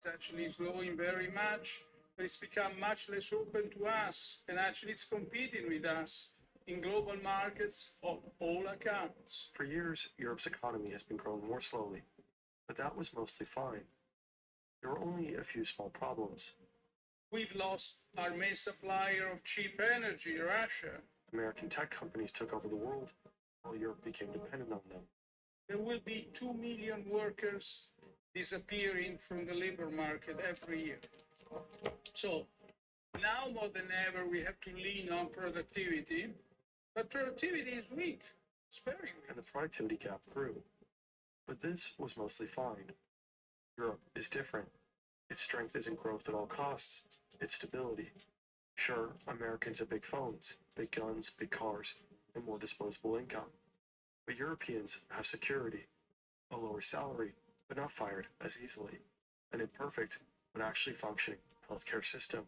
Actually is growing very much, but it's become much less open to us, and actually it's competing with us in global markets on all accounts. For years, Europe's economy has been growing more slowly, but that was mostly fine. There were only a few small problems. We've lost our main supplier of cheap energy, Russia. American tech companies took over the world, while Europe became dependent on them. There will be 2 million workers disappearing from the labor market every year. So now more than ever, we have to lean on productivity, but productivity is weak. It's very weak. And the productivity gap grew. But this was mostly fine. Europe is different. Its strength isn't growth at all costs, it's stability. Sure, Americans have big phones, big guns, big cars, and more disposable income. But Europeans have security, a lower salary, but not fired as easily, an imperfect but actually functioning healthcare system.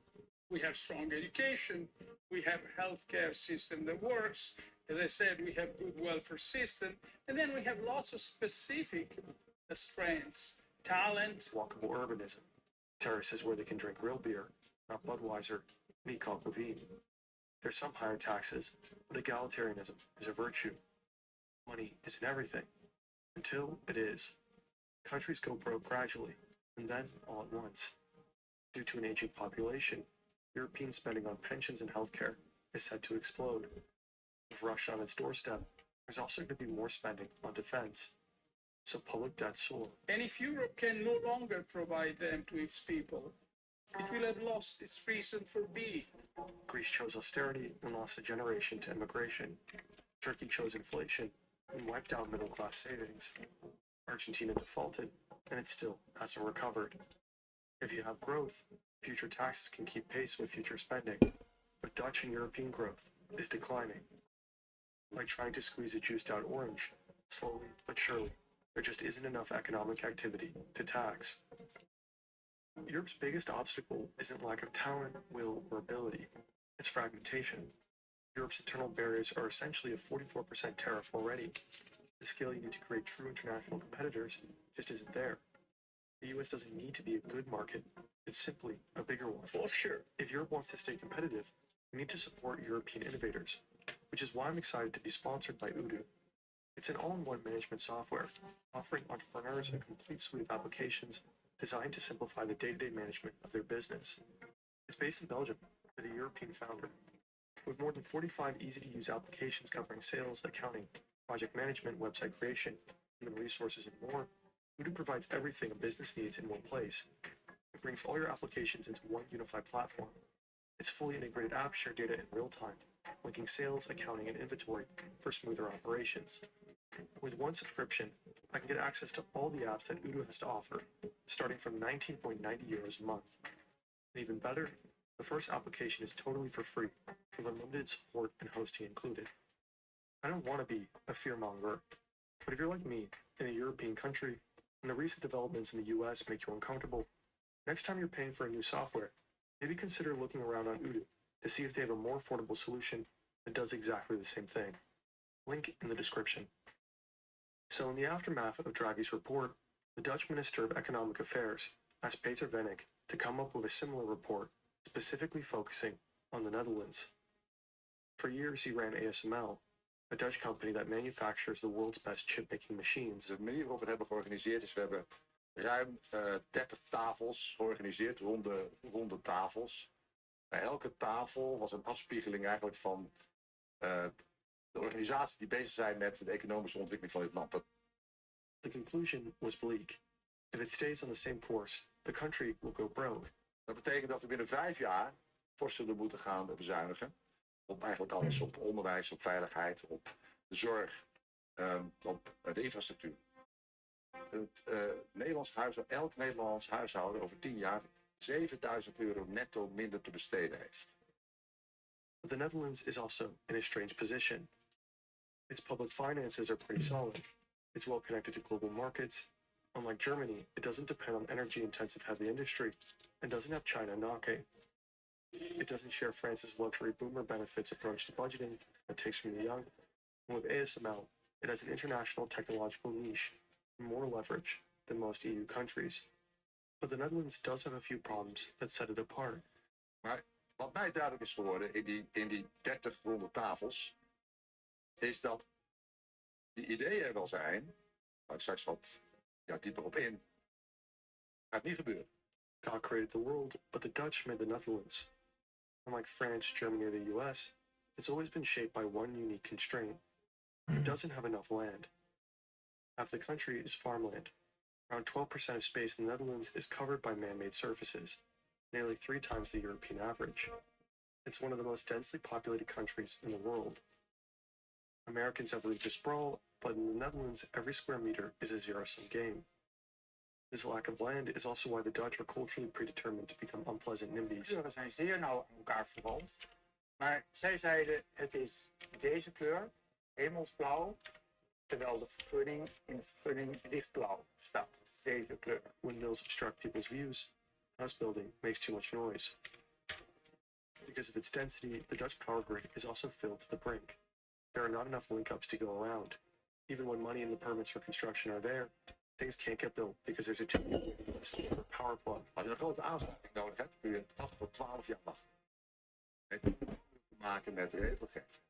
We have strong education, we have a healthcare system that works. As I said, we have good welfare system, and then we have lots of specific strengths, talent. Walkable urbanism, terraces where they can drink real beer, not Budweiser, and eat coq au vin. There's some higher taxes, but egalitarianism is a virtue. Money isn't everything, until it is. Countries go broke gradually, and then all at once. Due to an aging population, European spending on pensions and healthcare is set to explode. With Russia on its doorstep, there's also going to be more spending on defense. So public debt soar. And if Europe can no longer provide them to its people, it will have lost its reason for being. Greece chose austerity and lost a generation to immigration. Turkey chose inflation and wiped out middle-class savings. Argentina defaulted, and it still hasn't recovered. If you have growth, future taxes can keep pace with future spending, but Dutch and European growth is declining. Like trying to squeeze a juiced-out orange, slowly but surely, there just isn't enough economic activity to tax. Europe's biggest obstacle isn't lack of talent, will, or ability. It's fragmentation. Europe's internal barriers are essentially a 44% tariff already. The scale you need to create true international competitors just isn't there. The US doesn't need to be a good market, it's simply a bigger one. For sure. If Europe wants to stay competitive, we need to support European innovators, which is why I'm excited to be sponsored by Odoo. It's an all-in-one management software, offering entrepreneurs a complete suite of applications designed to simplify the day-to-day management of their business. It's based in Belgium, with a European founder. With more than 45 easy-to-use applications covering sales, accounting, project management, website creation, human resources, and more, Odoo provides everything a business needs in one place. It brings all your applications into one unified platform. Its fully integrated apps share data in real time, linking sales, accounting, and inventory for smoother operations. With one subscription, I can get access to all the apps that Odoo has to offer, starting from 19.90 euros a month. And even better, the first application is totally for free, with unlimited support and hosting included. I don't want to be a fearmonger, but if you're like me, in a European country, and the recent developments in the US make you uncomfortable, next time you're paying for a new software, maybe consider looking around on Odoo to see if they have a more affordable solution that does exactly the same thing. Link in the description. So in the aftermath of Draghi's report, the Dutch Minister of Economic Affairs asked Peter Wennick to come up with a similar report, specifically focusing on the Netherlands. For years he ran ASML, a Dutch company that manufactures the world's best chip-making machines. De manier waarop we het hebben georganiseerd is, we hebben ruim 30 tafels georganiseerd, ronde tafels. Bij elke tafel was een afspiegeling eigenlijk van de organisaties die bezig zijn met de economische ontwikkeling van dit land. The conclusion was bleak. If it stays on the same course, the country will go broke. Dat betekent dat we binnen 5 jaar fors zullen moeten gaan bezuinigen. Op eigenlijk alles. Op onderwijs, op veiligheid, op de zorg, op de infrastructuur. Elk Nederlands huishouden over 10 jaar €7.000 netto minder te besteden heeft. But the Netherlands is also in a strange position. Its public finances are pretty solid. It's well connected to global markets. Unlike Germany, it doesn't depend on energy-intensive heavy industry and doesn't have China knocking. It doesn't share France's luxury boomer benefits approach to budgeting that takes from the young. And with ASML, it has an international technological niche and more leverage than most EU countries. But the Netherlands does have a few problems that set it apart. Maar wat mij duidelijk is geworden in die 30 ronde tafels, is dat die ideeën er wel zijn, waar ik straks wat dieper op in, gaat niet gebeuren. God created the world, but the Dutch made the Netherlands. Unlike France, Germany, or the US, it's always been shaped by one unique constraint. It doesn't have enough land. Half the country is farmland. Around 12% of space in the Netherlands is covered by man-made surfaces, nearly 3 times the European average. It's one of the most densely populated countries in the world. Americans have room to sprawl, but in the Netherlands, every square meter is a zero-sum game. This lack of land is also why the Dutch are culturally predetermined to become unpleasant NIMBYs. Kleuren zijn zeer nauw aan elkaar verwant. Maar zij zeiden het is deze kleur, hemelsblauw, terwijl de vergunning in de vergunning lichtblauw staat. Het is deze kleur. Windmills obstruct people's views. House building makes too much noise. Because of its density, the Dutch power grid is also filled to the brink. There are not enough link-ups to go around. Even when money and the permits for construction are there, things can't get built because there's a 2-year waiting list for a power plug. Als je een grote aansluiting nodig hebt, kun je 8 tot 12 jaar wachten. Het heeft te maken met regelgeving.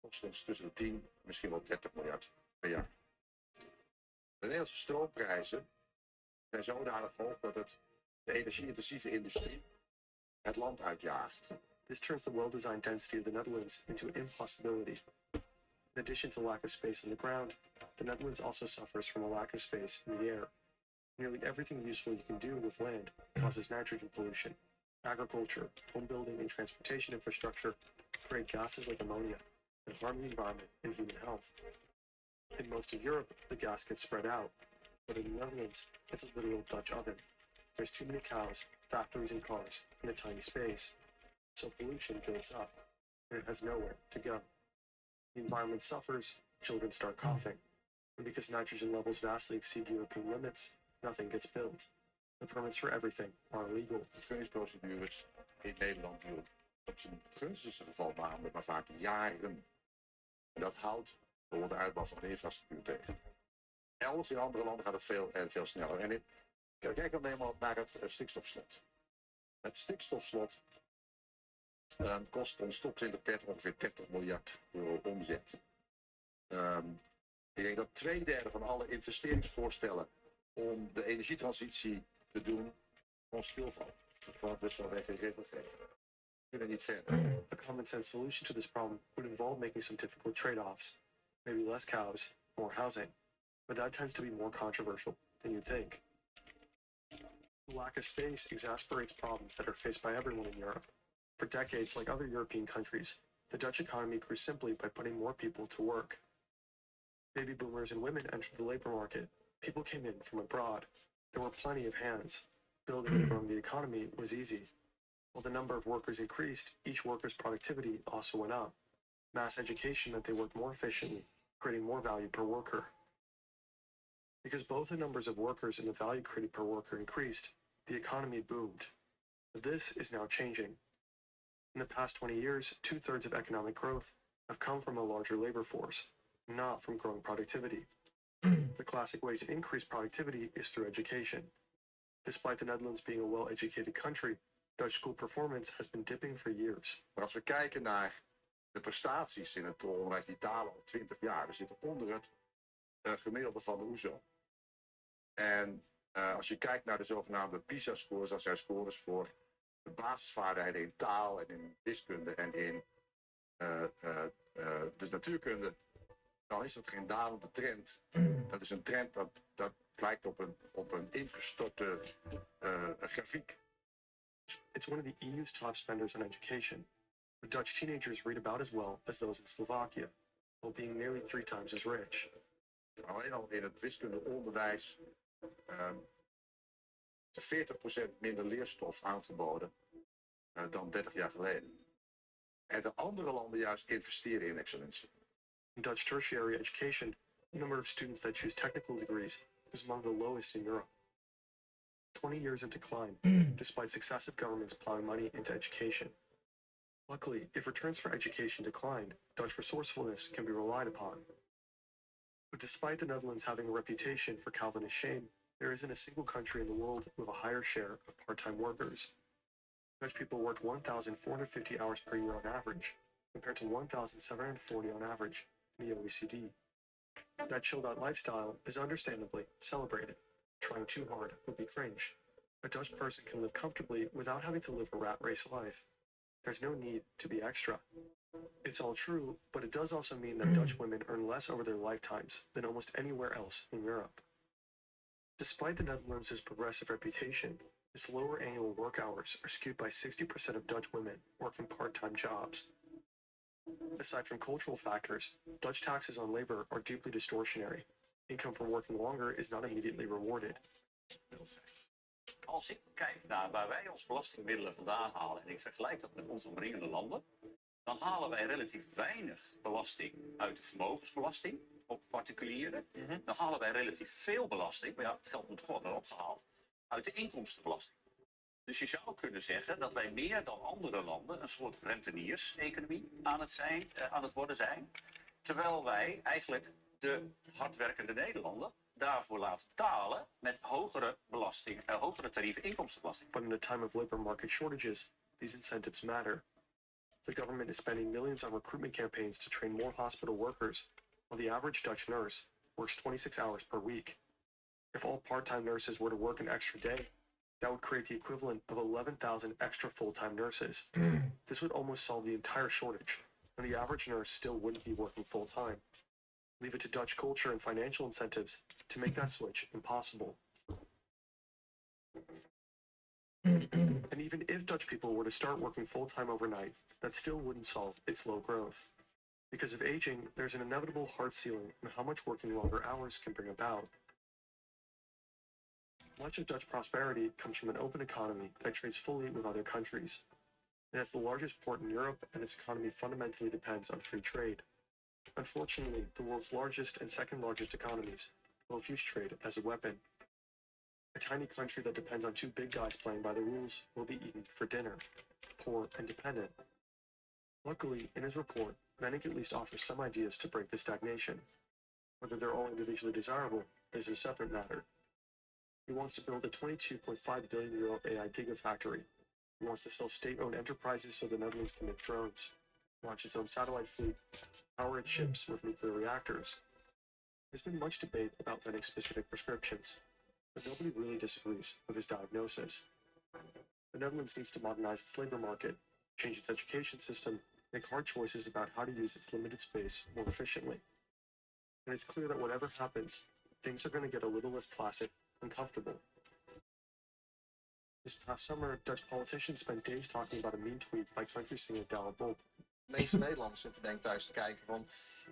Kost ons tussen de 10 misschien wel 30 miljard per jaar. De Nederlandse stroomprijzen zijn zodanig hoog dat het de energie-intensieve industrie het land uitjaagt. This turns the well-designed density of the Netherlands into an impossibility. In addition to lack of space on the ground, the Netherlands also suffers from a lack of space in the air. Nearly everything useful you can do with land causes nitrogen pollution. Agriculture, home building, and transportation infrastructure create gases like ammonia that harm the environment and human health. In most of Europe, the gas gets spread out, but in the Netherlands, it's a literal Dutch oven. There's too many cows, factories, and cars in a tiny space, so pollution builds up, and it has nowhere to go. The environment suffers, children start coughing, and because nitrogen levels vastly exceed European limits, nothing gets built. The permits for everything are illegal. De vergunningsprocedures in Nederland duren op zijn gunstigste geval namelijk maar vaak jaren. En dat houdt bijvoorbeeld de uitbouw van de infrastructuur tegen. Elders in andere landen gaat het veel sneller. En kijk dan helemaal naar het stikstofslot. Het stikstofslot kost ons tot 2030 ongeveer 30 miljard euro omzet. Ik denk dat 2/3 van alle investeringsvoorstellen om de energietransitie te doen gewoon stilvallen. Dus vanwege regelgeving. We kunnen niet verder. A common sense solution to this problem would involve making some difficult trade-offs. maybe less cows, more housing, but that tends to be more controversial than you'd think. The lack of space exasperates problems that are faced by everyone in Europe. For decades, like other European countries, the Dutch economy grew simply by putting more people to work. Baby boomers and women entered the labor market. People came in from abroad. There were plenty of hands. Building and growing the economy was easy. While the number of workers increased, each worker's productivity also went up. Mass education meant they worked more efficiently, creating more value per worker. Because both the numbers of workers and the value created per worker increased, the economy boomed. But this is now changing. In the past 20 years, 2/3 of economic growth have come from a larger labor force, not from growing productivity. The classic way to increase productivity is through education. Despite the Netherlands being a well-educated country, Dutch school performance has been dipping for years. Maar als we kijken naar de prestaties in het onderwijs, die dalen al 20 jaar. We zitten onder het gemiddelde van de OESO. En als je kijkt naar de zogenaamde PISA-scores, dat zijn scores voor de basisvaardigheden in taal en in wiskunde en in dus natuurkunde, dan is dat geen dalende trend. Dat is een trend dat lijkt op een ingestorte grafiek. It's one of the EU's top spenders on education, but Dutch teenagers read about as well as those in Slovakia, while being nearly 3 times as rich. Alleen al in het wiskundeonderwijs is 40% minder leerstof aangeboden dan 30 jaar geleden. En de andere landen juist investeren in excellentie. In Dutch tertiary education, the number of students that choose technical degrees is among the lowest in Europe. 20 years of decline, despite successive governments plowing money into education. Luckily, if returns for education declined, Dutch resourcefulness can be relied upon. But despite the Netherlands having a reputation for Calvinist shame, there isn't a single country in the world with a higher share of part-time workers. Dutch people worked 1,450 hours per year on average, compared to 1,740 on average in the OECD. That chilled-out lifestyle is understandably celebrated. Trying too hard would be cringe. A Dutch person can live comfortably without having to live a rat race life. There's no need to be extra. It's all true, but it does also mean that Dutch women earn less over their lifetimes than almost anywhere else in Europe. Despite the Netherlands' progressive reputation, its lower annual work hours are skewed by 60% of Dutch women working part-time jobs. Aside from cultural factors, Dutch taxes on labor are deeply distortionary. Income from working longer is not immediately rewarded. Als ik kijk naar waar wij ons belastingmiddelen vandaan halen en ik vergelijk dat met onze omringende landen, dan halen wij relatief weinig belasting uit de vermogensbelasting op particulieren. Dan halen wij relatief veel belasting, maar ja, het geld moet toch worden opgehaald, uit de inkomstenbelasting. Dus je zou kunnen zeggen dat wij meer dan andere landen een soort renteniers-economie aan het worden zijn, terwijl wij eigenlijk de hardwerkende Nederlander daarvoor laten betalen met hogere tarieven inkomstenbelasting. But in a time of labor market shortages, these incentives matter. The government is spending millions on recruitment campaigns to train more hospital workers, while the average Dutch nurse works 26 hours per week. If all part-time nurses were to work an extra day, that would create the equivalent of 11,000 extra full-time nurses. This would almost solve the entire shortage, and the average nurse still wouldn't be working full-time. Leave it to Dutch culture and financial incentives to make that switch impossible. And even if Dutch people were to start working full-time overnight, that still wouldn't solve its low growth. Because of aging, there's an inevitable hard ceiling on how much working longer hours can bring about. Much of Dutch prosperity comes from an open economy that trades fully with other countries. It has the largest port in Europe, and its economy fundamentally depends on free trade. Unfortunately, the world's largest and second largest economies both use trade as a weapon. A tiny country that depends on 2 big guys playing by the rules will be eaten for dinner, poor and dependent. Luckily, in his report, Renko at least offers some ideas to break the stagnation. Whether they're all individually desirable is a separate matter. He wants to build a €22.5 billion AI gigafactory. He wants to sell state-owned enterprises so the Netherlands can make drones, launch its own satellite fleet, power its ships with nuclear reactors. There's been much debate about Renko's specific prescriptions, but nobody really disagrees with his diagnosis. The Netherlands needs to modernize its labor market, change its education system, make hard choices about how to use its limited space more efficiently. and it's clear that whatever happens, things are going to get a little less placid and comfortable. This past summer, Dutch politicians spent days talking about a mean tweet by country singer Douwe Bob. De meeste Nederlanders zitten denk ik thuis te kijken van,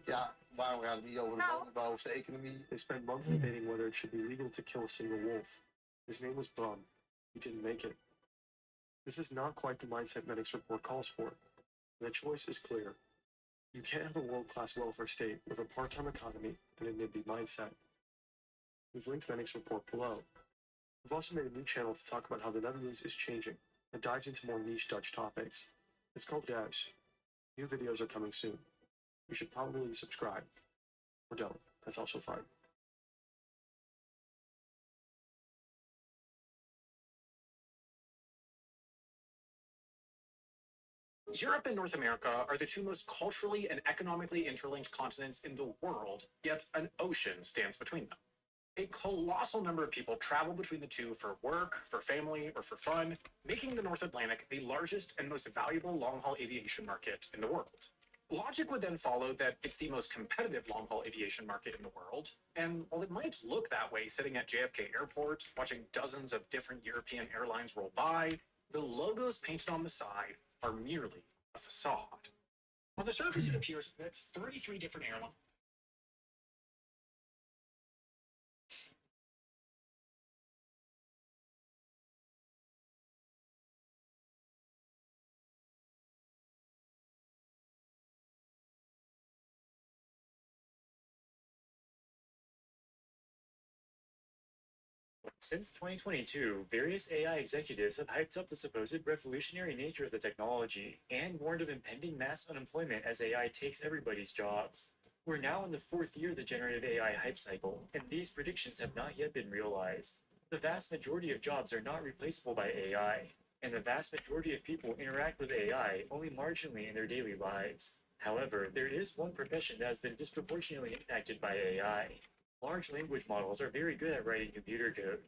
ja, waarom gaat het niet over de woningbouw of de economie? They spent months debating whether it should be legal to kill a single wolf. His name was Bram. He didn't make it. This is not quite the mindset Medics report calls for. The choice is clear. You can't have a world-class welfare state with a part-time economy and a NIMBY mindset. We've linked Medics report below. We've also made a new channel to talk about how the Netherlands is changing and dives into more niche Dutch topics. It's called Guys. New videos are coming soon. You should probably subscribe. Or don't. That's also fine. Europe and North America are the two most culturally and economically interlinked continents in the world, yet an ocean stands between them. A colossal number of people travel between the two for work, for family, or for fun, making the North Atlantic the largest and most valuable long-haul aviation market in the world. Logic would then follow that it's the most competitive long-haul aviation market in the world, and while it might look that way sitting at JFK Airport, watching dozens of different European airlines roll by, the logos painted on the side are merely a facade. On the surface, it appears that 33 different airlines. Since 2022, various AI executives have hyped up the supposed revolutionary nature of the technology and warned of impending mass unemployment as AI takes everybody's jobs. We're now in the fourth year of the generative AI hype cycle, and these predictions have not yet been realized. The vast majority of jobs are not replaceable by AI, and the vast majority of people interact with AI only marginally in their daily lives. However, there is one profession that has been disproportionately impacted by AI. Large language models are very good at writing computer code.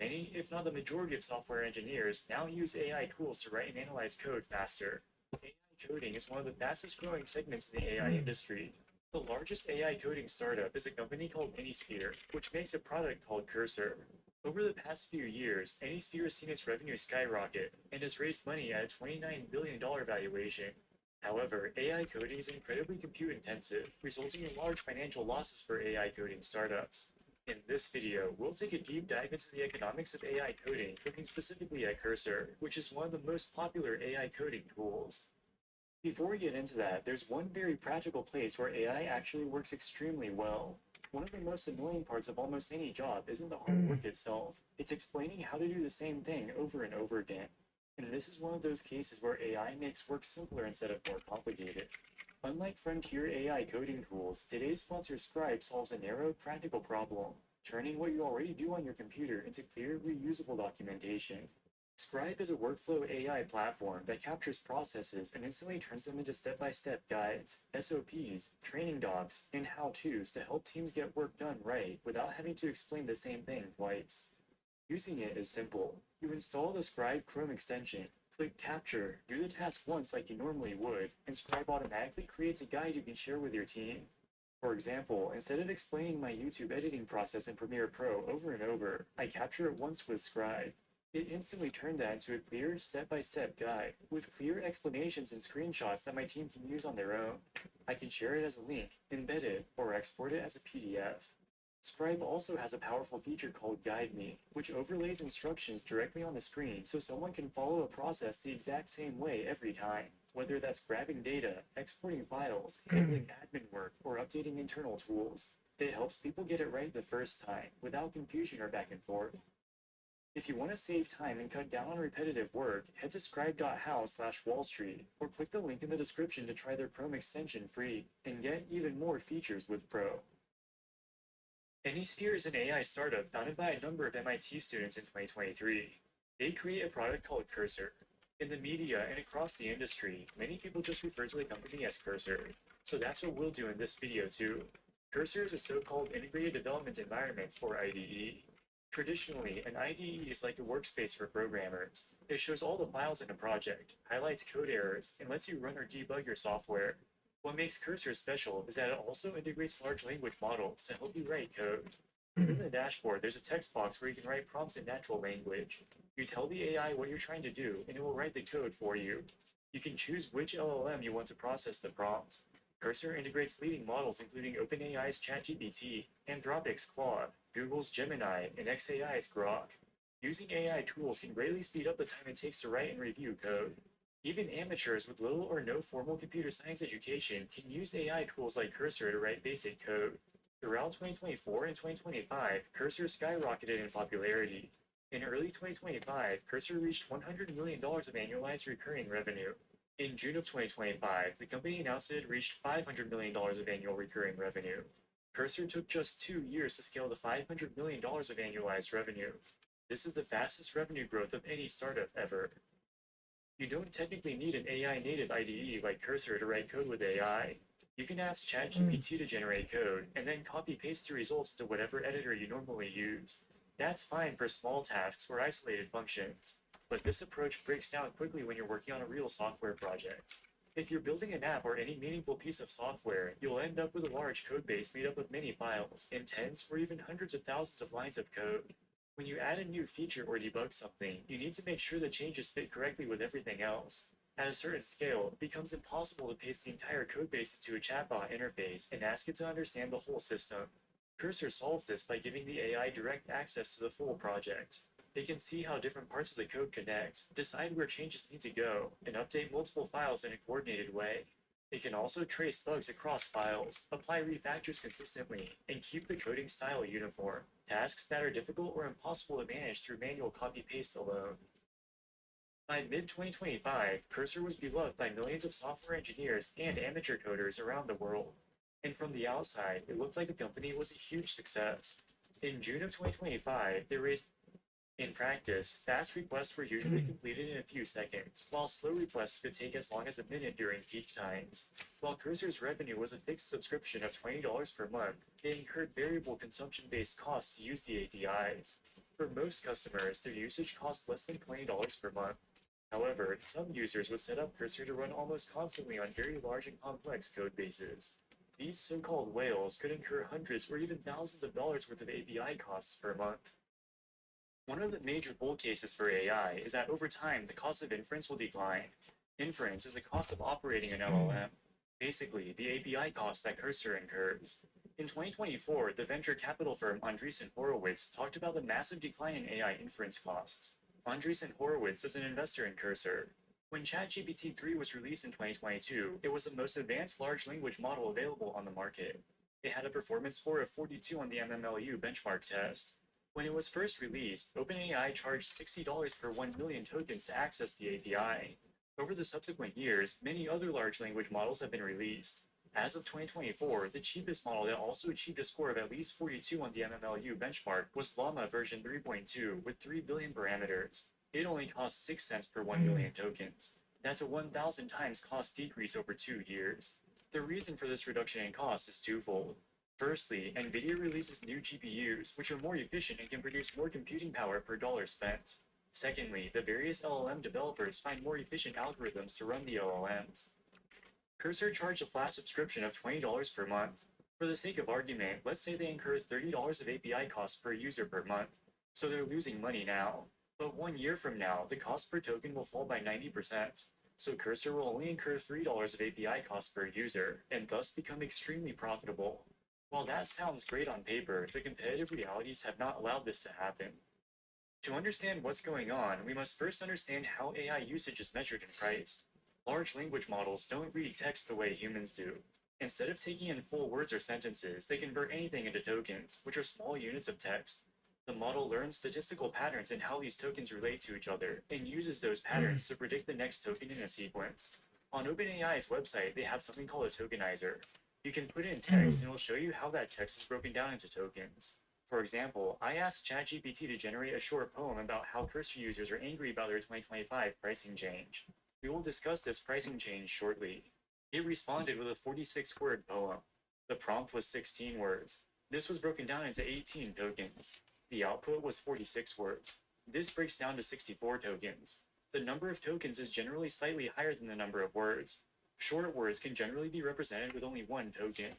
Many, if not the majority of software engineers, now use AI tools to write and analyze code faster. AI coding is one of the fastest growing segments in the AI industry. The largest AI coding startup is a company called Anysphere, which makes a product called Cursor. Over the past few years, Anysphere has seen its revenue skyrocket and has raised money at a $29 billion valuation. However, AI coding is incredibly compute intensive, resulting in large financial losses for AI coding startups. In this video, we'll take a deep dive into the economics of AI coding, looking specifically at Cursor, which is one of the most popular AI coding tools. Before we get into that, there's one very practical place where AI actually works extremely well. One of the most annoying parts of almost any job isn't the hard work itself, it's explaining how to do the same thing over and over again. And this is one of those cases where AI makes work simpler instead of more complicated. Unlike frontier AI coding tools, today's sponsor Scribe solves a narrow, practical problem, turning what you already do on your computer into clear, reusable documentation. Scribe is a workflow AI platform that captures processes and instantly turns them into step-by-step guides, SOPs, training docs, and how-tos to help teams get work done right without having to explain the same thing twice. Using it is simple. You install the Scribe Chrome extension, click Capture, do the task once like you normally would, and Scribe automatically creates a guide you can share with your team. For example, instead of explaining my YouTube editing process in Premiere Pro over and over, I capture it once with Scribe. It instantly turned that into a clear, step-by-step guide, with clear explanations and screenshots that my team can use on their own. I can share it as a link, embed it, or export it as a PDF. Scribe also has a powerful feature called Guide Me, which overlays instructions directly on the screen so someone can follow a process the exact same way every time, whether that's grabbing data, exporting files, handling admin work, or updating internal tools. It helps people get it right the first time, without confusion or back and forth. If you want to save time and cut down on repetitive work, head to scribe.how/Wall Street, or click the link in the description to try their Chrome extension free, and get even more features with Pro. Anysphere is an AI startup founded by a number of MIT students in 2023. They create a product called Cursor. In the media and across the industry, many people just refer to the company as Cursor. So that's what we'll do in this video too. Cursor is a so-called Integrated Development Environment, or IDE. Traditionally, an IDE is like a workspace for programmers. It shows all the files in a project, highlights code errors, and lets you run or debug your software. What makes Cursor special is that it also integrates large language models to help you write code. In the dashboard, there's a text box where you can write prompts in natural language. You tell the AI what you're trying to do, and it will write the code for you. You can choose which LLM you want to process the prompt. Cursor integrates leading models including OpenAI's ChatGPT, Anthropic's Claude, Google's Gemini, and xAI's Grok. Using AI tools can greatly speed up the time it takes to write and review code. Even amateurs with little or no formal computer science education can use AI tools like Cursor to write basic code. Throughout 2024 and 2025, Cursor skyrocketed in popularity. In early 2025, Cursor reached $100 million of annualized recurring revenue. In June of 2025, the company announced it had reached $500 million of annual recurring revenue. Cursor took just 2 years to scale to $500 million of annualized revenue. This is the fastest revenue growth of any startup ever. You don't technically need an AI native IDE like Cursor to write code with AI. You can ask ChatGPT to generate code and then copy paste the results into whatever editor you normally use. That's fine for small tasks or isolated functions, but this approach breaks down quickly when you're working on a real software project. If you're building an app or any meaningful piece of software, you'll end up with a large code base made up of many files and tens or even hundreds of thousands of lines of code. When you add a new feature or debug something, you need to make sure the changes fit correctly with everything else. At a certain scale, it becomes impossible to paste the entire codebase into a chatbot interface and ask it to understand the whole system. Cursor solves this by giving the AI direct access to the full project. It can see how different parts of the code connect, decide where changes need to go, and update multiple files in a coordinated way. It can also trace bugs across files, apply refactors consistently, and keep the coding style uniform, tasks that are difficult or impossible to manage through manual copy-paste alone. By mid-2025, Cursor was beloved by millions of software engineers and amateur coders around the world. And from the outside, it looked like the company was a huge success. In June of 2025, they raised. In practice, fast requests were usually completed in a few seconds, while slow requests could take as long as a minute during peak times. While Cursor's revenue was a fixed subscription of $20 per month, they incurred variable consumption-based costs to use the APIs. For most customers, their usage costs less than $20 per month. However, some users would set up Cursor to run almost constantly on very large and complex code bases. These so-called whales could incur hundreds or even thousands of dollars worth of API costs per month. One of the major bull cases for AI is that over time, the cost of inference will decline. Inference is the cost of operating an LLM, basically the API cost that Cursor incurs. In 2024, the venture capital firm Andreessen Horowitz talked about the massive decline in AI inference costs. Andreessen Horowitz is an investor in Cursor. When ChatGPT 3 was released in 2022, it was the most advanced large language model available on the market. It had a performance score of 42 on the MMLU benchmark test. When it was first released, OpenAI charged $60 per 1 million tokens to access the API. Over the subsequent years, many other large language models have been released. As of 2024, the cheapest model that also achieved a score of at least 42 on the MMLU benchmark was Llama version 3.2 with 3 billion parameters. It only costs 6 cents per 1 million tokens. That's a 1,000 times cost decrease over 2 years. The reason for this reduction in cost is twofold. Firstly, NVIDIA releases new GPUs, which are more efficient and can produce more computing power per dollar spent. Secondly, the various LLM developers find more efficient algorithms to run the LLMs. Cursor charged a flat subscription of $20 per month. For the sake of argument, let's say they incur $30 of API costs per user per month, so they're losing money now. But 1 year from now, the cost per token will fall by 90%, so Cursor will only incur $3 of API costs per user, and thus become extremely profitable. While that sounds great on paper, the competitive realities have not allowed this to happen. To understand what's going on, we must first understand how AI usage is measured and priced. Large language models don't read text the way humans do. Instead of taking in full words or sentences, they convert anything into tokens, which are small units of text. The model learns statistical patterns in how these tokens relate to each other, and uses those patterns to predict the next token in a sequence. On OpenAI's website, they have something called a tokenizer. You can put in text and it'll show you how that text is broken down into tokens. For example, I asked ChatGPT to generate a short poem about how Cursor users are angry about their 2025 pricing change. We will discuss this pricing change shortly. It responded with a 46-word poem. The prompt was 16 words. This was broken down into 18 tokens. The output was 46 words. This breaks down to 64 tokens. The number of tokens is generally slightly higher than the number of words. Short words can generally be represented with only one token.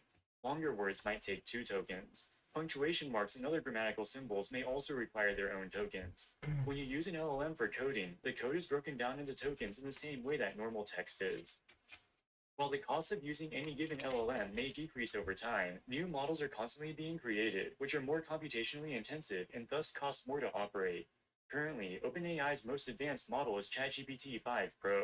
Longer words might take 2 tokens. Punctuation marks and other grammatical symbols may also require their own tokens. When you use an LLM for coding, the code is broken down into tokens in the same way that normal text is. While the cost of using any given LLM may decrease over time, new models are constantly being created, which are more computationally intensive and thus cost more to operate. Currently, OpenAI's most advanced model is ChatGPT 5 Pro.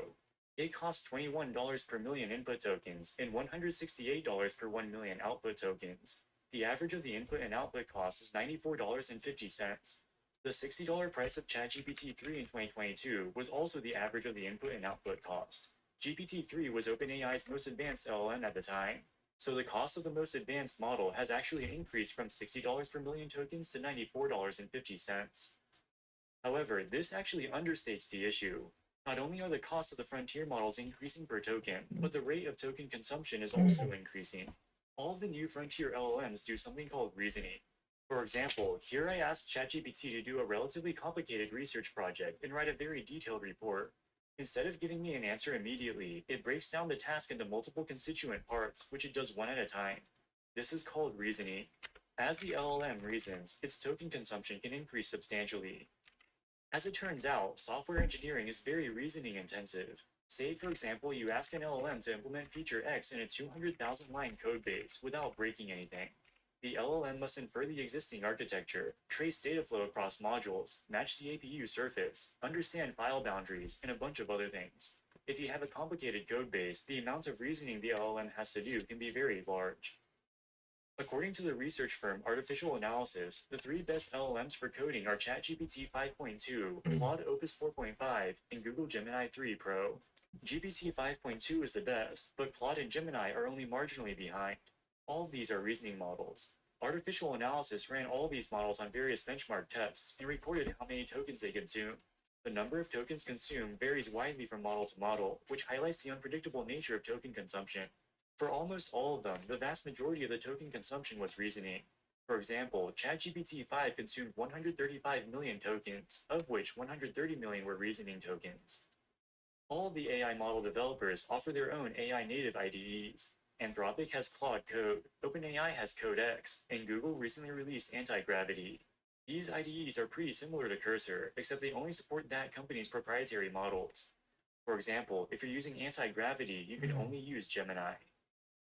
It costs $21 per million input tokens and $168 per 1 million output tokens. The average of the input and output cost is $94.50. The $60 price of ChatGPT 3 in 2022 was also the average of the input and output cost. GPT-3 was OpenAI's most advanced LLM at the time, so the cost of the most advanced model has actually increased from $60 per million tokens to $94.50. However, this actually understates the issue. Not only are the costs of the frontier models increasing per token, but the rate of token consumption is also increasing. All of the new frontier LLMs do something called reasoning. For example, here I asked ChatGPT to do a relatively complicated research project and write a very detailed report. Instead of giving me an answer immediately, it breaks down the task into multiple constituent parts, which it does one at a time. This is called reasoning. As the LLM reasons, its token consumption can increase substantially. As it turns out, software engineering is very reasoning intensive. Say, for example, you ask an LLM to implement feature X in a 200,000-line code base without breaking anything. The LLM must infer the existing architecture, trace data flow across modules, match the APU surface, understand file boundaries, and a bunch of other things. If you have a complicated code base, the amount of reasoning the LLM has to do can be very large. According to the research firm Artificial Analysis, the 3 best LLMs for coding are ChatGPT 5.2, Claude Opus 4.5, and Google Gemini 3 Pro. GPT 5.2 is the best, but Claude and Gemini are only marginally behind. All of these are reasoning models. Artificial Analysis ran all these models on various benchmark tests and recorded how many tokens they consume. The number of tokens consumed varies widely from model to model, which highlights the unpredictable nature of token consumption. For almost all of them, the vast majority of the token consumption was reasoning. For example, ChatGPT 5 consumed 135 million tokens, of which 130 million were reasoning tokens. All of the AI model developers offer their own AI native IDEs. Anthropic has Claude Code, OpenAI has Codex, and Google recently released Anti-Gravity. These IDEs are pretty similar to Cursor, except they only support that company's proprietary models. For example, if you're using Anti-Gravity, you can only use Gemini.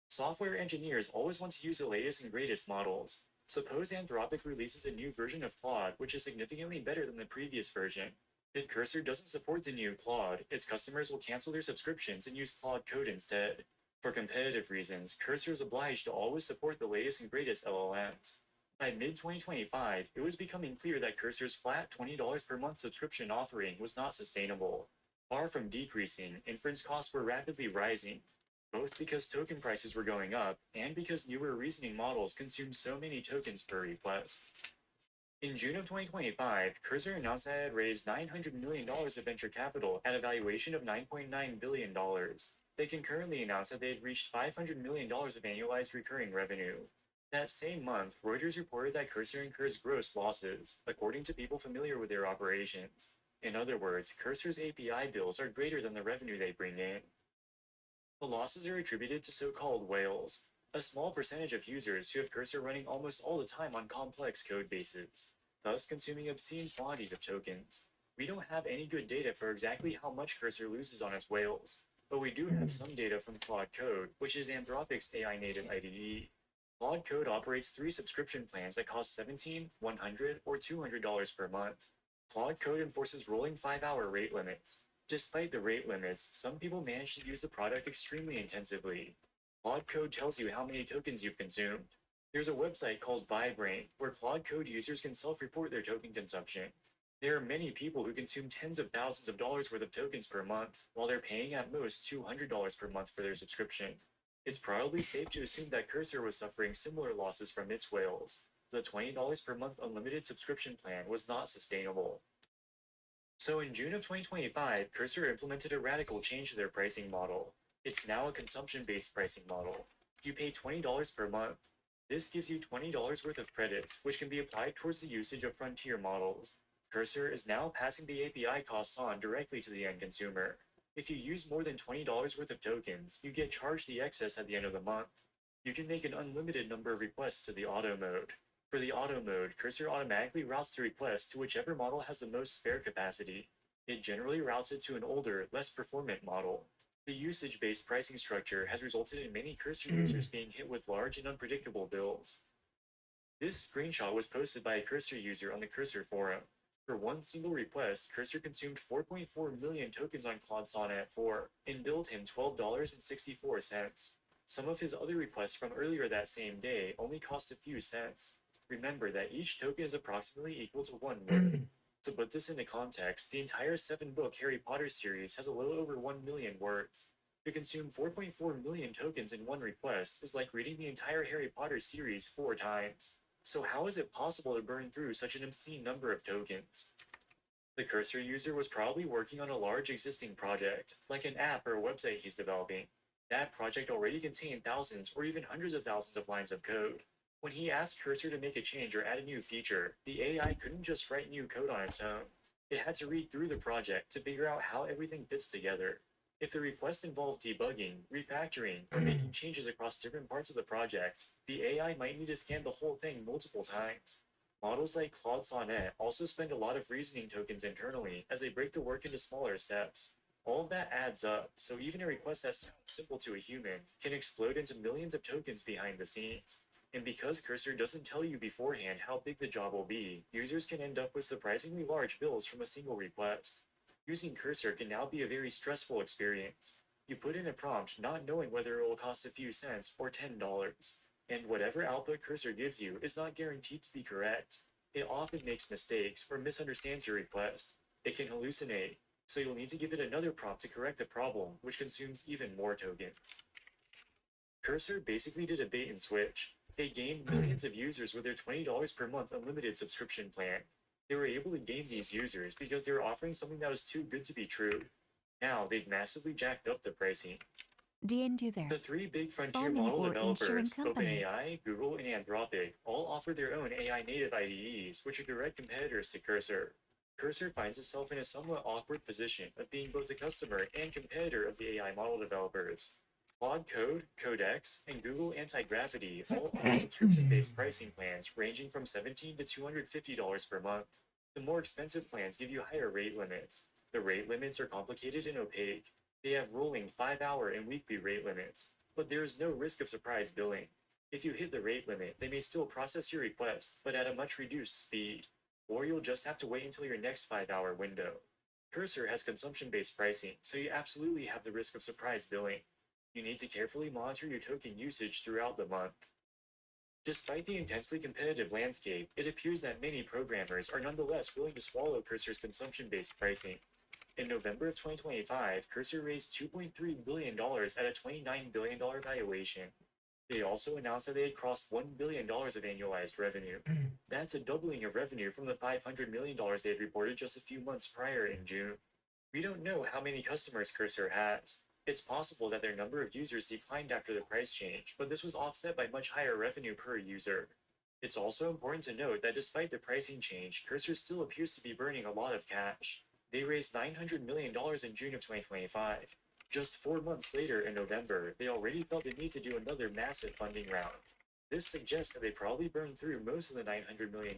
Software engineers always want to use the latest and greatest models. Suppose Anthropic releases a new version of Claude, which is significantly better than the previous version. If Cursor doesn't support the new Claude, its customers will cancel their subscriptions and use Claude Code instead. For competitive reasons, Cursor is obliged to always support the latest and greatest LLMs. By mid-2025, it was becoming clear that Cursor's flat $20 per month subscription offering was not sustainable. Far from decreasing, inference costs were rapidly rising, both because token prices were going up and because newer reasoning models consumed so many tokens per request. In June of 2025, Cursor announced that it had raised $900 million of venture capital at a valuation of $9.9 billion. They concurrently announced that they had reached $500 million of annualized recurring revenue. That same month, Reuters reported that Cursor incurs gross losses, according to people familiar with their operations. In other words, Cursor's API bills are greater than the revenue they bring in. The losses are attributed to so-called whales, a small percentage of users who have Cursor running almost all the time on complex code bases, thus consuming obscene quantities of tokens. We don't have any good data for exactly how much Cursor loses on its whales, but we do have some data from Claude Code, which is Anthropic's AI native IDE. Claude Code operates 3 subscription plans that cost $17, $100, or $200 per month. Claude Code enforces rolling 5-hour rate limits. Despite the rate limits, some people manage to use the product extremely intensively. Claude Code tells you how many tokens you've consumed. There's a website called Vibrate, where Claude Code users can self-report their token consumption. There are many people who consume tens of thousands of dollars worth of tokens per month, while they're paying at most $200 per month for their subscription. It's probably safe to assume that Cursor was suffering similar losses from its whales. The $20 per month unlimited subscription plan was not sustainable. So in June of 2025, Cursor implemented a radical change to their pricing model. It's now a consumption-based pricing model. You pay $20 per month. This gives you $20 worth of credits, which can be applied towards the usage of frontier models. Cursor is now passing the API costs on directly to the end consumer. If you use more than $20 worth of tokens, you get charged the excess at the end of the month. You can make an unlimited number of requests to the auto mode. For the auto mode, Cursor automatically routes the request to whichever model has the most spare capacity. It generally routes it to an older, less performant model. The usage-based pricing structure has resulted in many Cursor users being hit with large and unpredictable bills. This screenshot was posted by a Cursor user on the Cursor forum. For one single request, Cursor consumed 4.4 million tokens on Claude Sonnet 4 and billed him $12.64. Some of his other requests from earlier that same day only cost a few cents. Remember that each token is approximately equal to 1 word. To put this into context, the entire 7-book Harry Potter series has a little over 1 million words. To consume 4.4 million tokens in one request is like reading the entire Harry Potter series 4 times. So how is it possible to burn through such an obscene number of tokens? The Cursor user was probably working on a large existing project, like an app or a website he's developing. That project already contained thousands or even hundreds of thousands of lines of code. When he asked Cursor to make a change or add a new feature, the AI couldn't just write new code on its own. It had to read through the project to figure out how everything fits together. If the request involved debugging, refactoring, or making changes across different parts of the project, the AI might need to scan the whole thing multiple times. Models like Claude Sonnet also spend a lot of reasoning tokens internally as they break the work into smaller steps. All of that adds up, so even a request that sounds simple to a human can explode into millions of tokens behind the scenes. And because Cursor doesn't tell you beforehand how big the job will be, users can end up with surprisingly large bills from a single request. Using Cursor can now be a very stressful experience. You put in a prompt not knowing whether it will cost a few cents or $10, and whatever output Cursor gives you is not guaranteed to be correct. It often makes mistakes or misunderstands your request. It can hallucinate, so you'll need to give it another prompt to correct the problem, which consumes even more tokens. Cursor basically did a bait and switch. They gained millions of users with their $20 per month unlimited subscription plan. They were able to gain these users because they were offering something that was too good to be true. Now they've massively jacked up the pricing. The end user. The 3 big frontier Farming model or insurance developers, company. OpenAI, Google, and Anthropic, all offer their own AI native IDEs, which are direct competitors to Cursor. Cursor finds itself in a somewhat awkward position of being both a customer and competitor of the AI model developers. Claude Code, Codex, and Google Anti-Gravity all offer subscription-based pricing plans ranging from $17 to $250 per month. The more expensive plans give you higher rate limits. The rate limits are complicated and opaque. They have rolling 5-hour and weekly rate limits, but there is no risk of surprise billing. If you hit the rate limit, they may still process your request, but at a much reduced speed, or you'll just have to wait until your next 5-hour window. Cursor has consumption-based pricing, so you absolutely have the risk of surprise billing. You need to carefully monitor your token usage throughout the month. Despite the intensely competitive landscape, it appears that many programmers are nonetheless willing to swallow Cursor's consumption-based pricing. In November of 2025, Cursor raised $2.3 billion at a $29 billion valuation. They also announced that they had crossed $1 billion of annualized revenue. That's a doubling of revenue from the $500 million they had reported just a few months prior in June. We don't know how many customers Cursor has. It's possible that their number of users declined after the price change, but this was offset by much higher revenue per user. It's also important to note that despite the pricing change, Cursor still appears to be burning a lot of cash. They raised $900 million in June of 2025. Just 4 months later, in November, they already felt the need to do another massive funding round. This suggests that they probably burned through most of the $900 million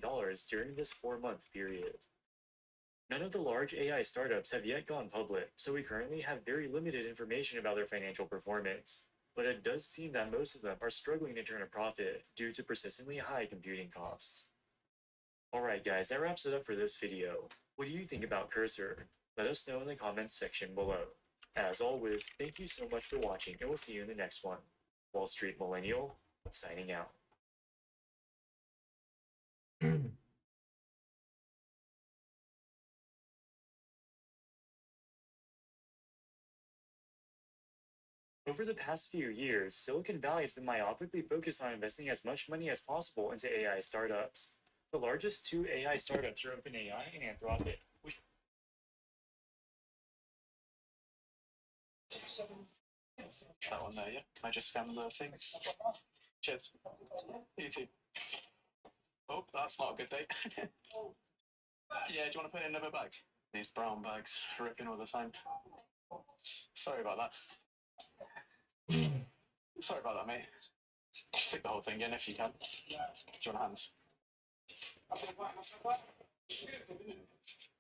during this 4-month period. None of the large AI startups have yet gone public, so we currently have very limited information about their financial performance. But it does seem that most of them are struggling to turn a profit due to persistently high computing costs. Alright guys, that wraps it up for this video. What do you think about Cursor? Let us know in the comments section below. As always, thank you so much for watching, and we'll see you in the next one. Wall Street Millennial, signing out. Over the past few years, Silicon Valley has been myopically focused on investing as much money as possible into AI startups. The largest 2 AI startups are OpenAI and Anthropic. That one there, yeah. Can I just scan the thing? Cheers. You too. Oh, that's not a good date. Yeah, do you want to put it in another bag? These brown bags ripping all the time. Sorry about that. Sorry about that, mate. Stick the whole thing in if you can. Do you want hands?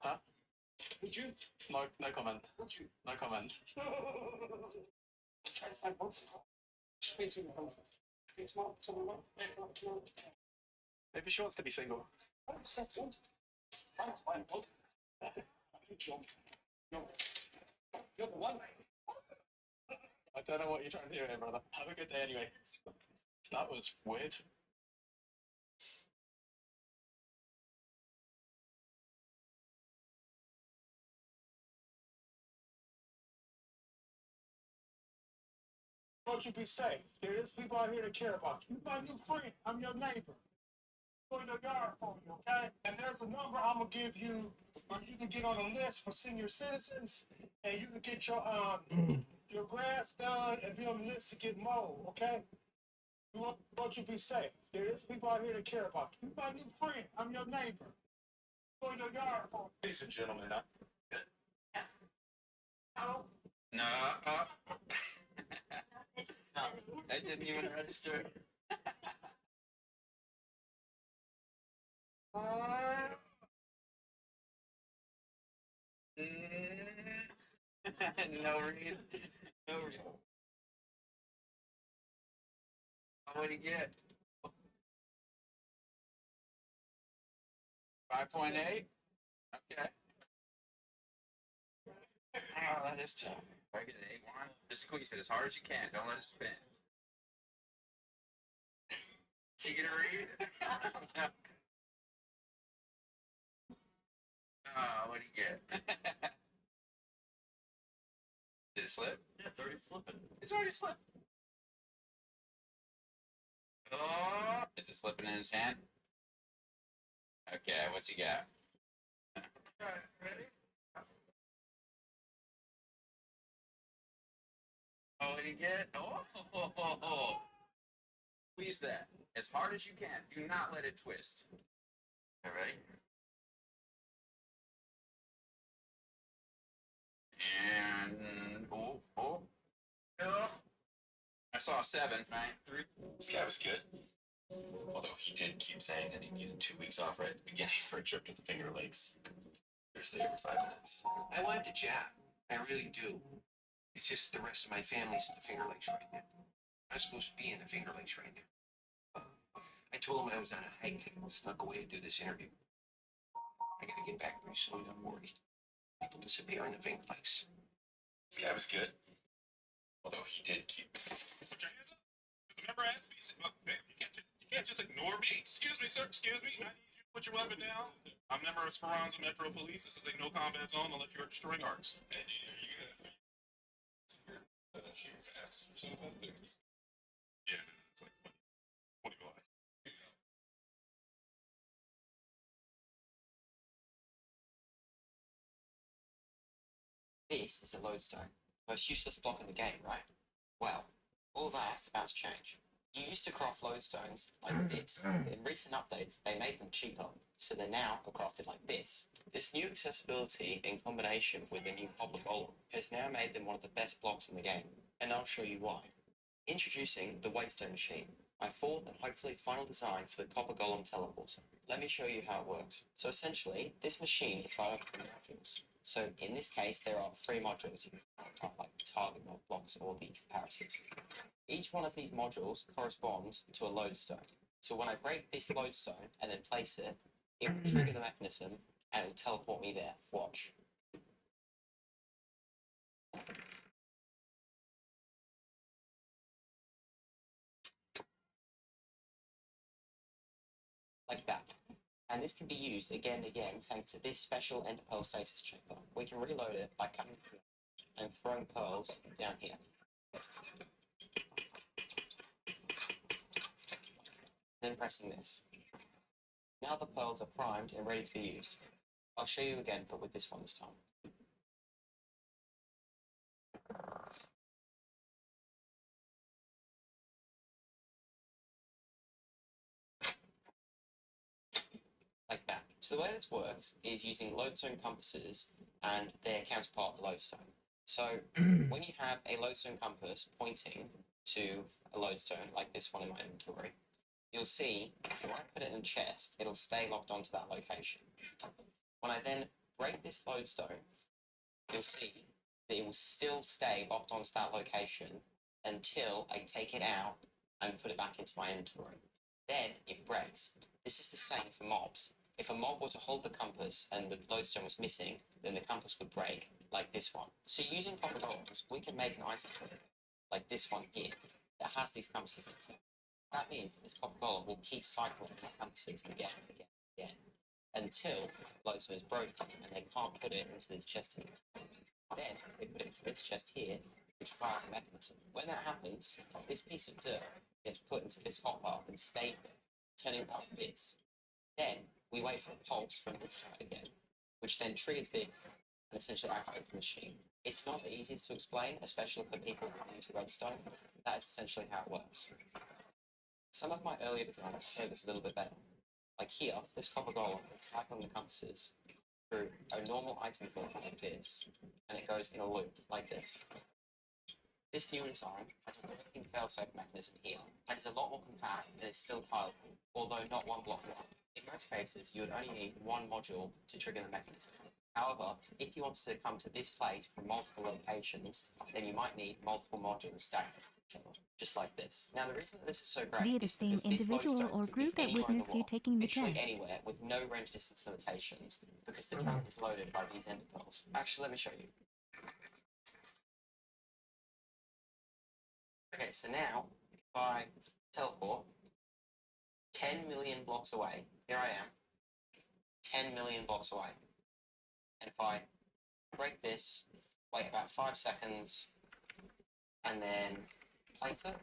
Huh? Would you? No, no comment. Would you? No comment. Maybe she wants to be single. I don't know what you're trying to do here, brother. Have a good day anyway. That was weird. Won't you be safe? There's people out here that care about you. You're my new friend. I'm your neighbor. Going to yard for you, okay? And there's a number I'm gonna give you where you can get on a list for senior citizens, and you can get your grass done and be on the list to get mowed, okay? Won't you be safe? There's people out here that care about you. You're my new friend. I'm your neighbor. Going to yard for you. Ladies and gentlemen, No. I didn't even register. No read. No read. How many get? 5.8? Okay. Oh, that is tough. If I get an 8-1, just squeeze it as hard as you can. Don't let it spin. Did you get a read? No. Oh, what do you get? Did it slip? Yeah, it's already slipping. It's already slipped. Oh, is it slipping in his hand? Okay, what's he got? Alright, ready? Oh, what did he get? Oh, squeeze that as hard as you can. Do not let it twist. All right. And oh. I saw a 7, right? 3. This guy was good. Although he did keep saying that he needed 2 weeks off right at the beginning for a trip to the Finger Lakes. Thursday every 5 minutes. I want to chat. I really do. It's just the rest of my family's at the Finger Lakes right now. I'm supposed to be in the Finger Lakes right now. I told him I was on a hike and snuck away to do this interview. I gotta get back pretty soon, I'm worried. People disappear in the Finger Lakes. This guy was good. Although he did keep. Put your hands up. Remember, you can't just ignore me. Excuse me, sir. Excuse me. I need you to put your weapon down. I'm a member of Speranza Metro Police. This is a no combat zone unless you're destroying arcs. Are you gonna? Yeah, it's like funny. What do you like? This is a lodestone, most useless block in the game, right? Well, all that's about to change. You used to craft lodestones like this, but in recent updates they made them cheaper, so they're now crafted like this. This new accessibility in combination with the new copper golem has now made them one of the best blocks in the game, and I'll show you why. Introducing the Waystone machine, my fourth and hopefully final design for the copper golem teleporter. Let me show you how it works. So essentially, this machine is divided up into modules. So in this case, there are 3 modules, like target blocks or the comparisons. Each one of these modules corresponds to a lodestone. So when I break this lodestone and then place it, it will trigger the mechanism and it will teleport me there. Watch. Like that. And this can be used again and again thanks to this special ender pearl stasis chamber. We can reload it by cutting through and throwing pearls down here. Then pressing this. Now the pearls are primed and ready to be used. I'll show you again, but with this one this time. Like that. So the way this works is using lodestone compasses and their counterpart, the lodestone. So when you have a lodestone compass pointing to a lodestone like this one in my inventory, you'll see when I put it in a chest, it'll stay locked onto that location. When I then break this lodestone, you'll see that it will still stay locked onto that location until I take it out and put it back into my inventory. Then it breaks. This is the same for mobs. If a mob were to hold the compass and the lodestone was missing, then the compass would break, like this one. So using copper golems, we can make an item like this one here that has these compasses in it. That means that this copper golem will keep cycling these compasses again and again and again until the lodestone is broken and they can't put it into this chest here. Then they put it into this chest here, which fires the mechanism. When that happens, this piece of dirt gets put into this hopper and stays there, turning like this. Then we wait for a pulse from this side again, which then triggers this and essentially activates the machine. It's not the easiest to explain, especially for people who are new to redstone. That is essentially how it works. Some of my earlier designs show this a little bit better. Like here, this copper golem is cycling the compasses through a normal item flow like this, and it goes in a loop like this. This new design has a working failsafe mechanism here, and is a lot more compact and is still tileable, although not one block wide. In most cases, you would only need one module to trigger the mechanism. However, if you wanted to come to this place from multiple locations, then you might need multiple modules stacked on each other, just like this. Now, the reason that this is so great Via the is same because this individual lodestone or could be group that anywhere in the witnessed you world, taking the literally test. anywhere, with no range distance limitations, because the track is loaded by these ender pearls. Actually, let me show you. Okay, so now, if I teleport 10 million blocks away, here I am, 10 million blocks away. And if I break this, wait about 5 seconds, and then place it,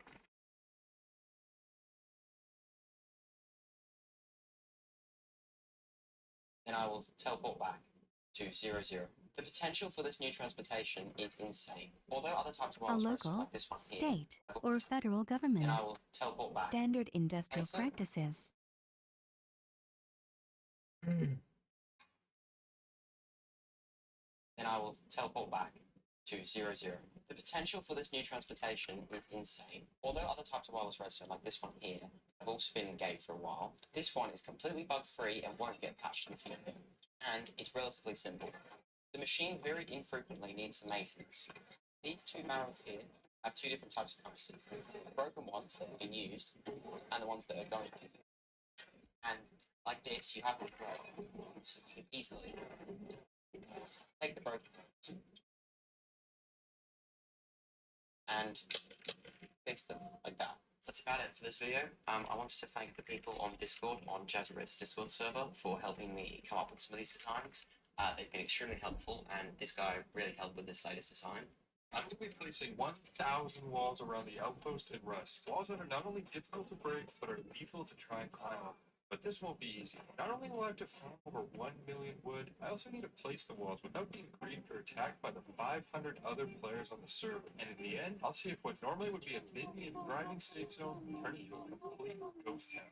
then I will teleport back to 0, 0. The potential for this new transportation is insane. Although other types of A wireless redstone local, like this one here, state, or federal government. then I will teleport back. Standard industrial Place it. practices. Then I will teleport back to 0, 0. The potential for this new transportation is insane. Although other types of wireless redstone like this one here have also been in the game for a while, this one is completely bug-free and won't get patched in the future. And it's relatively simple. The machine very infrequently needs some maintenance. These two barrels here have two different types of compasses. The broken ones that have been used and the ones that are going to be. And like this, you have a draw, so you can easily take the broken ones and fix them like that. That's about it for this video. I wanted to thank the people on Discord, on Jazzaret's Discord server, for helping me come up with some of these designs. They've been extremely helpful, and this guy really helped with this latest design. I'm going to be placing 1,000 walls around the outpost in Rust. Walls that are not only difficult to break, but are lethal to try and climb up. But this won't be easy. Not only will I have to farm over 1 million wood, I also need to place the walls without being griefed or attacked by the 500 other players on the server. And in the end, I'll see if what normally would be a busy and thriving safe zone turns into a complete ghost town.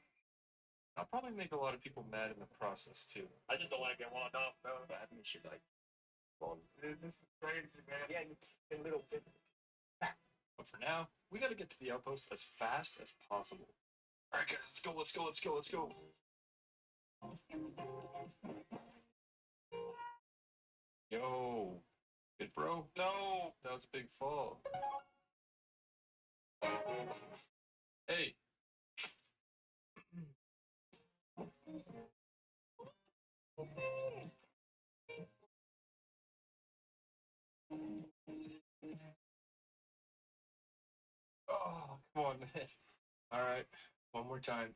I'll probably make a lot of people mad in the process too. I just don't want to get walled off though. I mean, shit like, well, this is crazy, man. Yeah, you a little bit. But for now, we gotta get to the outpost as fast as possible. Alright guys, let's go, let's go, let's go, let's go. Yo, good bro? No, that was a big fall. Hey. Oh, come on, man. Alright, one more time.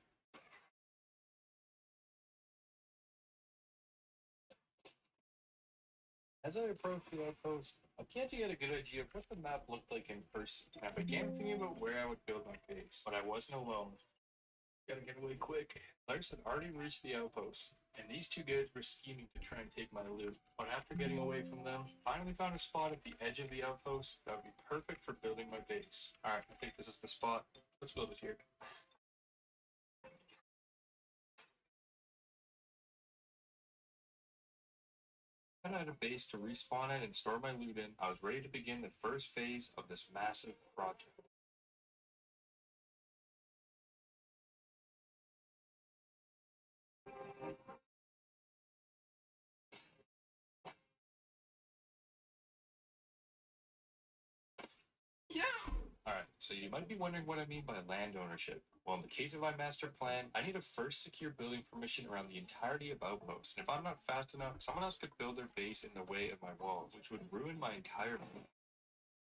As I approach the outpost, I can't get a good idea of what the map looked like in person. I began thinking about where I would build my base, but I wasn't alone. Gotta get away quick. Players had already reached the outpost, and these two guys were scheming to try and take my loot. But after getting away from them, finally found a spot at the edge of the outpost that would be perfect for building my base. Alright, I think this is the spot. Let's build it here. And I wanted a base to respawn in and store my loot in, I was ready to begin the first phase of this massive project. Alright, so you might be wondering what I mean by land ownership. Well, in the case of my master plan, I need a first secure building permission around the entirety of Outposts. And if I'm not fast enough, someone else could build their base in the way of my walls, which would ruin my entire plan.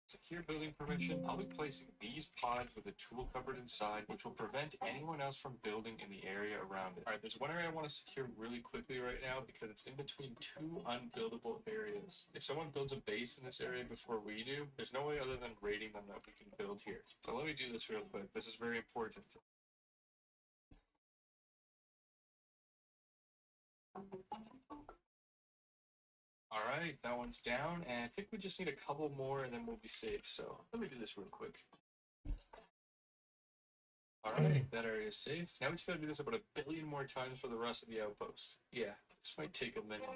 Secure building permission, I'll be placing these pods with a tool cupboard inside, which will prevent anyone else from building in the area around it. Alright, there's one area I want to secure really quickly right now because it's in between two unbuildable areas. If someone builds a base in this area before we do, there's no way other than raiding them that we can build here. So let me do this real quick. This is very important. Alright, that one's down, and I think we just need a couple more and then we'll be safe, so let me do this real quick. Alright, that area is safe. Now we just gotta do this about 1 billion more times for the rest of the outpost. Yeah, this might take a minute.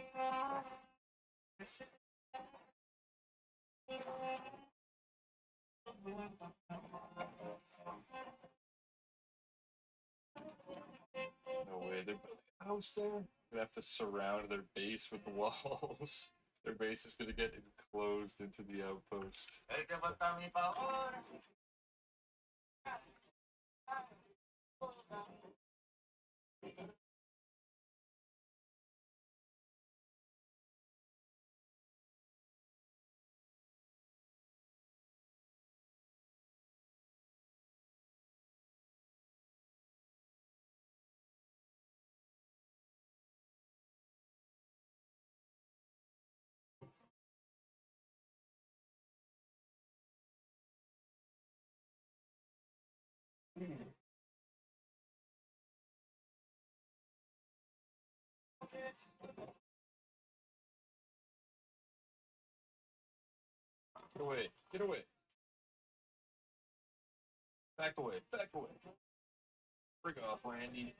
No way, they're building a house there? They have to surround their base with walls. Their base is gonna get enclosed into the outpost. Get away, get away. Back away, back away. Break off, Randy.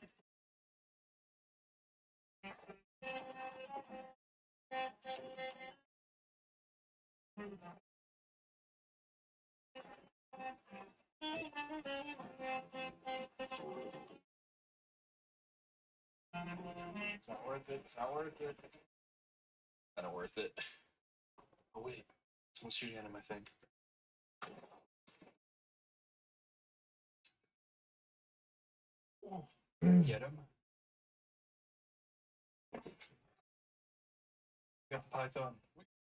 It's not worth it, it's not worth it. Kinda worth it. Oh wait, someone's shooting at him, I think. Oh, get him. Got the python.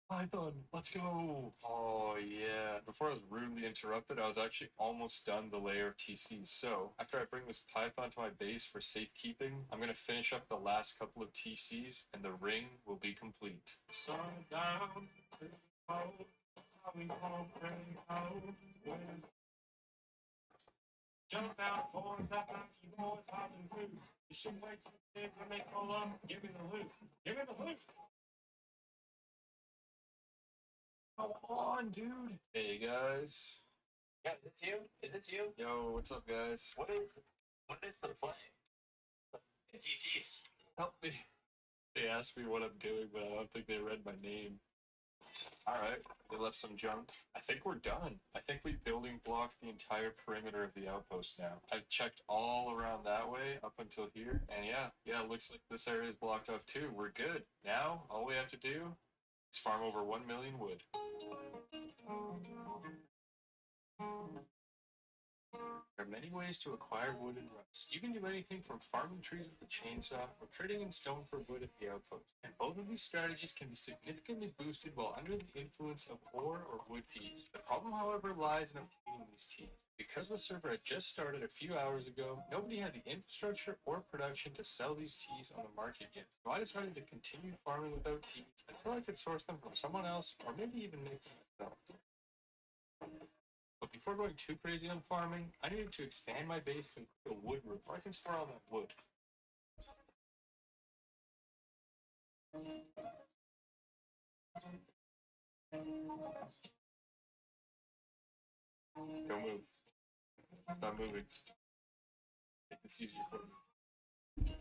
Python, let's go. Oh yeah. Before I was rudely interrupted, I was actually almost done the layer of TCs. So after I bring this python to my base for safekeeping, I'm gonna finish up the last couple of TCs and the ring will be complete. Jump out, boy, that like you boys hopping through. You should wait till when they call up. Give me the loot. Give me the loot. Come on, dude. Hey guys. Yeah, it's you? Is this you? Yo, what's up, guys? What is the play? TCs. Help me. They asked me what I'm doing, but I don't think they read my name. Alright, they left some junk. I think we're done. I think we building blocked the entire perimeter of the outpost now. I've checked all around that way up until here, and yeah, it looks like this area is blocked off too. We're good. Now, all we have to do is farm over 1 million wood. There are many ways to acquire wood and rust. You can do anything from farming trees with the chainsaw or trading in stone for wood at the outpost. And both of these strategies can be significantly boosted while under the influence of ore or wood teas. The problem, however, lies in obtaining these teas. Because the server had just started a few hours ago, nobody had the infrastructure or production to sell these teas on the market yet. So I decided to continue farming without teas until I could source them from someone else or maybe even make them myself. But before going too crazy on farming, I needed to expand my base to include a wood room where I can store all that wood. Don't move. Stop moving. Make this easier for me.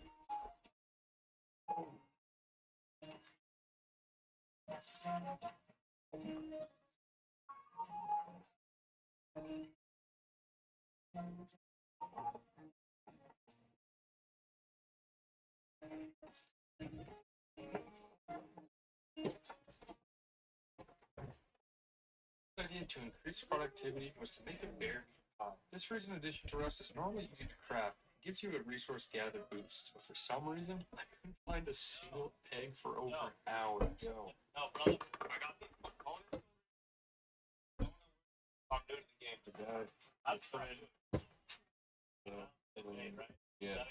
Idea to increase productivity was to make a bear meat pie. This resin addition to rust is normally easy to craft. It gives you a resource gather boost, but for some reason, I couldn't find a single egg for over an hour. Yo. No, brother, I got these components. I'm doing the game. The guy, I'm friend. Yeah.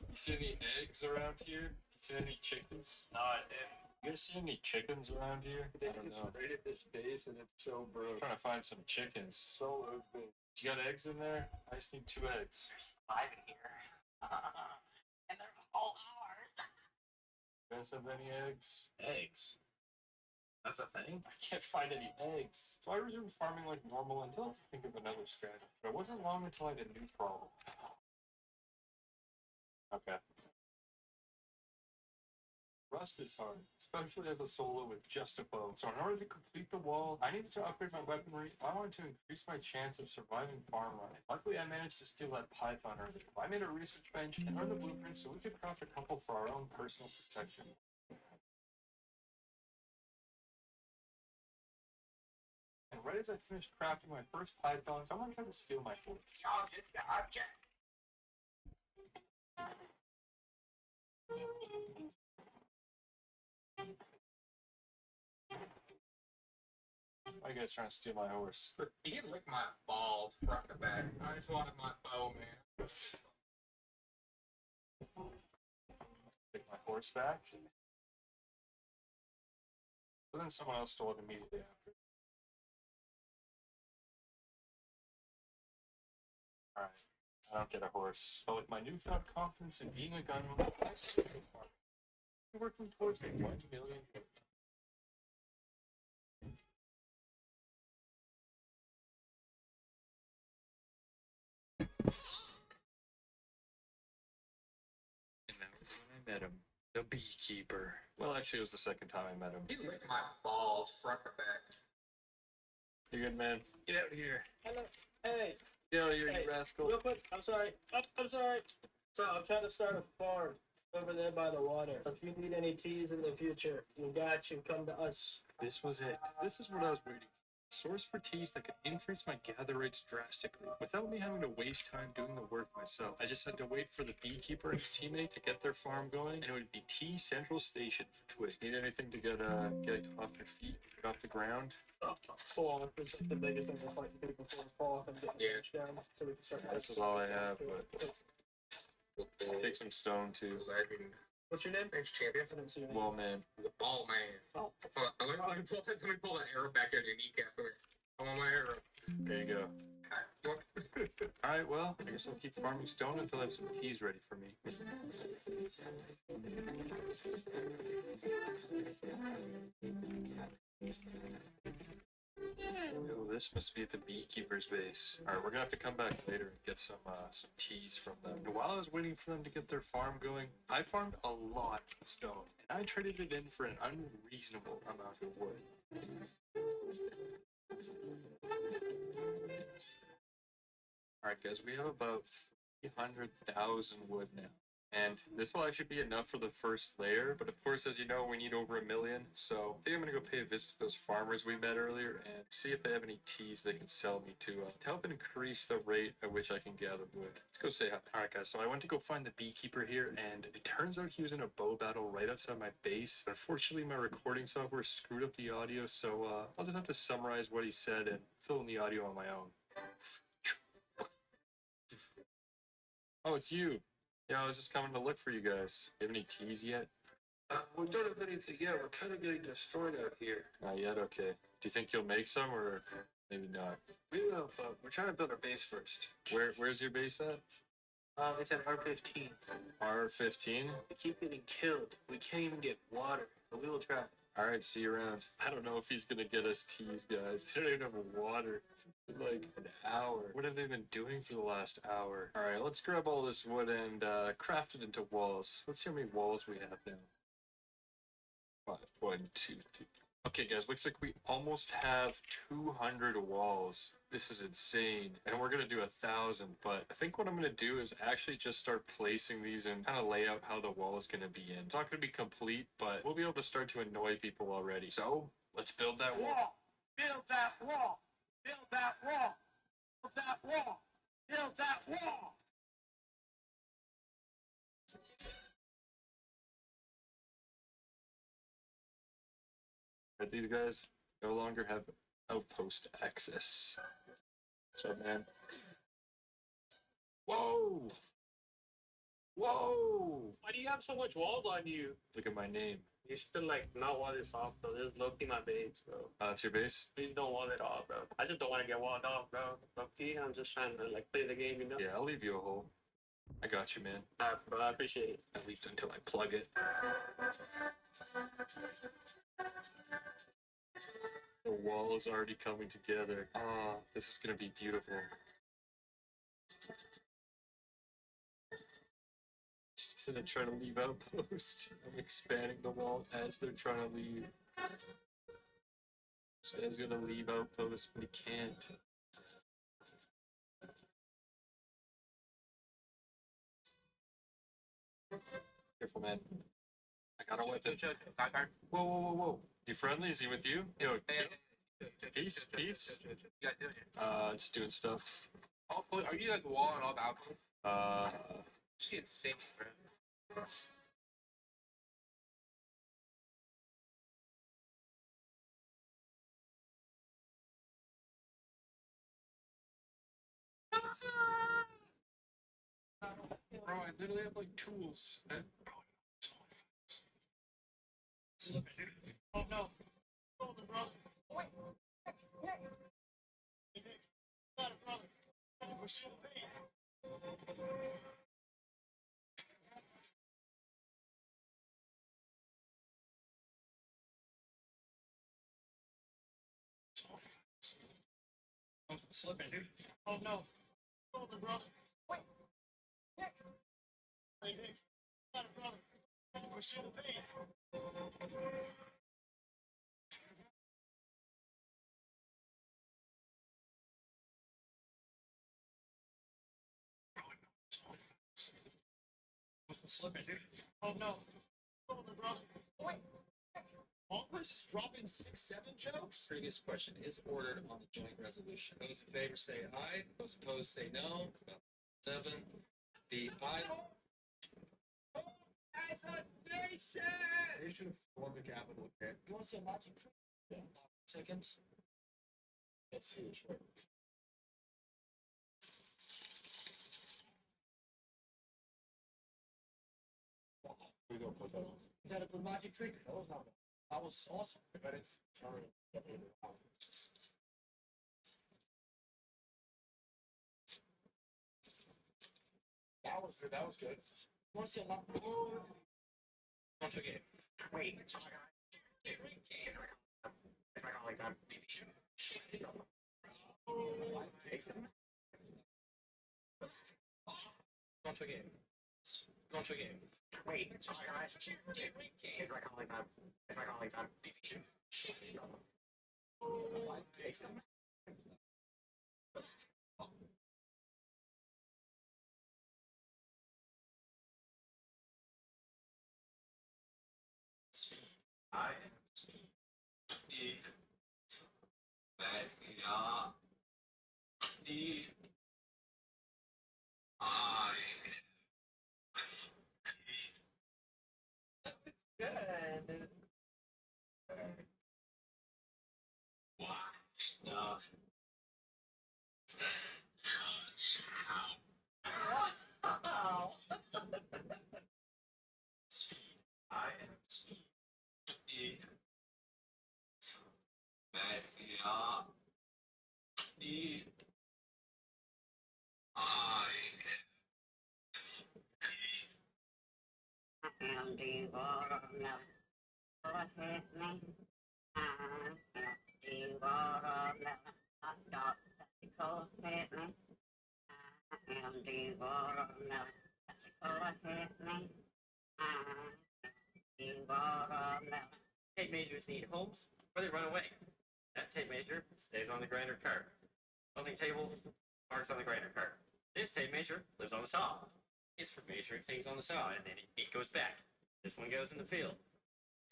You see any eggs around here? You see any chickens? No, I didn't. You guys see any chickens around here? They I don't just know. raided this base and it's so broke. Trying to find some chickens. So those big. You got eggs in there? I just need 2 eggs. There's 5 in here. And they're all ours. You guys have any eggs? Eggs. That's a thing? I can't find any eggs. So I resumed farming like normal until I could think of another strategy. But it wasn't long until I had a new problem. Okay. Rust is hard, especially as a solo with just a bow. So in order to complete the wall, I needed to upgrade my weaponry. I wanted to increase my chance of surviving farm running. Luckily, I managed to steal that python earlier. I made a research bench and learned the blueprints so we could craft a couple for our own personal protection. And right as I finished crafting my first python, someone tried to steal my horse. Y'all just gotcha. Why are you guys trying to steal my horse? You can lick my balls front to back. I just wanted my bow, man. Take my horse back. But then someone else stole it immediately after. Alright, I don't get a horse. But with my newfound confidence in being a gunman, I started farming. I'm working towards a 1 million. And that was when I met him. The beekeeper. Well, actually, it was the second time I met him. You lick my balls front to back. You good, man? Get out of here. Hello. Hey. Get out of here, Hey, you rascal. real quick, I'm sorry. I'm sorry. So I'm trying to start a farm over there by the water. If you need any teas in the future, you got you. Come to us. This was it. This is what I was waiting for. A source for teas that could increase my gather rates drastically without me having to waste time doing the work myself. I just had to wait for the beekeeper and his teammate to get their farm going, and it would be Tea Central Station for Twitch. Need anything to get off your feet, get off the ground? Fall is the biggest thing I'd like to do before fall and get down so we can start. This is all I have, but take some stone too. What's your name? Thanks, champion. I don't see your name. Well, man. The ball man. Oh. Let me pull that arrow back out of your kneecap. Come here. I want my arrow. There you go. Okay. Alright, well, I guess I'll keep farming stone until I have some teas ready for me. Oh, this must be the beekeeper's base. Alright, we're gonna have to come back later and get some teas from them. And while I was waiting for them to get their farm going, I farmed a lot of stone, and I traded it in for an unreasonable amount of wood. Alright guys, we have about 300,000 wood now. And this will actually be enough for the first layer, but of course, as you know, we need over 1 million. So I think I'm gonna go pay a visit to those farmers we met earlier and see if they have any teas they can sell me to help increase the rate at which I can gather wood. Let's go say hi. Alright guys, so I went to go find the beekeeper here, and it turns out he was in a bow battle right outside my base. Unfortunately, my recording software screwed up the audio, so I'll just have to summarize what he said and fill in the audio on my own. Oh, it's you. Yeah, I was just coming to look for you guys. You have any teas yet? We don't have anything yet. We're kind of getting destroyed out here. Not yet? Okay. Do you think you'll make some, or maybe not? We will, but we're trying to build our base first. Where's your base at? It's at R15. R15? We keep getting killed. We can't even get water, but we will try. Alright, see you around. I don't know if he's gonna get us teas, guys. They don't even have water. Like an hour. What have they been doing for the last hour? Alright, let's grab all this wood and craft it into walls. Let's see how many walls we have now. 5, 1, 2, 3. Okay, guys, looks like we almost have 200 walls. This is insane. And we're gonna do 1,000, but I think what I'm gonna do is actually just start placing these and kind of lay out how the wall is gonna be in. It's not gonna be complete, but we'll be able to start to annoy people already. So, let's build that wall. Build that wall. Build that wall. Build that wall. Build that wall. But these guys no longer have outpost access. What's up, man? Whoa! Whoa! Why do you have so much walls on you? Look at my name. You should like not wall this off, bro. This is low-key my base, bro. It's your base? Please don't wall it off, bro. I just don't want to get walled off, bro. Low-key, I'm just trying to like play the game, you know? Yeah, I'll leave you a hole. I got you, man. Alright, bro. I appreciate it. At least until I plug it. The wall is already coming together. Ah, this is gonna be beautiful. Just gonna try to leave outpost. I'm expanding the wall as they're trying to leave. This guy's gonna leave outpost, but he can't. Careful, man. I got a weapon. Whoa, whoa, whoa, whoa. You friendly? Is he with you? Yo, peace, peace. Just doing stuff. Oh, are you guys walling off outpost? She insane, bro. Bro, I literally have like tools. Oh no. Oh, the brother. Wait. Got it, brother. We're still paying. I'm slipping, dude. Oh no. Oh, the brother. Wait. Hey, got it, brother. We're still paying. I'm slipping, dude. Oh no. Oh, the brother. Wait. Congress is dropping 6-7 jokes? Previous question is ordered on the joint resolution. Those in favor say aye. Those opposed say no. It's about 7. The aye. As a nation! Nation of Columbia Capital, okay? You want to see a magic trick? Yeah. Seconds. Let's see the trick. Please don't put that on. Is that a good magic trick? That was not bad. That was awesome. But it's turning. That was good. You want to see a lot more? Once again. Wait. Once again. Once again. Wait. State majors need homes, or they run away. That tape measure stays on the grinder cart. Welding table marks on the grinder cart. This tape measure lives on the saw. It's for measuring things on the saw, and then it goes back. This one goes in the field.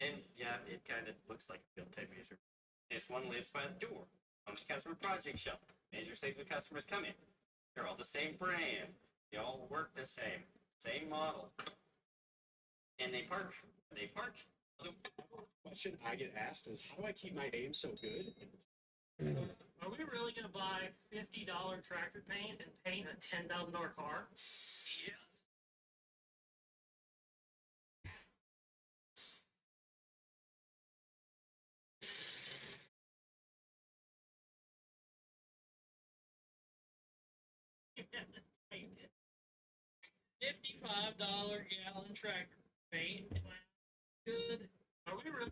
And yeah, it kind of looks like a field tape measure. This one lives by the door on the customer project shelf. Measures things when customers come in. They're all the same brand. They all work the same. Same model. And they park. Question I get asked is, how do I keep my aim so good? Are we really gonna buy $50 tractor paint and paint a $10,000 car? Yeah. $55 gallon tractor paint. Good. Are we really?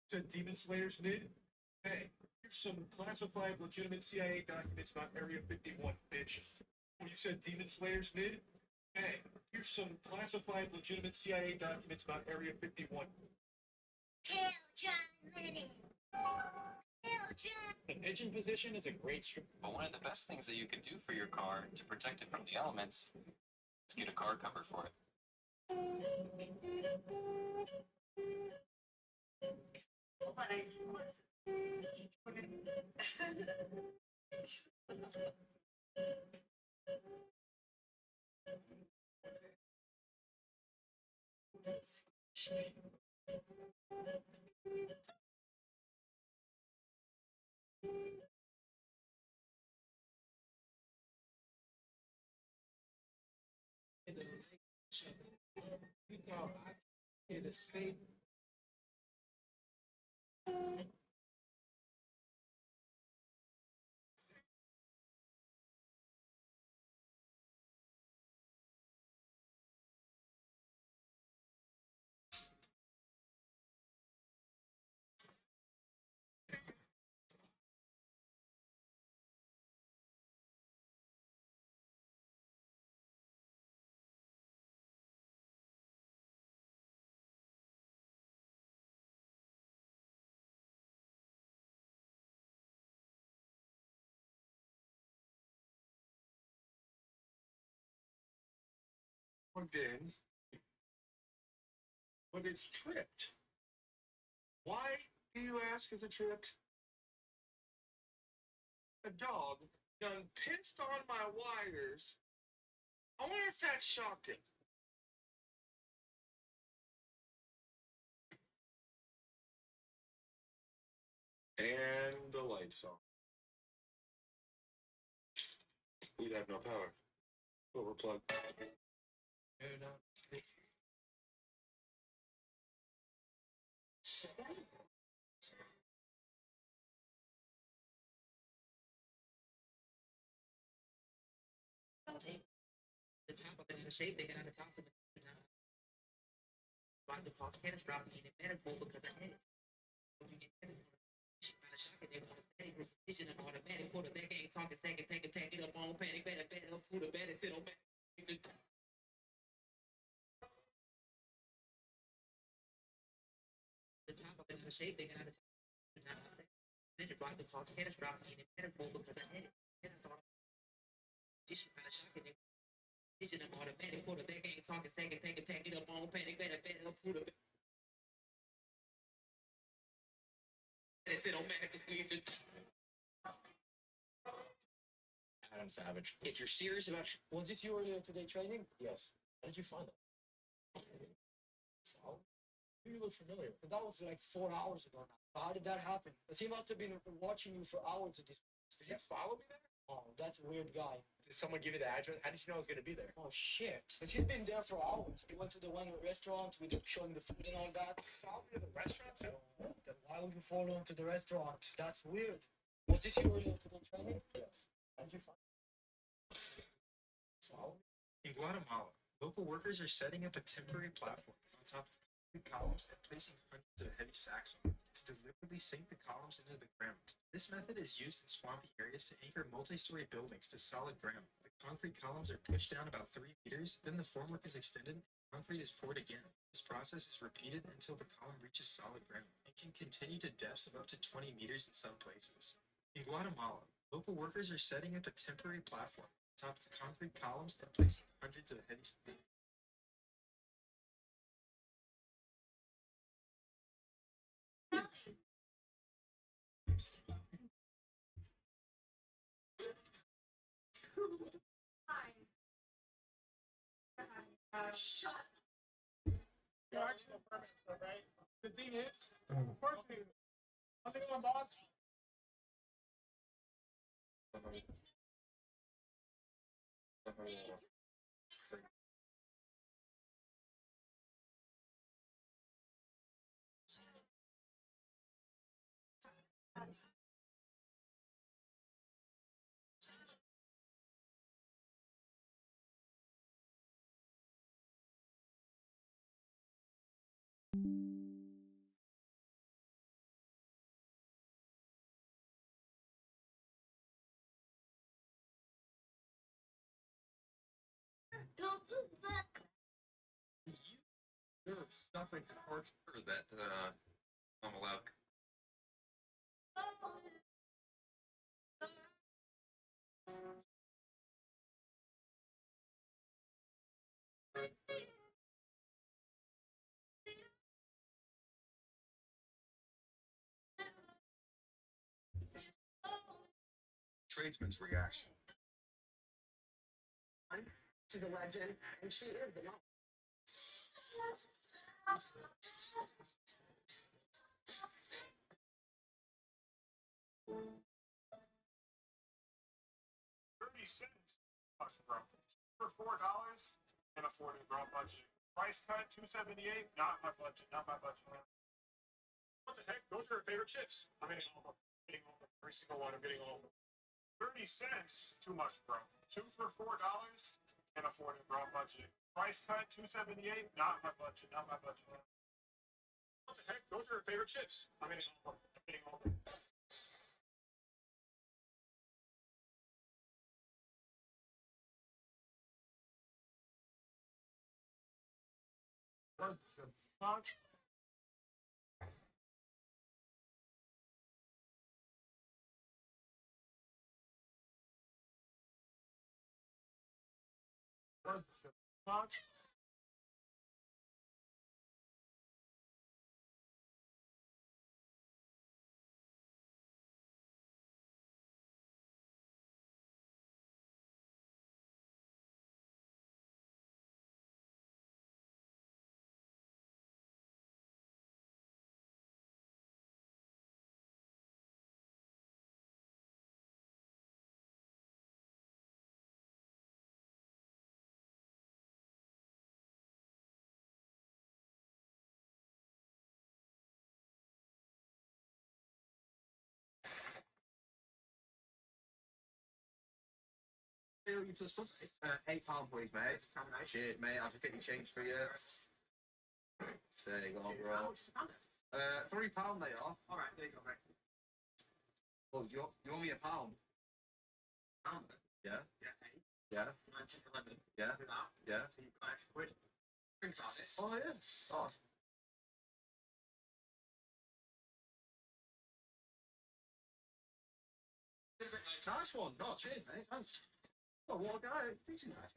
Said Demon Slayer's mid. Hey, here's some classified legitimate CIA documents about Area 51, bitch. When you said Demon Slayer's mid. Hey, here's some classified legitimate CIA documents about Area 51. Hail John Lennon! Hail John! The pigeon position is a great strip. But one of the best things that you can do for your car to protect it from the elements is get a car cover for it. In a state. Plugged in, but it's tripped. Why, do you ask, is it tripped? A dog done pissed on my wires. I wonder if that shocked him. And the lights off. We have no power. But we're plugged. The top of it in the shape, they got out of possible. Why the cost catastrophic and manageable because I had it. When you get she kind of shocking, they want to steady with precision and automatic. Quarterback ain't talking second, pack it up on panic, better up, pull the better, sit on back. The top of it in the shape, they got out of why the cost catastrophic and manageable because I had it. And I thought she kind of shocking. Vision of automatic quarterback ain't talking second, pack it up on panic, better put up. Better sit on manic, squeeze it. Adam Savage. If you're serious about was this you earlier today training? Yes. How did you find it? So, you look familiar. But that was like 4 hours ago now. How did that happen? Because he must have been watching you for hours at this point. Did you follow me there? Oh, that's a weird guy. Did someone give you the address? How did you know I was going to be there? Oh, shit. Because he's been there for hours. He went to the one restaurant. We did show him the food and all that. Follow me to the restaurant, too? Then why would you follow him to the restaurant? That's weird. Was this you earlier today training? Yes. How did you find it? Follow me? In Guatemala, local workers are setting up a temporary platform on top of concrete columns and placing hundreds of heavy sacks on it to deliberately sink the columns into the ground. This method is used in swampy areas to anchor multi-story buildings to solid ground. The concrete columns are pushed down about 3 meters, then the formwork is extended and concrete is poured again. This process is repeated until the column reaches solid ground and can continue to depths of up to 20 meters in some places. In Guatemala, local workers are setting up a temporary platform on top of concrete columns and placing hundreds of heavy You're actually a permanent stuff, right? The thing is, first thing, how's it going, boss? There's stuff in parts that I'm allowed. Tradesman's reaction. She's a legend, and she is the mom. $0.30 bro. For $4 and a 40 bro budget. Price cut $2.78. Not my budget. Not my budget. What the heck? Those are your favorite chips. I'm getting all of them. I'm getting all of them. Every single one. I'm getting all of them. 30 cents. Too much, bro. 2 for $4 and a 40 bro budget. Price cut $2.78. Not my budget. Not my budget. What the heck? Those are your favorite chips. I'm getting all of them. I'm getting all of them. What the fuck? What the fuck? You just £8, please, mate. Shit, mate. I'll just get you change for you. There you go, bro. £3 they are. All right, there you go, mate. Well, you owe me a pound. Pound? Yeah. Yeah. 8. Yeah. 19, 11. Yeah. Without. Yeah. So you've got extra quid. Think about it. Oh yeah. Oh. Nice one. Oh, cheers, mate. Thanks. Oh, what a guy. Teaching nice.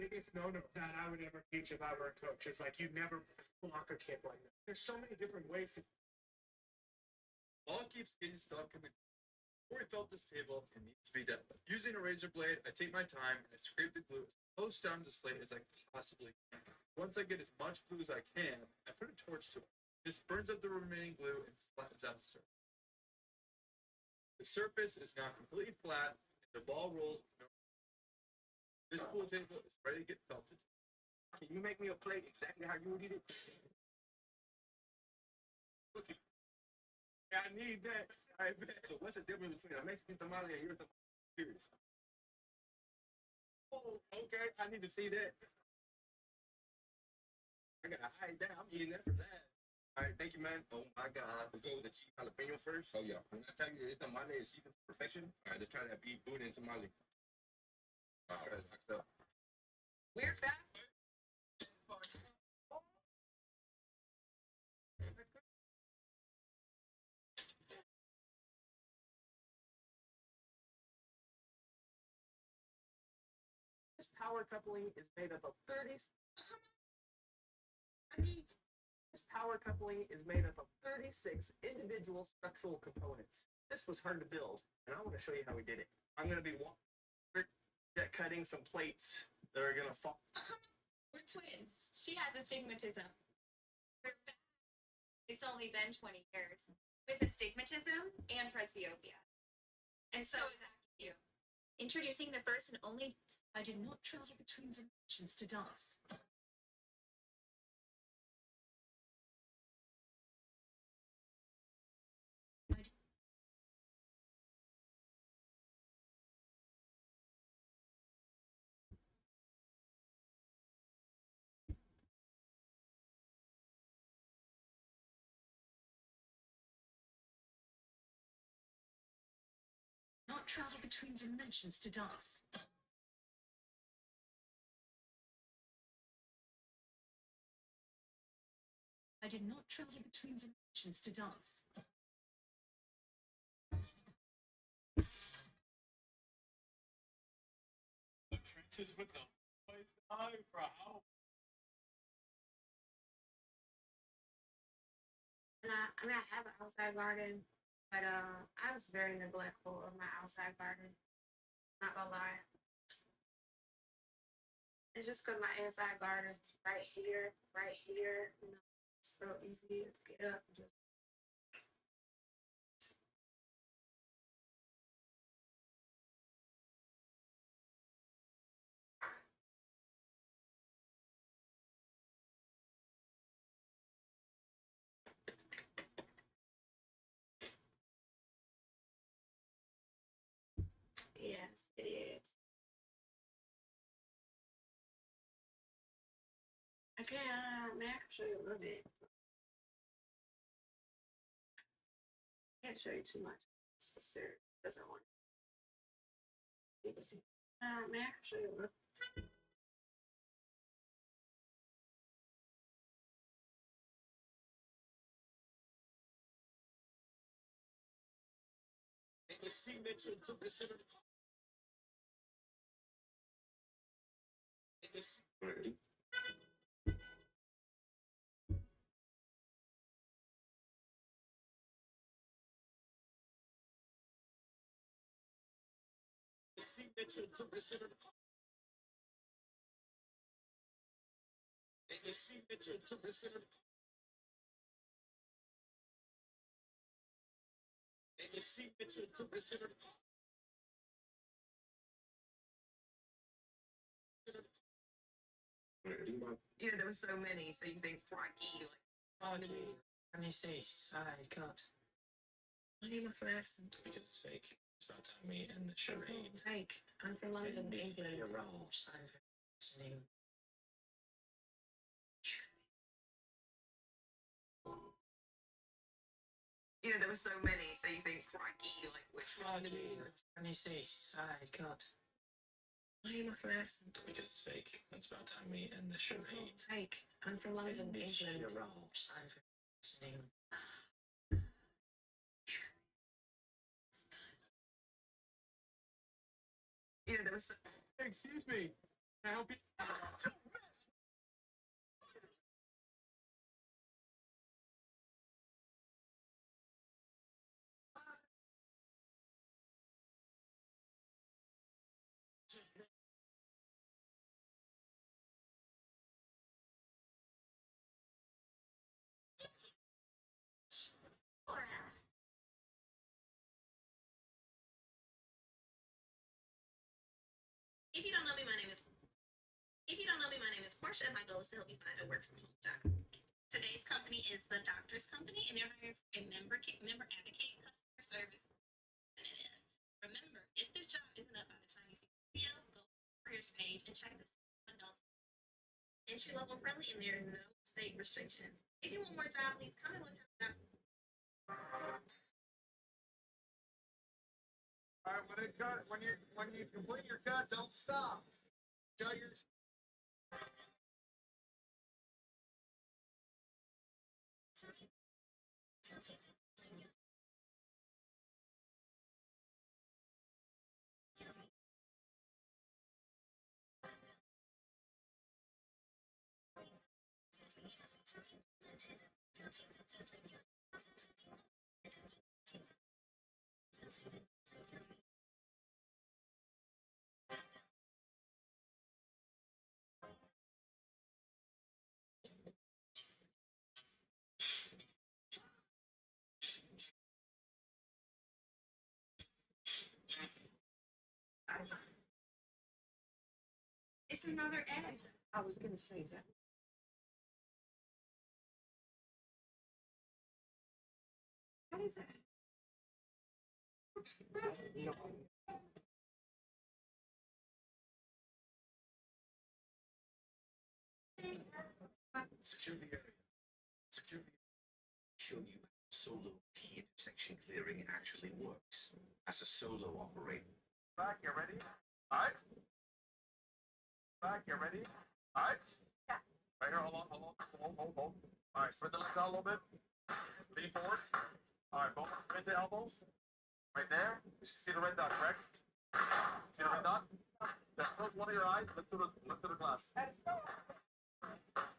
biggest no no that I would ever teach if I were a coach. It's like you never block a kid like that. There's so many different ways to. Ball keeps getting stuck in the. Before we felt this table, it needs to be done. Using a razor blade, I take my time and I scrape the glue as close down the slate as I possibly can. Once I get as much glue as I can, I put a torch to it. This burns up the remaining glue and flattens out the surface. The surface is now completely flat and the ball rolls. This pool table is ready to get felted. Can you make me a plate exactly how you would eat it? Cookie. Yeah, I need that. I bet. So what's the difference between a Mexican tamale and your tamale? Serious. Oh, okay. I need to see that. I gotta hide that. I'm eating that for that. All right, thank you, man. Oh my God. Let's go with the cheese jalapeno first. Oh yeah. When I tell you this tamale is seasoned to perfection, all right, let's try that beef boudin and tamale. All right, let's up. We're back. This power coupling is made up of 30. This power coupling is made up of 36 individual structural components. This was hard to build, and I want to show you how we did it. I'm going to be cutting some plates that are going to fall. We're twins. She has astigmatism. We're back. It's only been 20 years with astigmatism and presbyopia. And so is you. Introducing the first and only. I did not travel between dimensions to dance. Not travel between dimensions to dance. I did not travel between dimensions to dance. The trenches with the eyebrow. And I have an outside garden, but I was very neglectful of my outside garden. Not gonna lie. It's just because my inside garden is right here, you know, it's real easy to get up and just. Yes, it is. I can show you a little bit. Can't show you too much. Sister doesn't want. You can see. I can show you a little. And you see Mitchell took the center. And you see. Mitchell took the center. And you see Mitchell took the center. And you see Mitchell took the center. You know, there were so many, so you think, crikey, like, Oh, gee. Let me see. I got. I need my first. Because it's fake. It's about time we end the It's charade. not fake. I'm from London, England. You're wrong. I'm listening. You know, there were so many, so you think, crikey, like, which one? Let me see. I got. I need my first. Because it's fake. It's about time we end the It's charade. not fake. I'm from London, England. You're wrong. I'm listening. You know, there was so. Excuse me. Can I help you? If you don't know me, my name is Portia, and my goal is to help you find a work from home job. Today's company is the Doctor's Company, and they're hiring for a member advocate customer service representative. Remember, if this job isn't up by the time you see the video, go to the careers page and check to see what else. Entry level friendly, and there are no state restrictions. If you want more job leads, comment what kind of job. All right, when you complete your cut, don't stop. Tell your It's another ad. I was gonna say that. What is that? No. Secure the area. Secure the show you how solo key intersection clearing actually works as a solo operator. back, you ready? All right. Back, you ready? All right. Yeah. Right here, hold on. Hold. All right, spread the legs out a little bit. Lean forward. All right, both bend the elbows. Right there. You see the red dot, correct? See the red dot? Just close one of your eyes. Look through the glass. You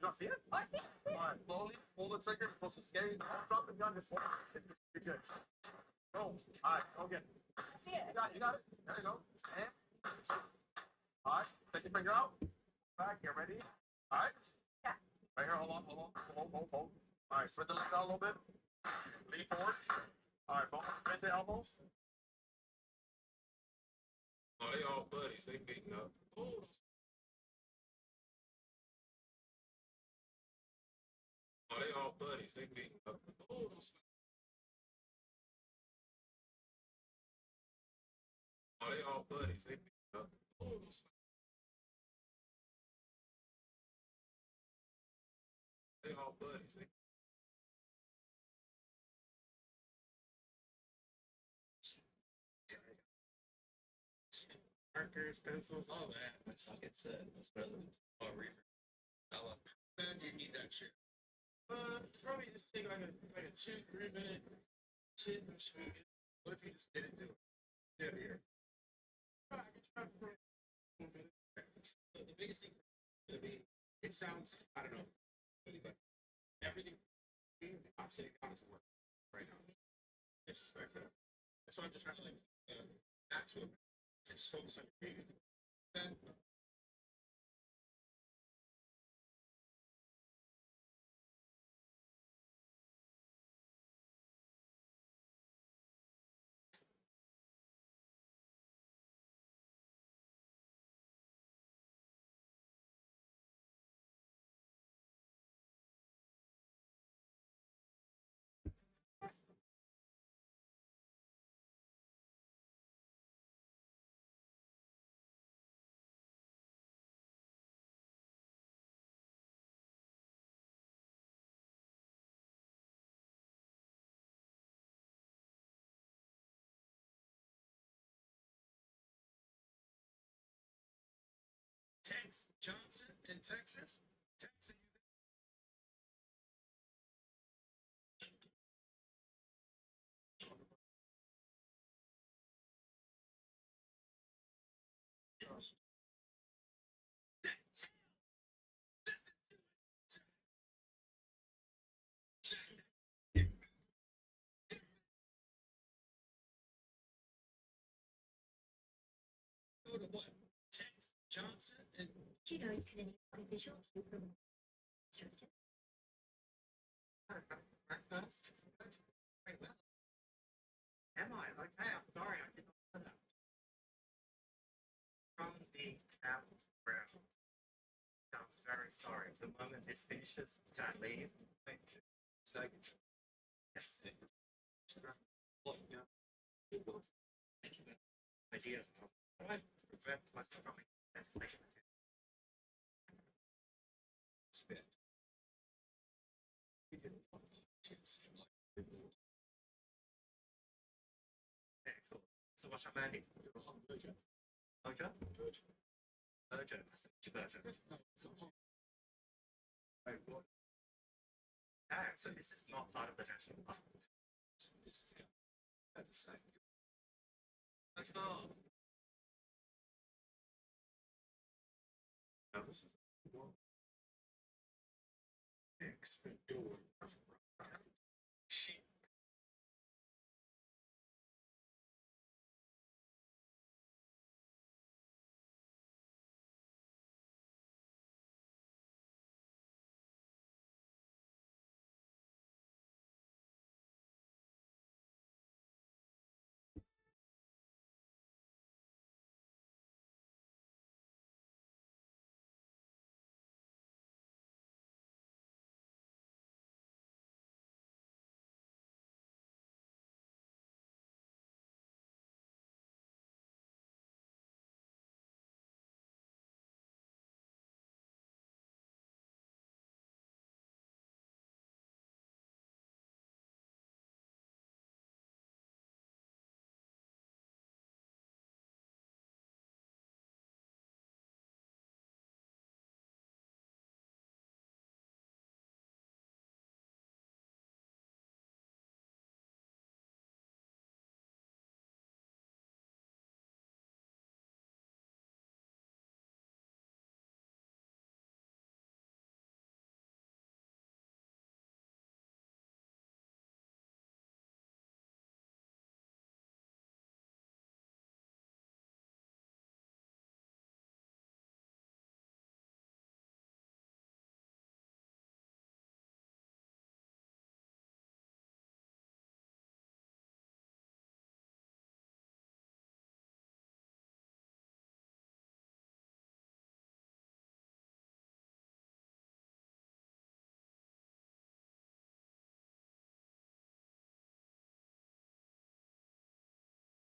don't see it? I see it. All right, slowly pull the trigger. It's supposed to scare you. Don't drop the gun. Just hold it. You're good. Go. All right, go again. I see it. You got it. There you go. Stand. All right, take your finger out. Back, get ready. All right. Yeah. Right here, hold on. All right, spread the legs out a little bit. Lean forward. All right, both bend the elbows. Oh, they all buddies. They beating up. Oh, they all buddies. They beating up. Oh, they all buddies. They beating up. Oh, they all buddies. They Markers, pencils, all that. My socket set. That's better than reaper. Then you need that shit. Probably just take like a 2-3 minute shit and shoot it. What if you just didn't do it? Yeah, here. I can try for a minute. The biggest thing for me, it sounds, I don't know, but everything I'm sitting down is work right now. Disrespect that. So I'm just trying to not to it. And just focus on your breathing. Then Tex Johnson in Texas. Texas. with what? Tex Johnson and Do you know you can enable a visual cue for strategy? Very well. Am I? Okay, I'm sorry, I did not know that. From the background. I'm very sorry. The moment this finishes, can I leave? Thank you. Second. Yes. Look, yeah. Thank you. Idea. I prevent myself from making that mistake. Spit. We didn't want to seem like we would. Okay, cool. So what's your mandate? You're a merger. Merger? Merger. Merger. That's a merger. Right, what? Ah, so this is not part of the national park. So this is the other side. Let's go. Now this is more expedor. Sheep.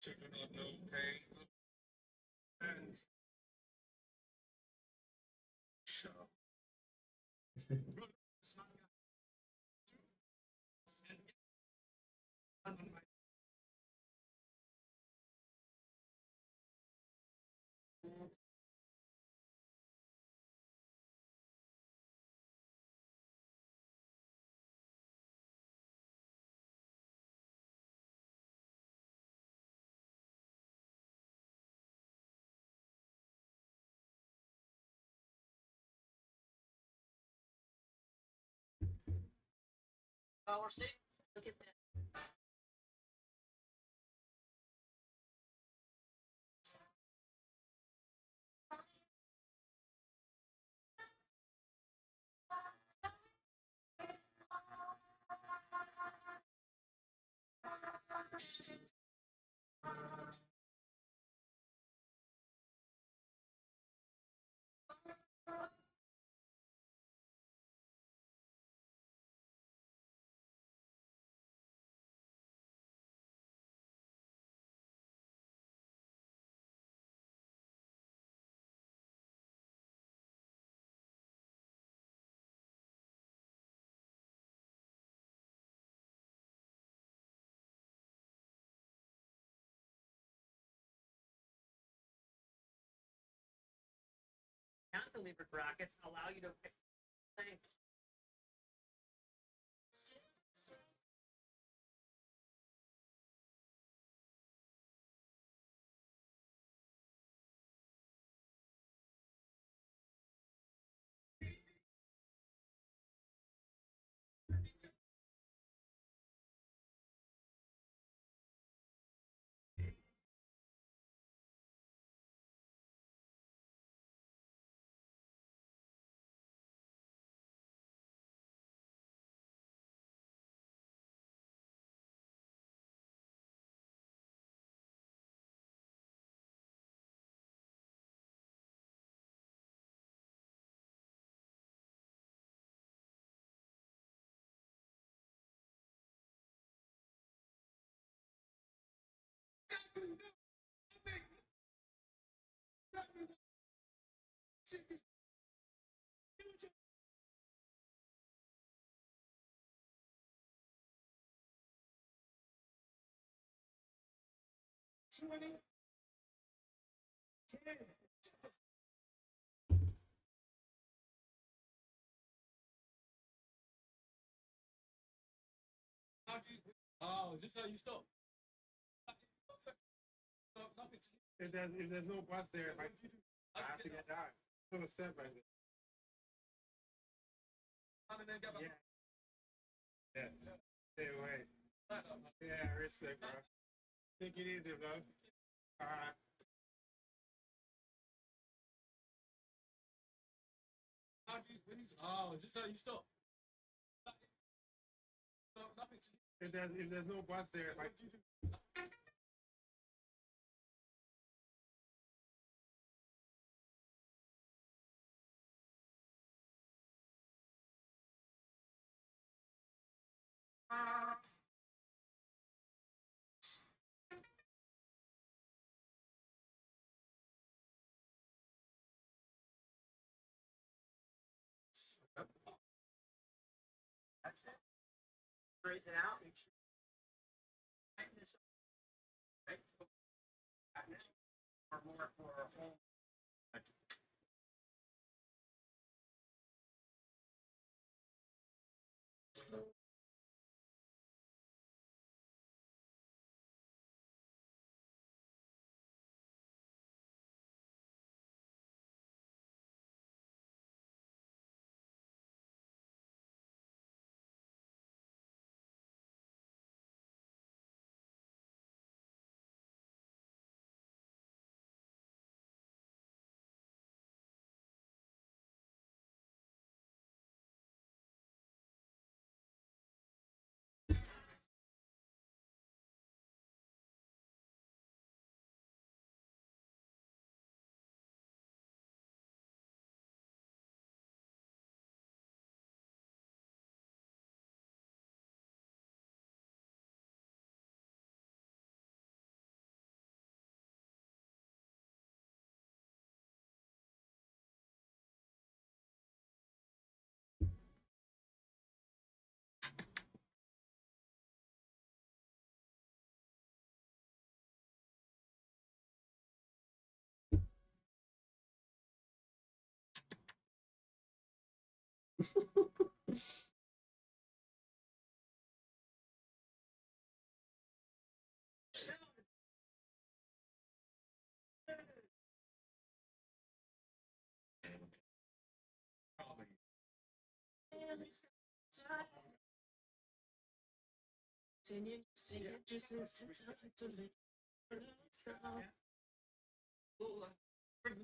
Chicken unknown pain. And show. Power seat. Look at that. Cantilever brackets allow you to fix things. 20, 10. Oh, is this how you stop? If there's no bus there, like, I have to get down. I'm gonna step right there. Yeah. Yeah. Stay away. Yeah, respect, bro. Take it easy, bro. Alright. Oh, is this how you stop? If there's no bus there, like, Straighten it out. Make sure. Tighten this up. Right? Or more for a whole.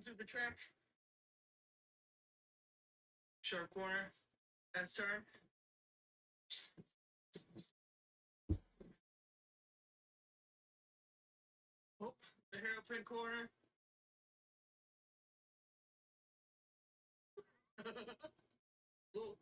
Super track. Sharp corner. Fast turn. Oh, the hairpin corner. Oh.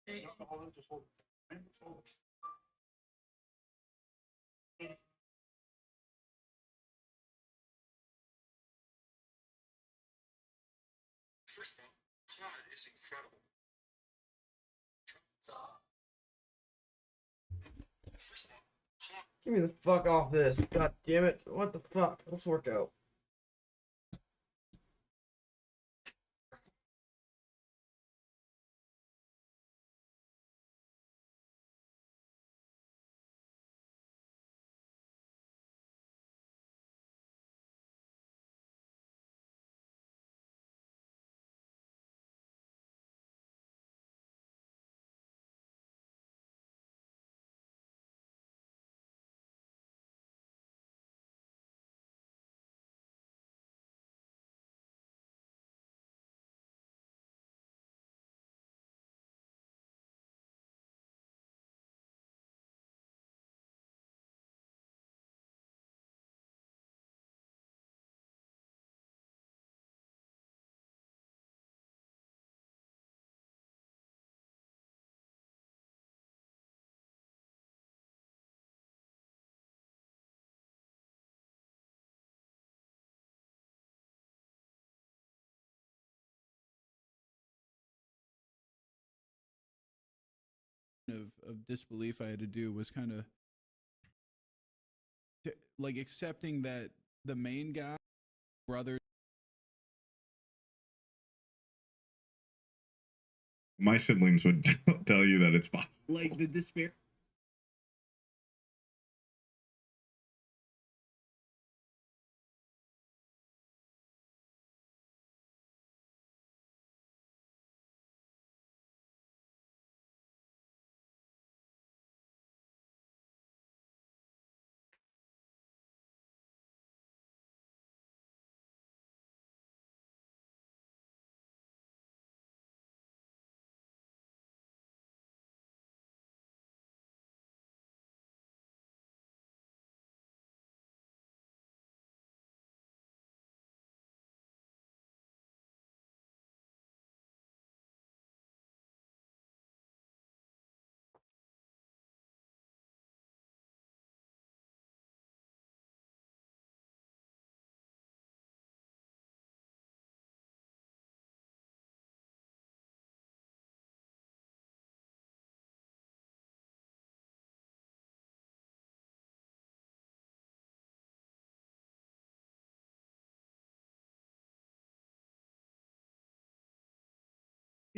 Just hold it, just hold it. Just hold it. First of all, Clyde is incredible. First of all, Clyde. Give me the fuck off this. God damn it. What the fuck? Let's work out. of disbelief I had to do was kind of like accepting that the main guy, brother. My siblings would tell you that it's possible. Like the despair.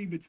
But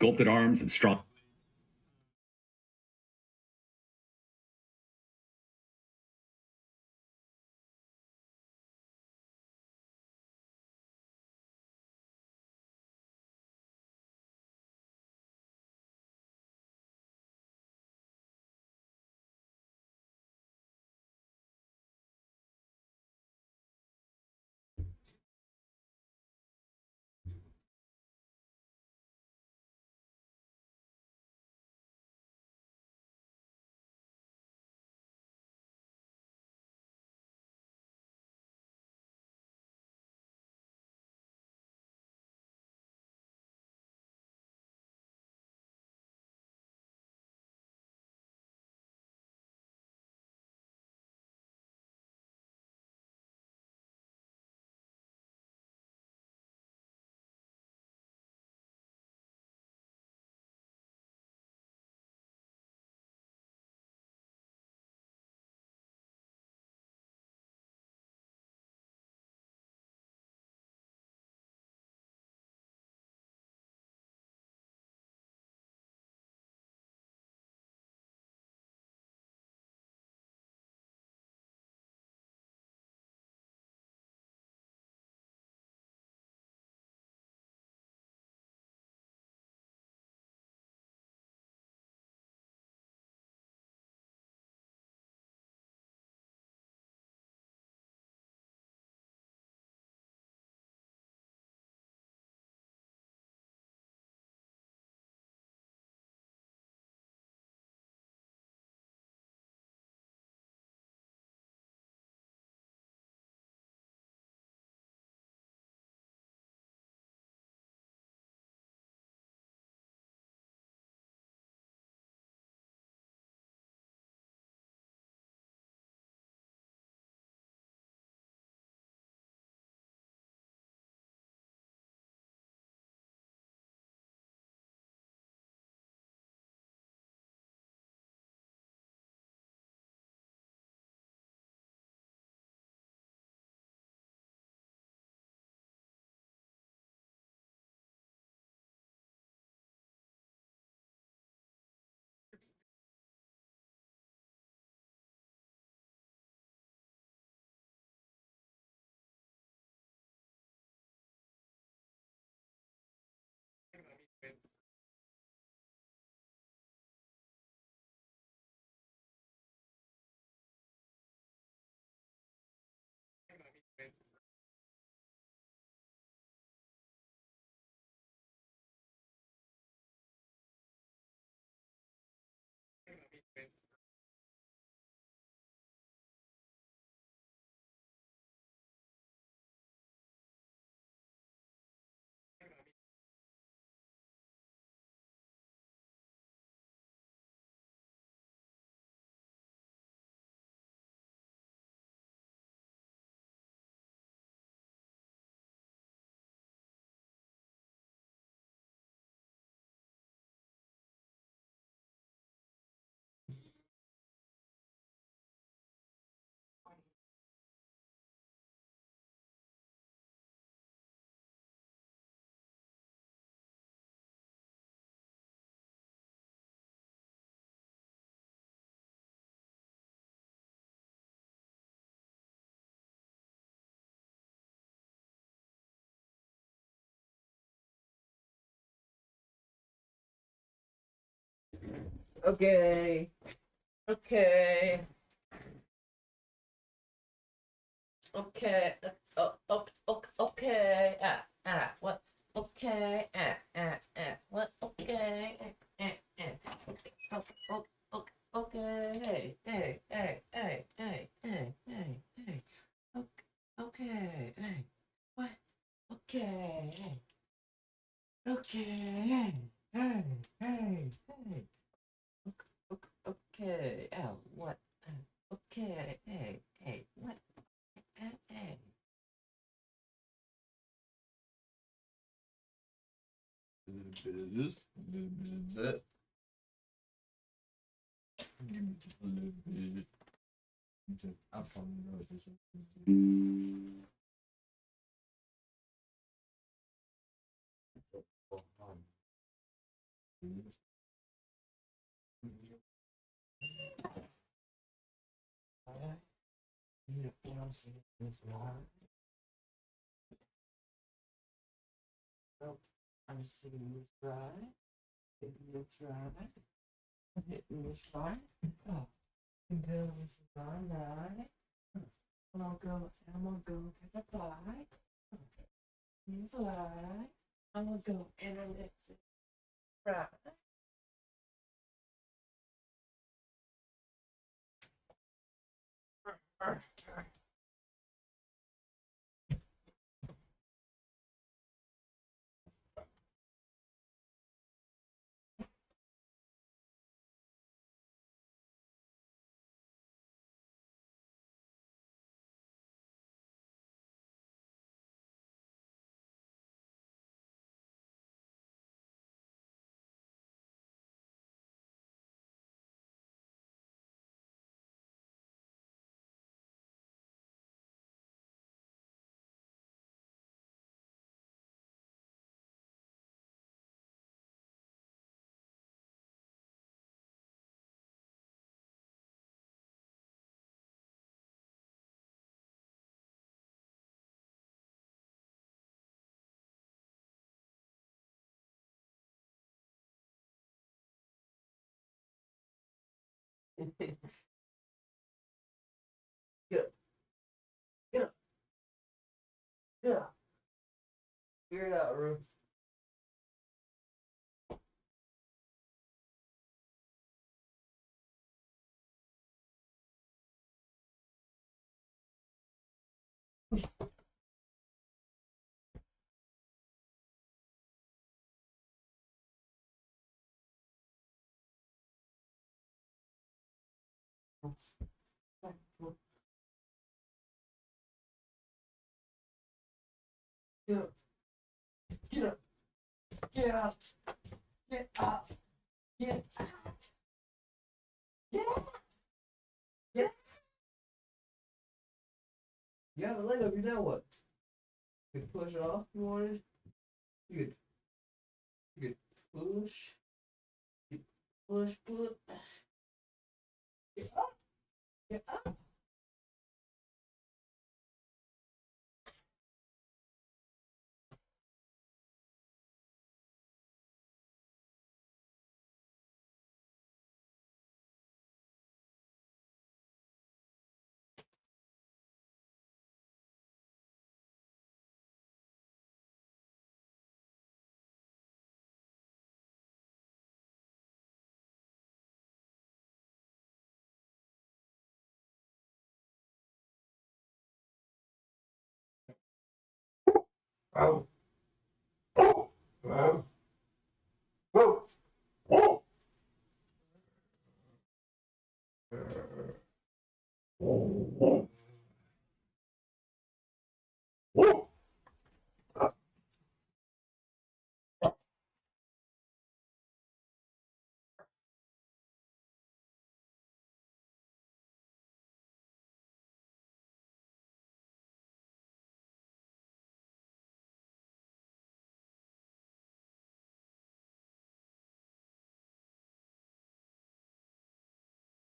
sculpted arms, and strong. Okay. Okay. Okay. Okay. What? Okay. What? Okay. Okay. Hey. Okay. Hey. What? Okay. Okay. Hey. Okay. What? Okay. Hey. What? Hey. A little bit of this, a little bit of that. A little bit. I'm probably know this. I'm singing this right, hitting this right, I'm hitting this right. Oh, you can tell this is my right. I'm gonna go catch a fly. You fly. I'm gonna go and I let it fly. Get up. Get up. Get up. Figure it out, Rue. Get up. Get up. Get up. Get up. Get up. Get up. Get up. You have a leg up, you now what? You could push off if you wanted. You could push. You could push. Get up. Get up. Oh. Oh. Oh. Oh. Oh. Oh. Oh.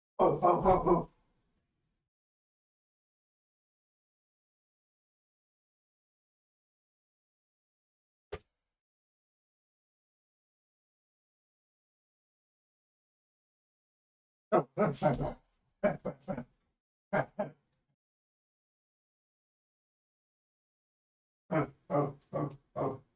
Oh. Oh.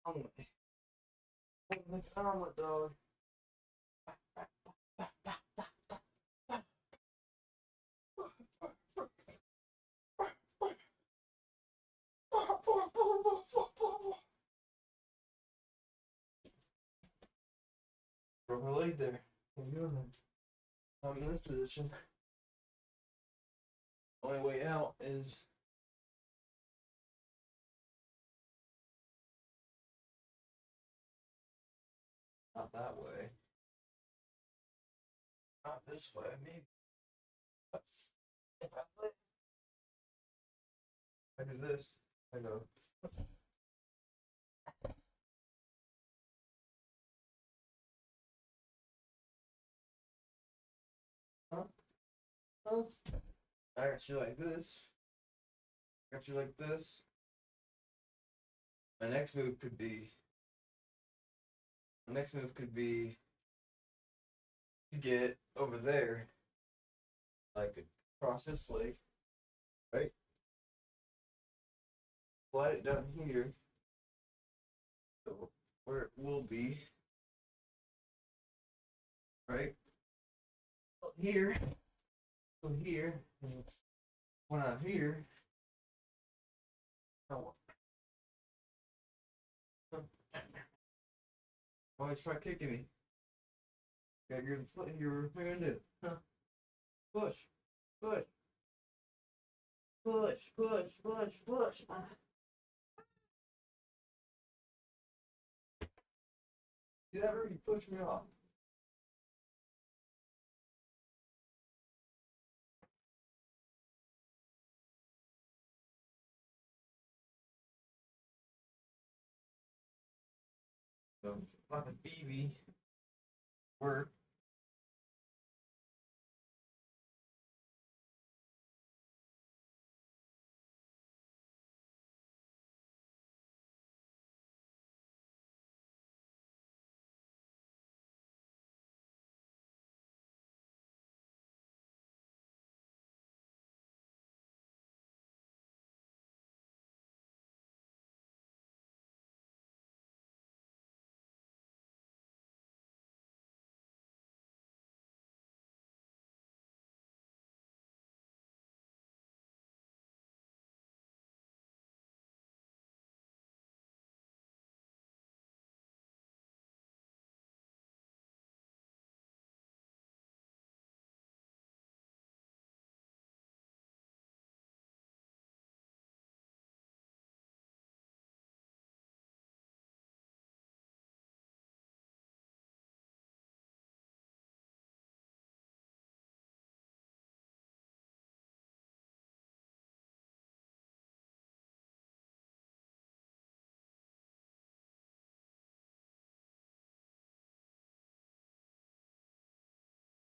Omelet. Omelet, dog. Broke my leg there. Can't do anything. I'm in this position. Only way out is not that way. Not this way, maybe. If I do this, I go. I got you like this. Got you like this. My next move could be. To get over there, like across this leg, right? Slide it down here, so where it will be, right? Here, so here, and when I'm here, always try kicking me. Got your foot here, what are you gonna do? Huh? Push, push, push, push, push, push. See that already pushed me off. So, like a BB work.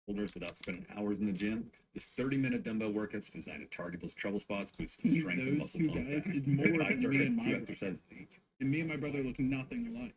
Shoulders without spending hours in the gym. This 30-minute dumbbell workout's designed to target those trouble spots, boost strength and muscle Those two tone guys fast. is more Five than me targets, and my 2 brother. exercises each. And me and my brother look nothing alike.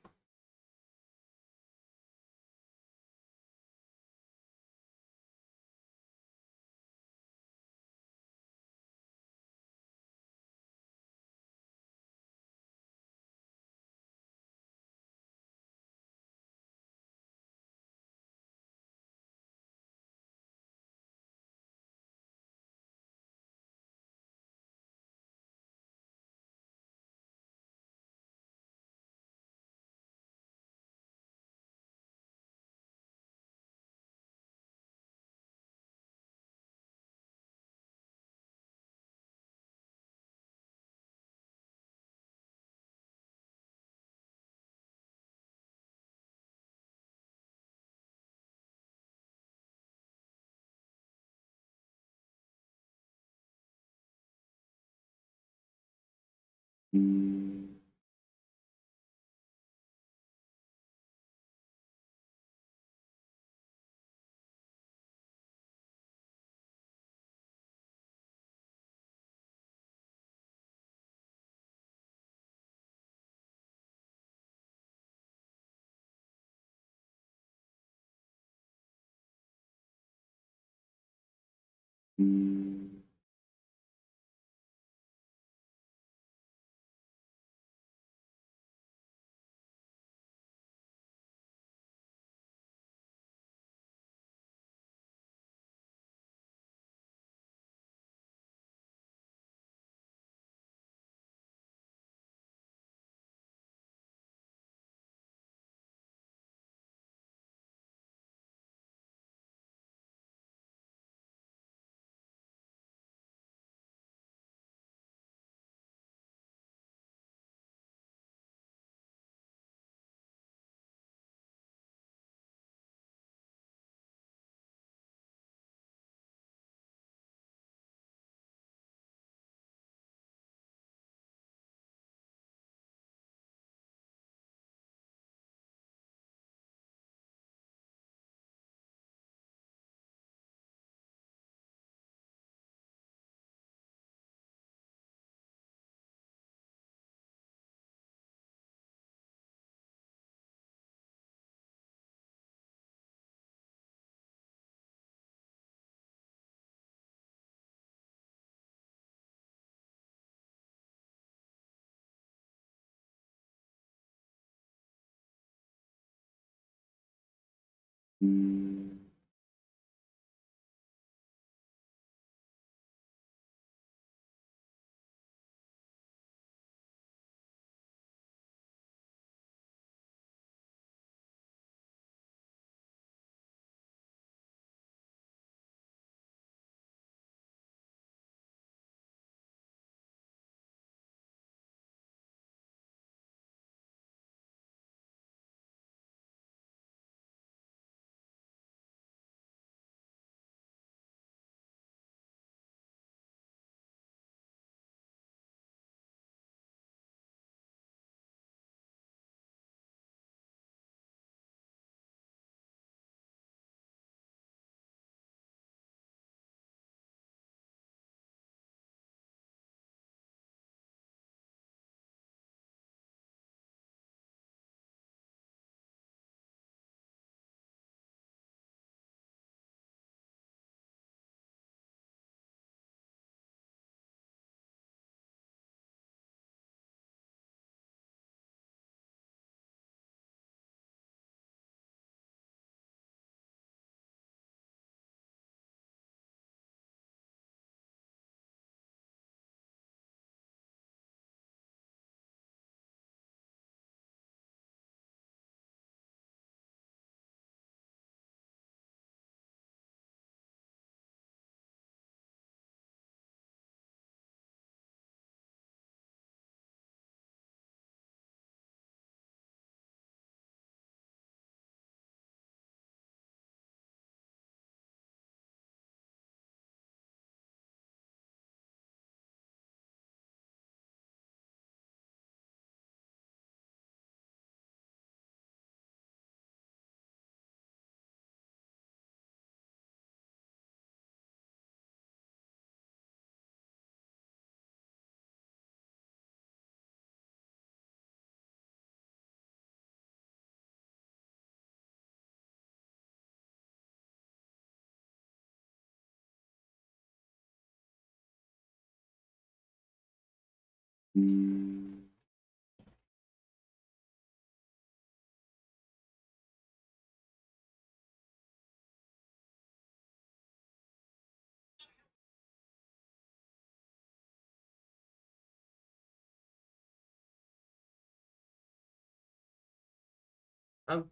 I'm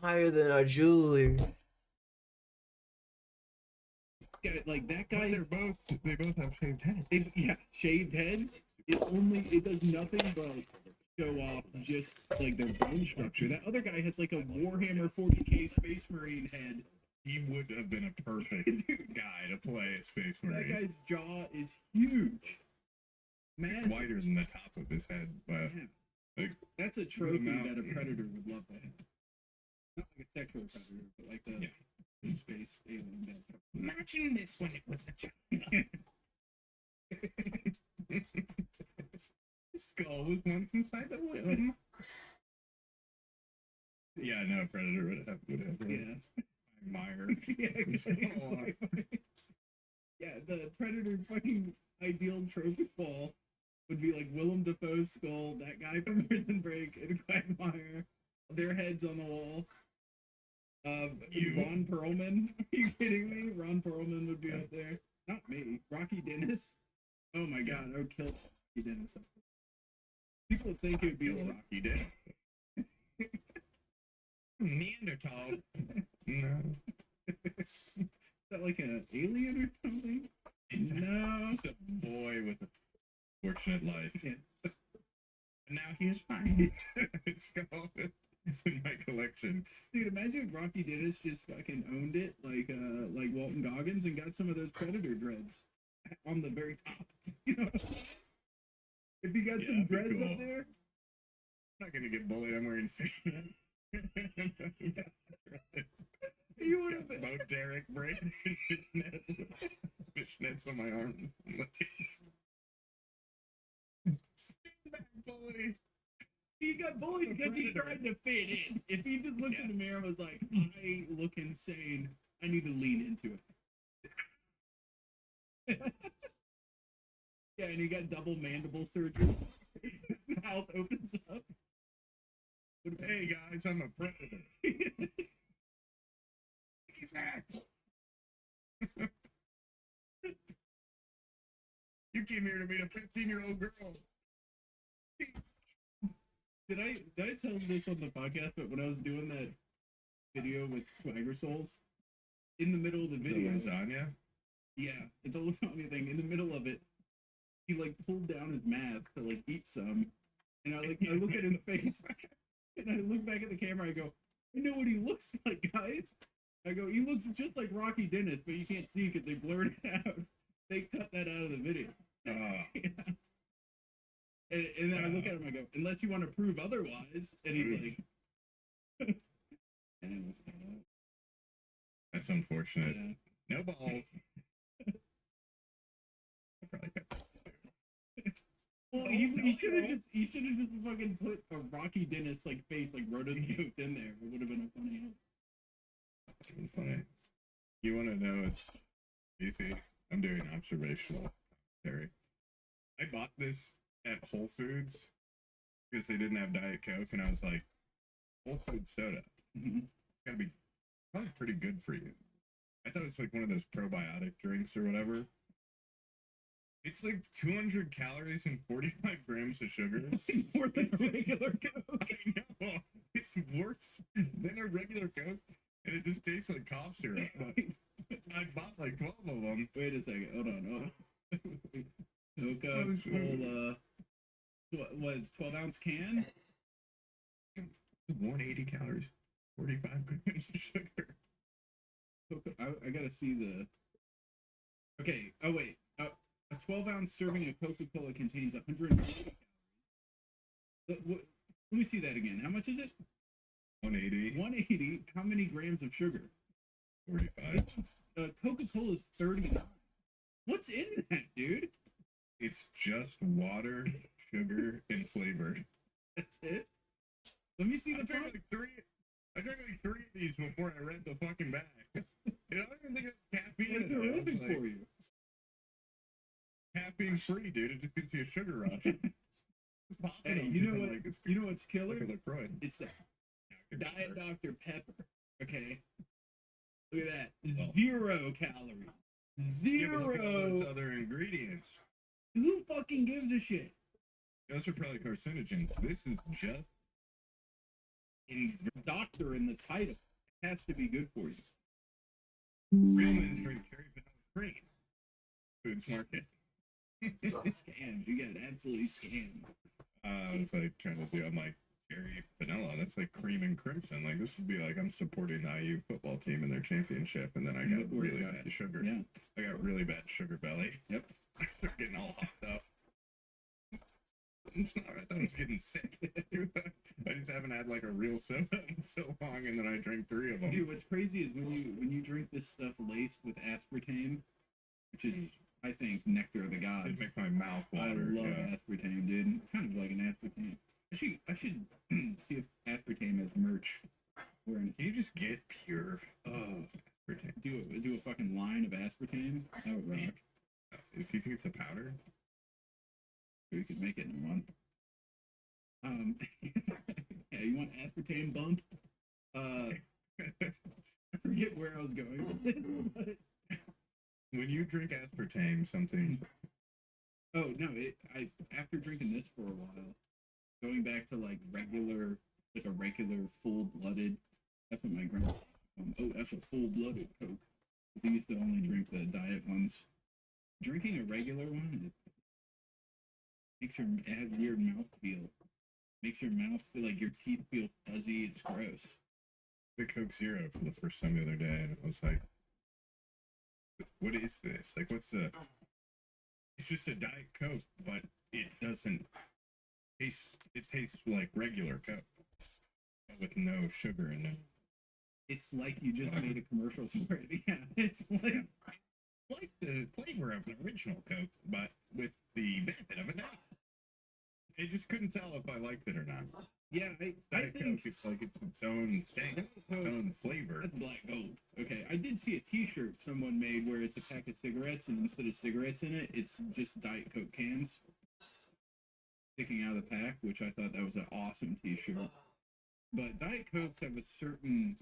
higher than our Julie. Yeah, like that guy. They both have shaved heads. Yeah, shaved heads. It does nothing but show off just like their bone structure. That other guy has like a Warhammer 40K Space Marine head. He would have been a perfect guy to play a Space Marine. That guy's jaw is huge. Massive. It's wider than the top of his head, but like, that's a trophy that a predator would love to have. Not like a sexual predator, but like the space alien. Imagine this when it was a child. The skull was once inside the womb. Yeah, no, predator would have. Yeah. Meyer. Yeah, exactly. Yeah, the predator fucking ideal trophy ball would be like Willem Dafoe's skull, that guy from Prison Break, and Quagmire, their heads on the wall. Ron Perlman. Are you kidding me? Ron Perlman would be up there. Not me. Rocky Dennis. Oh my god, I would kill Rocky Dennis. People think it would be Rocky Dennis. Neanderthal. No. Is that like an alien or something? No. It's a boy with a fortunate life. Yeah. And now he's fine. It's in my collection. Dude, imagine if Rocky Dennis just fucking owned it like Walton Goggins and got some of those predator dreads on the very top. You know? If you got some dreads cool. up there. I'm not gonna get bullied, I'm wearing fishnets. You would have been. Bo Derek braids and fishnets on my arm. Stand back, bully. He got bullied because he tried to fit in. If he just looked in the mirror and was like, I look insane, I need to lean into it. Yeah, and he got double mandible surgery. His mouth opens up. Hey guys, I'm a predator. You came here to meet a 15-year-old girl. Did I tell this on the podcast? But when I was doing that video with Swagger Souls, in the middle of the video, lasagna. Yeah, it's a lasagna thing. In the middle of it, he like pulled down his mask to like eat some, and I look at his face, and I look back at the camera. I go, I know what he looks like, guys. I go, he looks just like Rocky Dennis, but you can't see because they blurred it out. They cut that out of the video. Yeah. And then I look at him. I go, unless you want to prove otherwise, and he's like. That's unfortunate. Yeah. No balls. Well, he should have just fucking put a Rocky Dennis like face like rotoscoped in there. It would have been a funny. Funny. You want to know it's easy? I'm doing observational commentary. I bought this at Whole Foods because they didn't have Diet Coke, and I was like, Whole Foods soda. It's gotta be probably pretty good for you. I thought it's like one of those probiotic drinks or whatever. It's like 200 calories and 45 grams of sugar. It's more than a regular Coke. I know. It's worse than a regular Coke, and it just tastes like cough syrup. I bought like 12 of them. Wait a second. Hold on. Coca-Cola. What is 12-ounce can? 180 calories, 45 grams of sugar. I gotta see the. Okay. Oh wait. A 12-ounce serving of Coca-Cola contains 180 calories. Let me see that again. How much is it? 180. 180. How many grams of sugar? 45. Coca-Cola is 39. What's in that, dude? It's just water, sugar, and flavor. That's it? Let me see the I drank like three of these before I read the fucking bag. I don't even think it's caffeine. What's the living for you? Caffeine free, dude. It just gives you a sugar rush. Hey, you know what? You know what's killer? Like a LaCroix. It's Diet Dr. Pepper. Okay. Look at that. 0 calories. 0. Yeah, look at all those other ingredients. Who fucking gives a shit? Those are probably carcinogens. This is just doctor in the title. It has to be good for you. Real men drink cherry vanilla cream. Foods Market. Scammed. You got absolutely scammed. It's like trying to do. I'm like cherry vanilla. That's like cream and crimson. Like this would be like I'm supporting the IU football team in their championship, and then I got really bad sugar. Yeah. I got really bad sugar belly. Yep. I start getting all hopped up. It's not. I thought I was getting sick. I just haven't had like a real soda in so long, and then I drank 3 of them. Dude, what's crazy is when you drink this stuff laced with aspartame, which is I think nectar of the gods. It makes my mouth water. I love aspartame, dude. Kind of like an aspartame. I should see if aspartame has merch. Can you just get pure aspartame? Do a fucking line of aspartame. That would rock. Do you think it's a powder? We could make it in one. Yeah, you want aspartame bump? I forget where I was going with this, but when you drink aspartame, something. Oh no! After drinking this for a while, going back to like a regular full-blooded. That's what my grandma. That's a full-blooded Coke. We used to only drink the diet ones. Drinking a regular one, it has weird mouth feel. Makes your mouth feel like your teeth feel fuzzy. It's gross. The Coke Zero for the first time the other day, and I was like, "What is this? Like, what's the?" It's just a Diet Coke, but it doesn't taste. It tastes like regular Coke, but with no sugar in it. It's like you just made a commercial for it. Yeah, it's like the flavor of the original Coke, but with the benefit of it now. I just couldn't tell if I liked it or not. Yeah, I think it's like it's own thing, its own flavor. That's black gold. Okay, I did see a T-shirt someone made where it's a pack of cigarettes, and instead of cigarettes in it, it's just Diet Coke cans sticking out of the pack, which I thought that was an awesome T-shirt. But Diet Cokes have a certain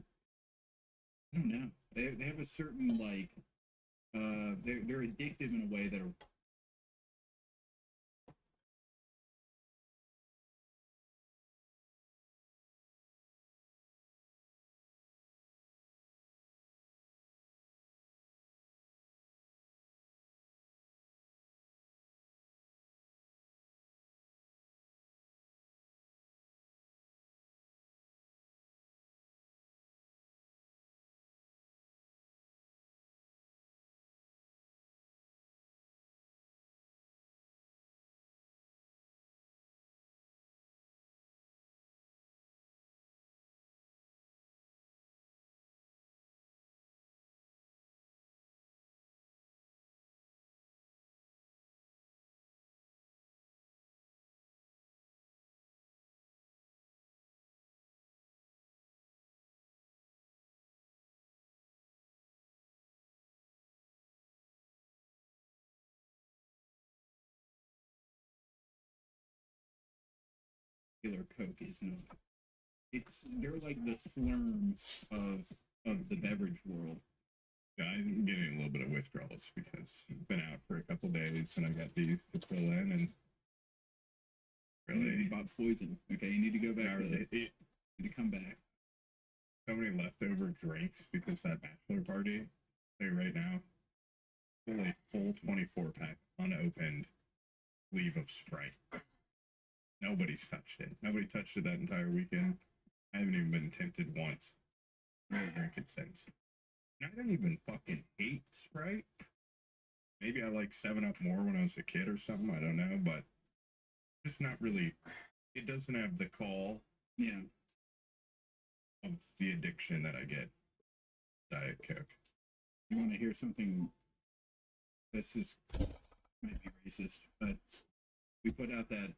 I don't know. They have a certain like they're addictive in a way that are regular Coke is not. They're like the slurm of the beverage world. Yeah, I'm getting a little bit of withdrawals because I've been out for a couple days and I got these to fill in and really You bought poison. Okay, you need to go back. Really, You need to come back. so many leftover drinks because that bachelor party. Say right now, only full 24 pack unopened sleeve of Sprite. Nobody's touched it. Nobody touched it that entire weekend. I haven't even been tempted once. I haven't drank it since. And I don't even fucking hate Sprite. Maybe I like 7-Up more when I was a kid or something. I don't know, but it's not really. It doesn't have the call. Yeah. Of the addiction that I get. Diet Coke. You want to hear something? This is might be racist, but we put out that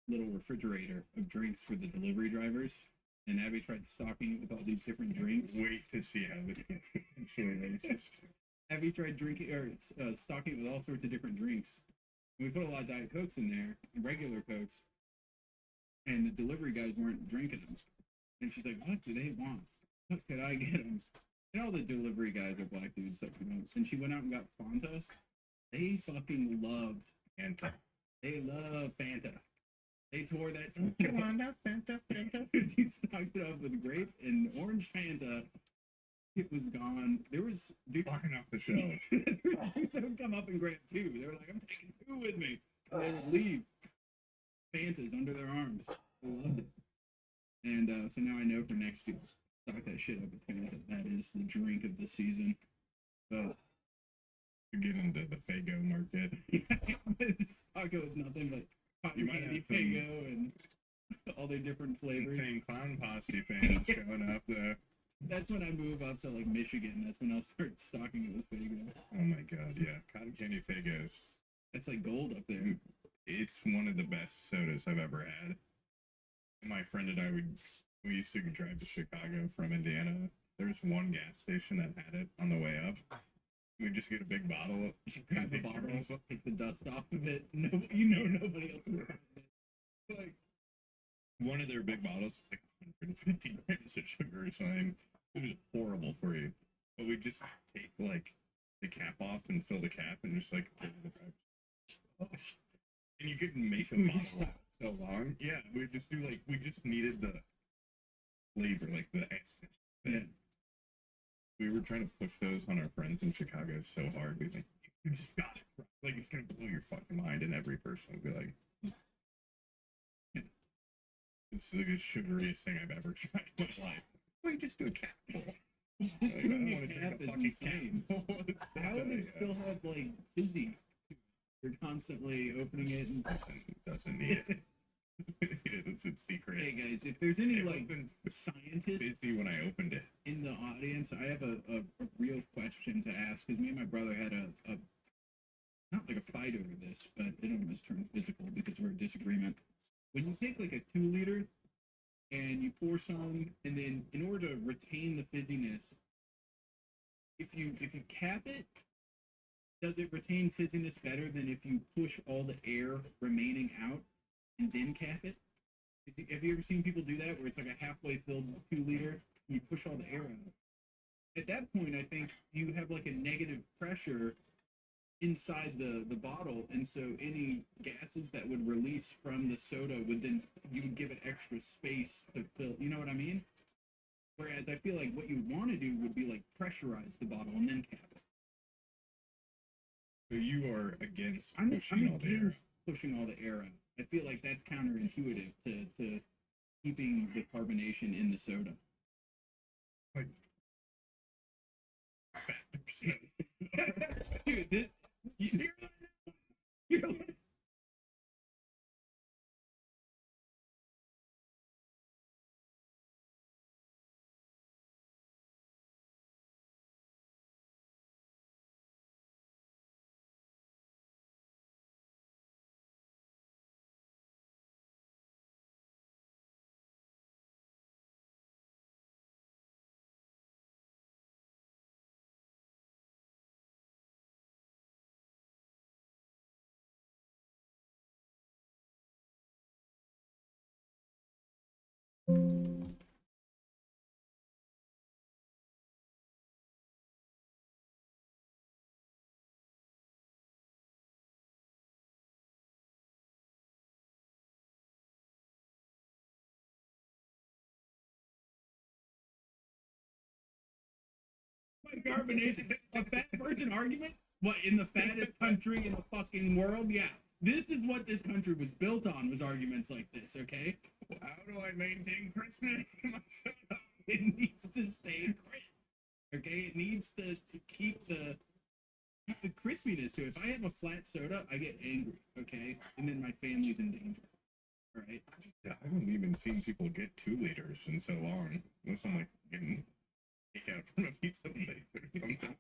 little refrigerator of drinks for the delivery drivers, and Abby tried stocking it with all these different drinks. Wait to see how this gets potentially racist. Abby tried drinking or stocking it with all sorts of different drinks. We put a lot of Diet Cokes in there, and regular Cokes, and the delivery guys weren't drinking them. And she's like, "What do they want? What could I get them?" And all the delivery guys are black dudes, and she went out and got Fanta. They fucking loved Fanta. They love Fanta. They tore that. Come on now, Fanta, Fanta. She stocked it up with grape and orange Fanta. It was gone. There was flying off the shelf. They would come up and grab two. They were like, "I'm taking two with me." And they would leave Fantas under their arms. I loved it. And so now I know for next year, stock that shit up with Fanta. That is the drink of the season. So to get into the Faygo market. Stock it with nothing but cotton You might candy have some Faygo and all their different flavors. Insane Clown Posse fans showing up there. That's when I move up to like Michigan. That's when I'll start stocking it with Faygo. Oh my god, yeah. Cotton candy Faygos. That's like gold up there. It's one of the best sodas I've ever had. My friend and I we used to drive to Chicago from Indiana. There's one gas station that had it on the way up. We'd just get a big bottle. Grab the bottle, take the dust off of it. No, nobody else is like one of their big bottles is like 150 grams of sugar or something. It was horrible for you. But we just take like the cap off and fill the cap and just like put it in the driver's. And you couldn't make a bottle so long. Yeah, we just needed the flavor, like the essence. Yeah. We were trying to push those on our friends in Chicago so hard. We like, you just got it. Like it's gonna blow your fucking mind, and every person would be like, "It's the sugariest thing I've ever tried in my life." Wait, just do a cap full. Like, I don't want to drink a fucking cap. How would it still have like fizzy? You're constantly opening it and doesn't need it. It's a secret. Hey guys, if there's any like scientists busy when I opened it in the audience, I have a real question to ask because me and my brother had a not like a fight over this, but it almost turned physical because we're in disagreement. When you take like a 2 liter and you pour some, and then in order to retain the fizziness, if you cap it, does it retain fizziness better than if you push all the air remaining out and then cap it? Have you ever seen people do that where it's like a halfway filled 2 liter and you push all the air out? at that point, I think you have like a negative pressure inside the bottle, and so any gases that would release from the soda would then you would give it extra space to fill. You know what I mean? Whereas I feel like what you want to do would be like pressurize the bottle and then cap it. So you are against I'm pushing all the air. against pushing all the air out. I feel like that's counterintuitive to keeping the carbonation in the soda. Like, dude, this you're carbonation, a fat person argument? What, in the fattest country in the fucking world? Yeah. This is what this country was built on, was arguments like this, okay? Well, how do I maintain crispness in my soda? It needs to stay crisp, okay? It needs to keep the crispiness to it. If I have a flat soda, I get angry, okay? And then my family's in danger, all right? I haven't even seen people get 2 liters in so long. Unless I'm like getting takeout from a pizza place or something.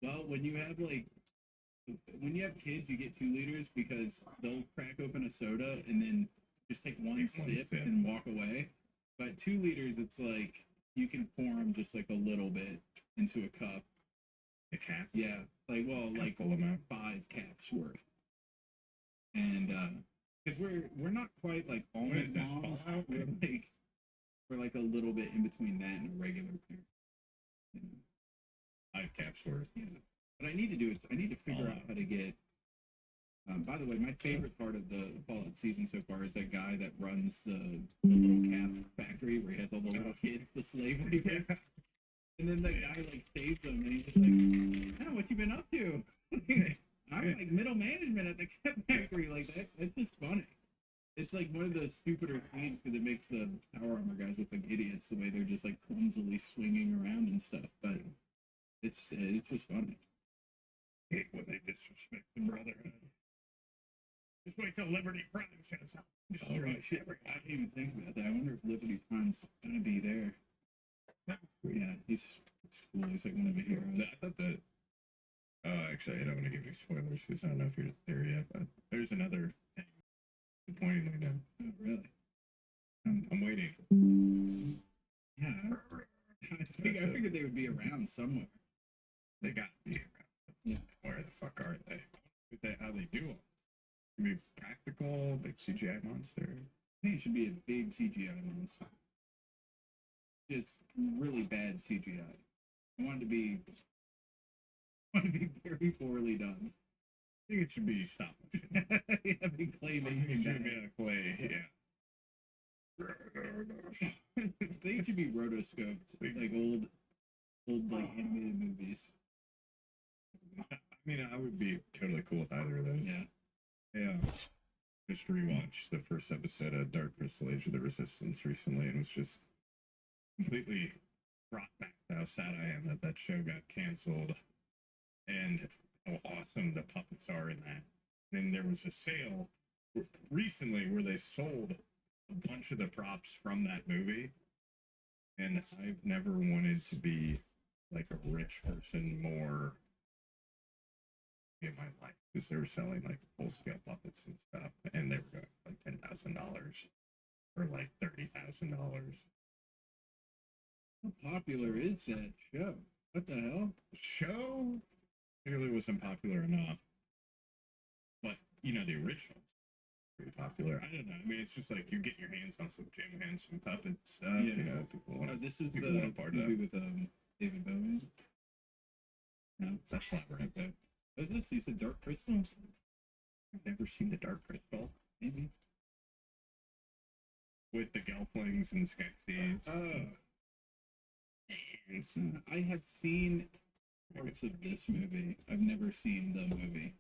Well, when you have kids, you get 2 liters because they'll crack open a soda and then just take one sip and walk away. But 2 liters, it's like you can pour them just like a little bit into a cup. A cap? Yeah, like full amount. 5 caps worth. And because we're not quite like almond moms, we're like a little bit in between that and a regular parent. You know? 5 caps worth. Yeah. What I need to do is I need to figure out how to get. By the way, my favorite part of the Fallout season so far is that guy that runs the little cap factory where he has all the little kids, the slave labor. And then that guy like saves them, and he's just like, "Oh, what you been up to?" I'm like middle management at the cap factory. Like that. That's just funny. It's like one of the stupider things because it makes the power armor guys look like idiots the way they're just like clumsily swinging around and stuff. But it's just funny. Hate when they disrespect the brotherhood. Just wait till Liberty Prime shows up. Oh, right. Shit. I didn't even think about that. I wonder if Liberty Prime's gonna be there. Yeah, he's cool. He's like one of the heroes. I thought that. Actually, I don't want to give you spoilers because I don't know if you're there yet. But there's another thing. Pointing like that. Oh, really? I'm waiting. Yeah, I figured they would be around somewhere. They got to be around. Yeah. Where the fuck are they? How they do them? Be practical, big CGI monster. I think it should be a big CGI monster. Just really bad CGI. I want it to be very poorly done. I think it should be stop motion. Yeah, big claymation. It should be on clay, yeah. I think it should be rotoscoped, like old like animated movies. I mean, I would be totally cool with either of those. Yeah. Yeah. Just rewatched the first episode of Dark Crystal Age of the Resistance recently, and was just completely brought back to how sad I am that that show got canceled, and how awesome the puppets are in that. Then there was a sale recently where they sold a bunch of the props from that movie, and I've never wanted to be like a rich person more in my life because they were selling like full scale puppets and stuff, and they were going like $10,000 or like $30,000. How popular is that show? What the hell? Show clearly wasn't popular enough, but you know the original pretty popular. I don't know. I mean, it's just like you get your hands on some Jim Henson puppet stuff. Yeah. You know, people want This is people the want part of movie that. with David Bowie. No, that's not Renko. Is this? He said Dark Crystal? I've never seen the Dark Crystal. Maybe. With the Gelflings and Skeksis. Oh. And I have seen parts of this movie. I've never seen the movie.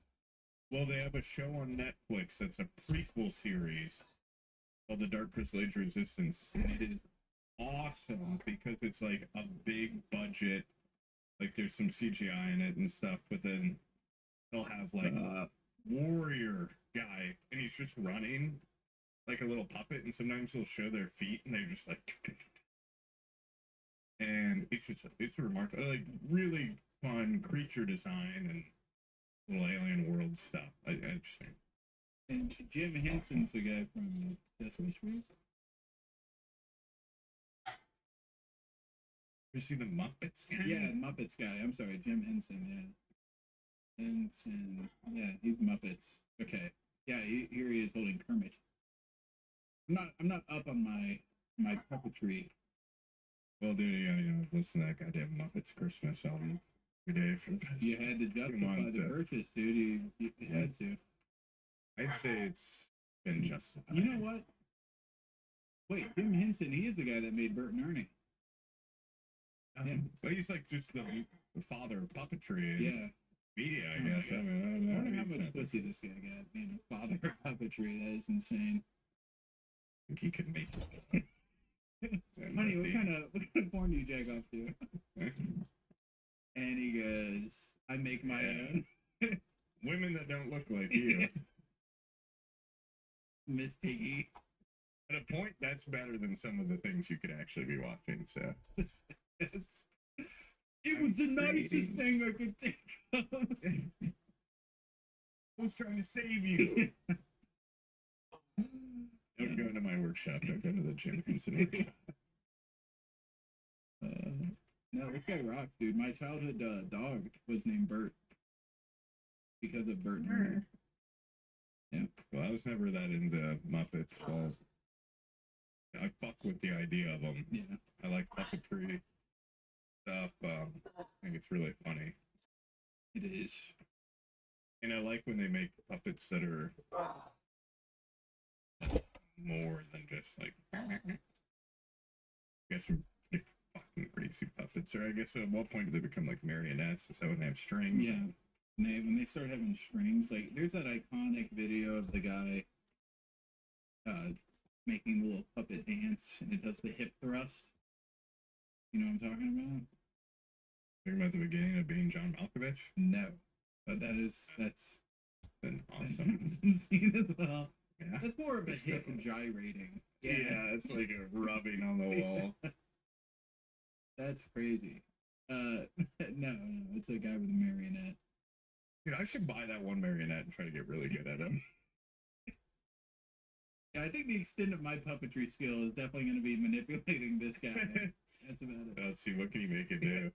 Well, they have a show on Netflix that's a prequel series called The Dark Crystal Age Resistance. And it is awesome because it's like a big budget. Like there's some CGI in it and stuff, but then they'll have like a warrior guy and he's just running like a little puppet, and sometimes they'll show their feet and they're just like, and it's remarkable, like really fun creature design and little alien world stuff. I just think. And Jim Henson's the guy from Sesame Street. You see the Muppets guy? Yeah, Muppets guy. I'm sorry, Jim Henson. Yeah, Henson. Yeah, he's Muppets. Okay. Yeah, here he is holding Kermit. I'm not up on my puppetry. Well, dude, you listen to that goddamn Muppets Christmas album every day for the past You had to justify the purchase, dude. You had to. I'd say it's been justified. You know what? Wait, Jim Henson, he is the guy that made Bert and Ernie. Yeah. But he's like just the father of puppetry and Yeah. media, I guess. I mean, I wonder how much pussy this guy got being a father of puppetry. That is insane. I think he could make it. Honey, what kind of porn do you jack off to? And he goes, I make my own. Women that don't look like you. Miss Piggy. At a point, that's better than some of the things you could actually be watching, so. It was the nicest thing I could think of. I was trying to save you. Don't go into my workshop. Don't go to the Jim Henson workshop. No, this guy rocks, dude. My childhood dog was named Bert because of Bert and Ernie. Yeah. Well, I was never that into Muppets, but I fuck with the idea of them. Yeah. I like puppetry stuff. I think it's really funny. It is. And I like when they make puppets that are more than just like, I guess they're fucking crazy puppets. Or I guess at what point do they become like marionettes? Is that when they have strings? Yeah. When they start having strings, like there's that iconic video of the guy making the little puppet dance, and it does the hip thrust. You know what I'm talking about? Talking about the beginning of being John Malkovich? No, but that's been awesome. That's an awesome scene as well. Yeah. That's more of a hip gyrating. Yeah, it's like a rubbing on the wall. That's crazy. No, it's a guy with a marionette. Dude, I should buy that one marionette and try to get really good at him. Yeah, I think the extent of my puppetry skill is definitely going to be manipulating this guy. That's about it. Let's see, what can you make it do?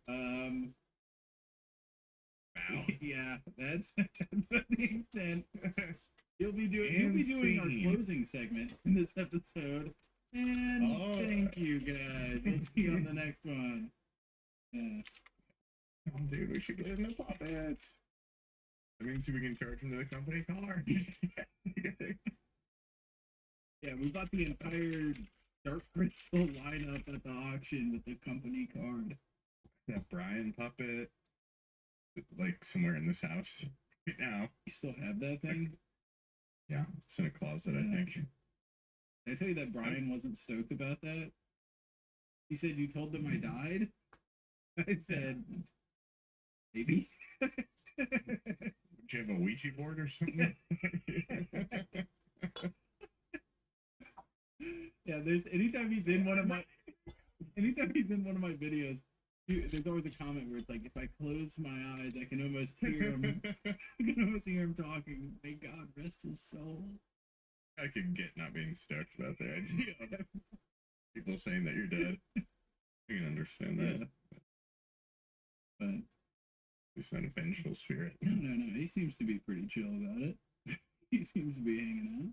Wow. Yeah, that's about the extent. You'll be doing our closing segment in this episode. And thank you guys. We'll see you on the next one. Yeah. Oh, dude, we should get into puppets. That means we can charge them to the company car. Yeah, we bought the entire Dark Crystal lineup at the auction with the company card. That Brian puppet, like somewhere in this house right now. You still have that thing? Yeah, it's in a closet, I think. Did I tell you that Brian wasn't stoked about that? He said, you told them I died? I said, maybe. Do you have a Ouija board or something? Yeah, anytime he's in one of my videos, there's always a comment where it's like, if I close my eyes, I can almost hear him. I can almost hear him talking. May God rest his soul. I can get not being stoked about the idea of people saying that you're dead. I can understand that. But it's not a vengeful spirit. No. He seems to be pretty chill about it. He seems to be hanging out.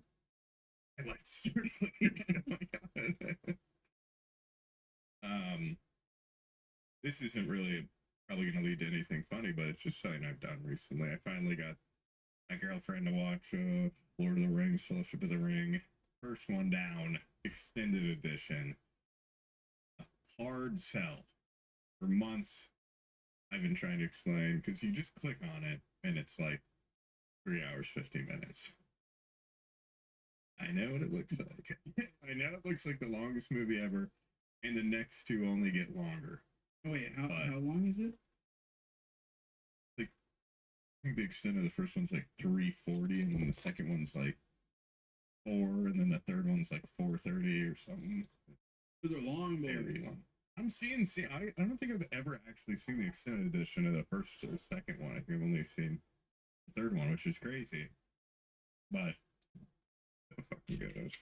I like to start looking at it. Oh my god. this isn't really probably going to lead to anything funny, but it's just something I've done recently. I finally got my girlfriend to watch Lord of the Rings, Fellowship of the Ring, first one down, extended edition. Hard sell. For months, I've been trying to explain, because you just click on it, and it's like 3 hours, 15 minutes. I know what it looks like. I know it looks like the longest movie ever, and the next two only get longer. Oh wait, how long is it? Like, I think the extent of the first one's like 340, and then the second one's like 4, and then the third one's like 430 or something. Those are long, very long. I'm seeing. I don't think I've ever actually seen the extended edition of the first or second one. I think I've only seen the third one, which is crazy. But the fucking goes.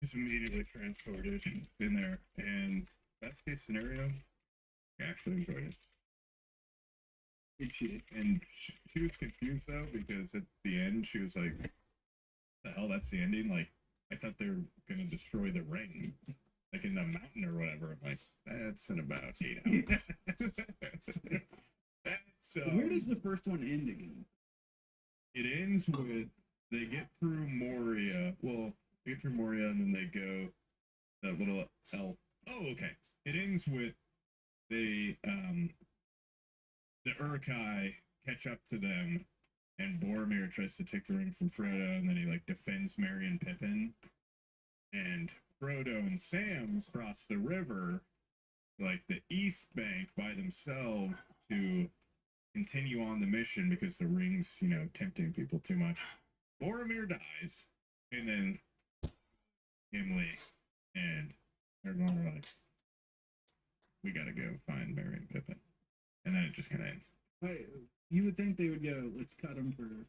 Just immediately transported in there, and best case scenario, I actually enjoyed it. And she was confused though, because at the end she was like, "The hell, that's the ending!" Like, I thought they were gonna destroy the ring, like in the mountain or whatever. I'm like, that's in about 8 hours. That's Where does the first one end again? It ends with they get through Moria. Well, they get through Moria, and then they go that little elf. Oh, okay. It ends with they the Uruk-hai catch up to them, and Boromir tries to take the ring from Frodo, and then he like defends Merry and Pippin, and Frodo and Sam cross the river, like the east bank, by themselves to continue on the mission because the ring's, tempting people too much. Boromir dies, and then Gimli and Aragorn are like, we gotta go find Merry and Pippin. And then it just kind of ends. Right. You would think they would go, let's cut them for...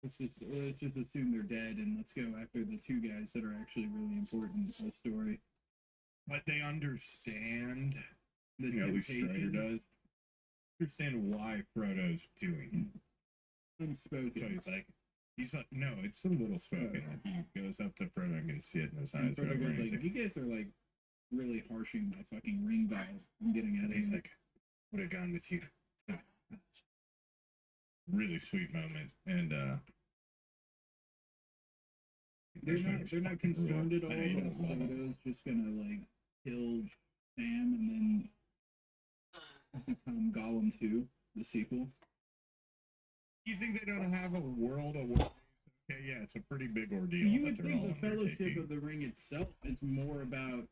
Let's just assume they're dead, and let's go after the two guys that are actually really important to the story. But they understand, The at least Strider temptation. does, understand why Frodo's doing it. Unspoken. So he's like, no, it's a little spoken. Like, he goes up to Frodo and can see it in his eyes. And Frodo whatever, goes and he's like, you guys are like really harshing my fucking ring valve. I'm getting out of he's here. like, would have gone with you. Really sweet moment. And they're not concerned at all that Frodo's just gonna like kill Sam and then become Gollum 2, the sequel. You think they don't have a world of war? Okay, yeah, it's a pretty big ordeal. You that would they're think all the Fellowship undertaking. of the Ring itself is more about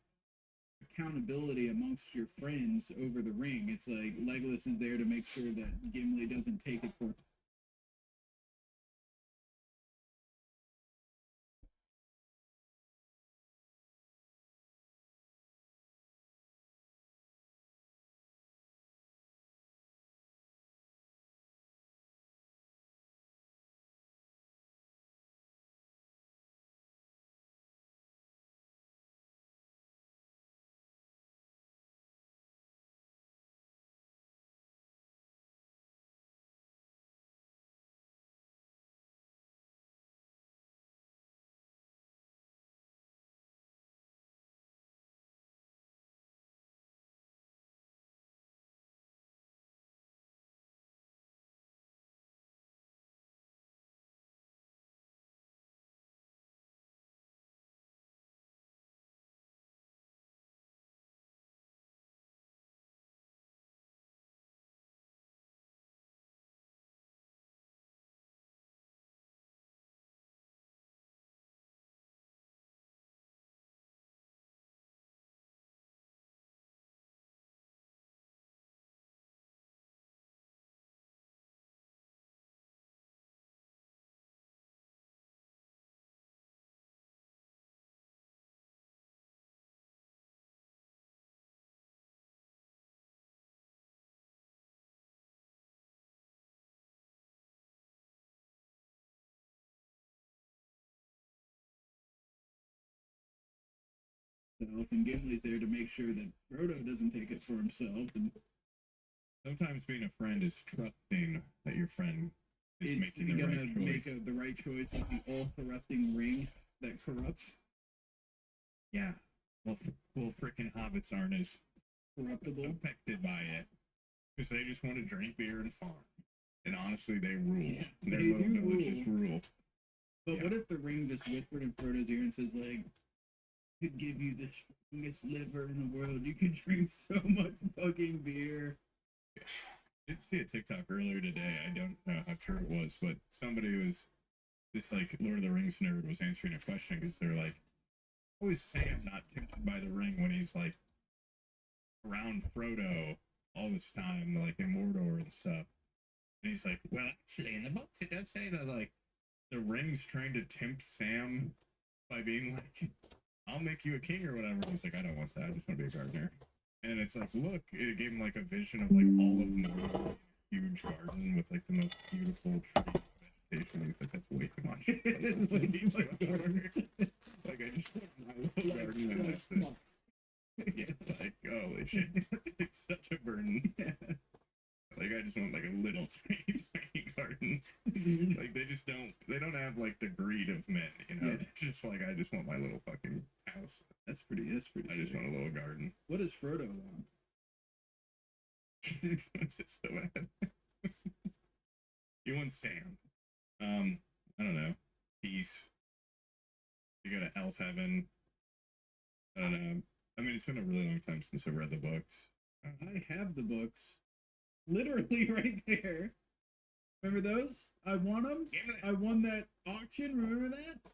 accountability amongst your friends over the ring. It's like Legolas is there to make sure that Gimli doesn't take it for. And Gimli's there to make sure that Frodo doesn't take it for himself. And sometimes being a friend is trusting that your friend is making the gonna right choice. make the right choice with the all-corrupting ring that corrupts. Yeah, well, freaking hobbits aren't as Corruptible. affected by it because they just want to drink beer and farm. And honestly, they rule. Yeah, Their they little do villages rule. But Yeah. what if the ring just whispered in Frodo's ear and says, like, could give you the strongest liver in the world. You could drink so much fucking beer. I did see a TikTok earlier today. I don't know how true it was, but somebody was, this like Lord of the Rings nerd was answering a question because they're like, how is Sam not tempted by the ring when he's like around Frodo all this time, like in Mordor and stuff? And he's like, well, actually, in the books it does say that like the ring's trying to tempt Sam by being like, I'll make you a king or whatever. He's like, I don't want that. I just want to be a gardener. And it's like, look, it gave him like a vision of like all of Mordor, huge garden with like the most beautiful tree vegetation. He's like, that's way too much. Like, I just want my little garden and that's it. Yeah, like, holy shit, it's such a burden. Like, I just want like a little tiny garden. Like, they don't have like the greed of men, you know? Yeah. They're just like, I just want my little fucking house. That's pretty I just want a little garden. What does Frodo want? What's it so bad? You want Sam. I don't know. Peace. You go to elf heaven. I don't know. I mean, it's been a really long time since I read the books. I have the books. Literally right there. Remember those? I won them. I won that auction. Remember that?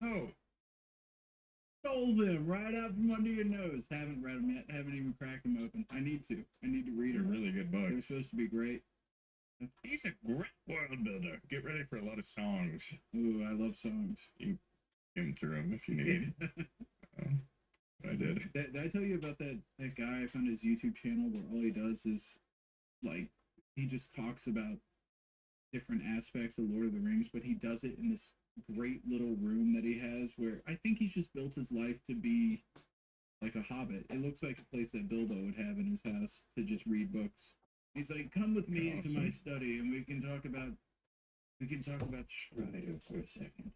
Oh. Stole them right out from under your nose. Haven't read them yet. Haven't even cracked them open. I need to. I need to read They're them. really good They're books. supposed to be great. He's a great world builder. Get ready for a lot of songs. Ooh, I love songs. You skim through them if you need. I did. Did I tell you about that guy? I found his YouTube channel where all he does is like he just talks about different aspects of Lord of the Rings, but he does it in this great little room that he has where I think he's just built his life to be like a hobbit. It looks like a place that Bilbo would have in his house to just read books. He's like, come with me into my study and we can talk about Strider for a second.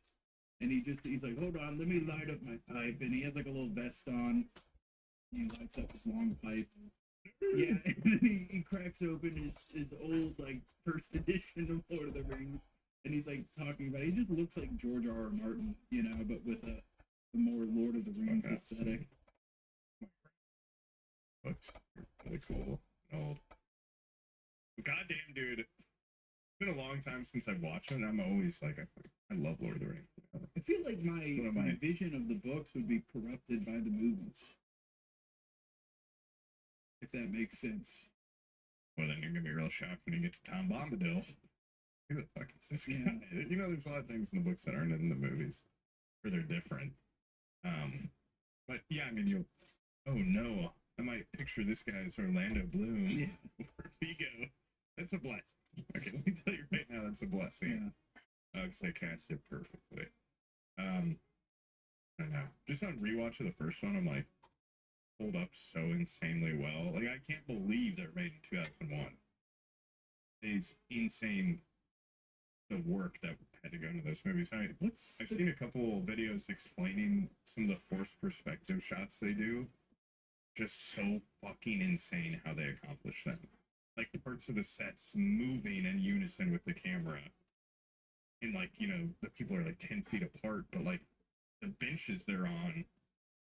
And he's like, hold on, let me light up my pipe. And he has like a little vest on. He lights up his long pipe. Yeah, and then he cracks open his old like first edition of Lord of the Rings. And he's like talking about it. He just looks like George R.R. Martin, you know, but with a more Lord of the Rings aesthetic. Looks really cool. Old. Goddamn, dude. It's been a long time since I've watched it. And I'm always like, I love Lord of the Rings. I feel like my vision of the books would be corrupted by the movies. If that makes sense. Well, then you're gonna be real shocked when you get to Tom Bombadil. Who the fuck is this guy? You know, there's a lot of things in the books that aren't in the movies, or they're different. But yeah, I mean, oh no, I might picture this guy as Orlando Bloom or Vigo. That's a blessing. Okay, let me tell you right now, that's a blessing. Because they cast it perfectly. I don't know. Just on rewatch of the first one, I'm like, hold up so insanely well. Like, I can't believe they're made in 2001. It's insane the work that had to go into those movies. I've seen a couple videos explaining some of the forced perspective shots they do. Just so fucking insane how they accomplish them. Like, parts of the sets moving in unison with the camera. And, like, you know, the people are like 10 feet apart, but like the benches they're on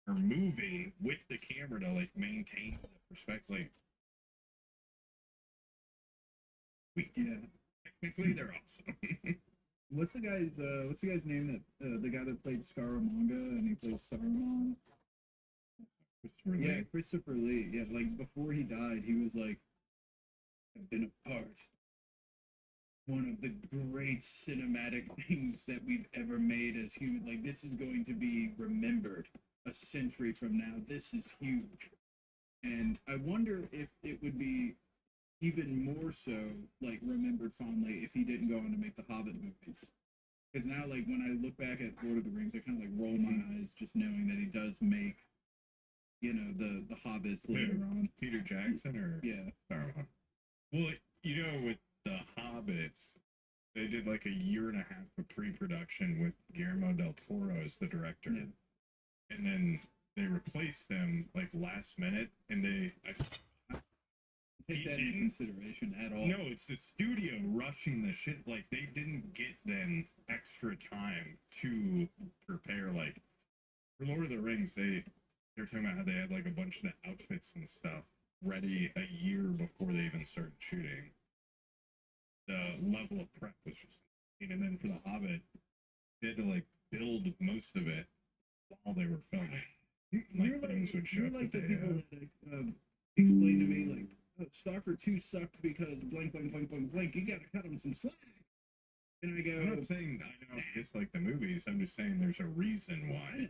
are moving with the camera to like maintain the perspective. Like, yeah, technically they're awesome. What's the guy's name that the guy that played Scaramanga and he played Saruman? Christopher Lee. Yeah, Christopher Lee. Yeah, like before he died, he was like, I've been a part. One of the great cinematic things that we've ever made as humans. Like, this is going to be remembered a century from now. This is huge. And I wonder if it would be even more so, like, remembered fondly if he didn't go on to make the Hobbit movies. Because now, like, when I look back at Lord of the Rings, I kind of, like, roll my eyes just knowing that he does make, you know, the Hobbits later on. Peter Jackson or? Yeah. Saruman. Well, you know, with the Hobbits, they did like a year and a half of pre-production with Guillermo del Toro as the director. Yeah. And then they replaced them like last minute, and take that into consideration at all. No, it's the studio rushing the shit. Like they didn't get them extra time to prepare. Like for Lord of the Rings, they're talking about how they had like a bunch of the outfits and stuff ready a year before they even started shooting. The level of prep was just insane. And then for the Hobbit, they had to like build most of it while they were filming. You're like the people that explain to me like Stalker 2 sucked because blank, blank, blank, blank, blank. You gotta cut them some slack. And I go, I'm not saying I don't dislike the movies. I'm just saying there's a reason why.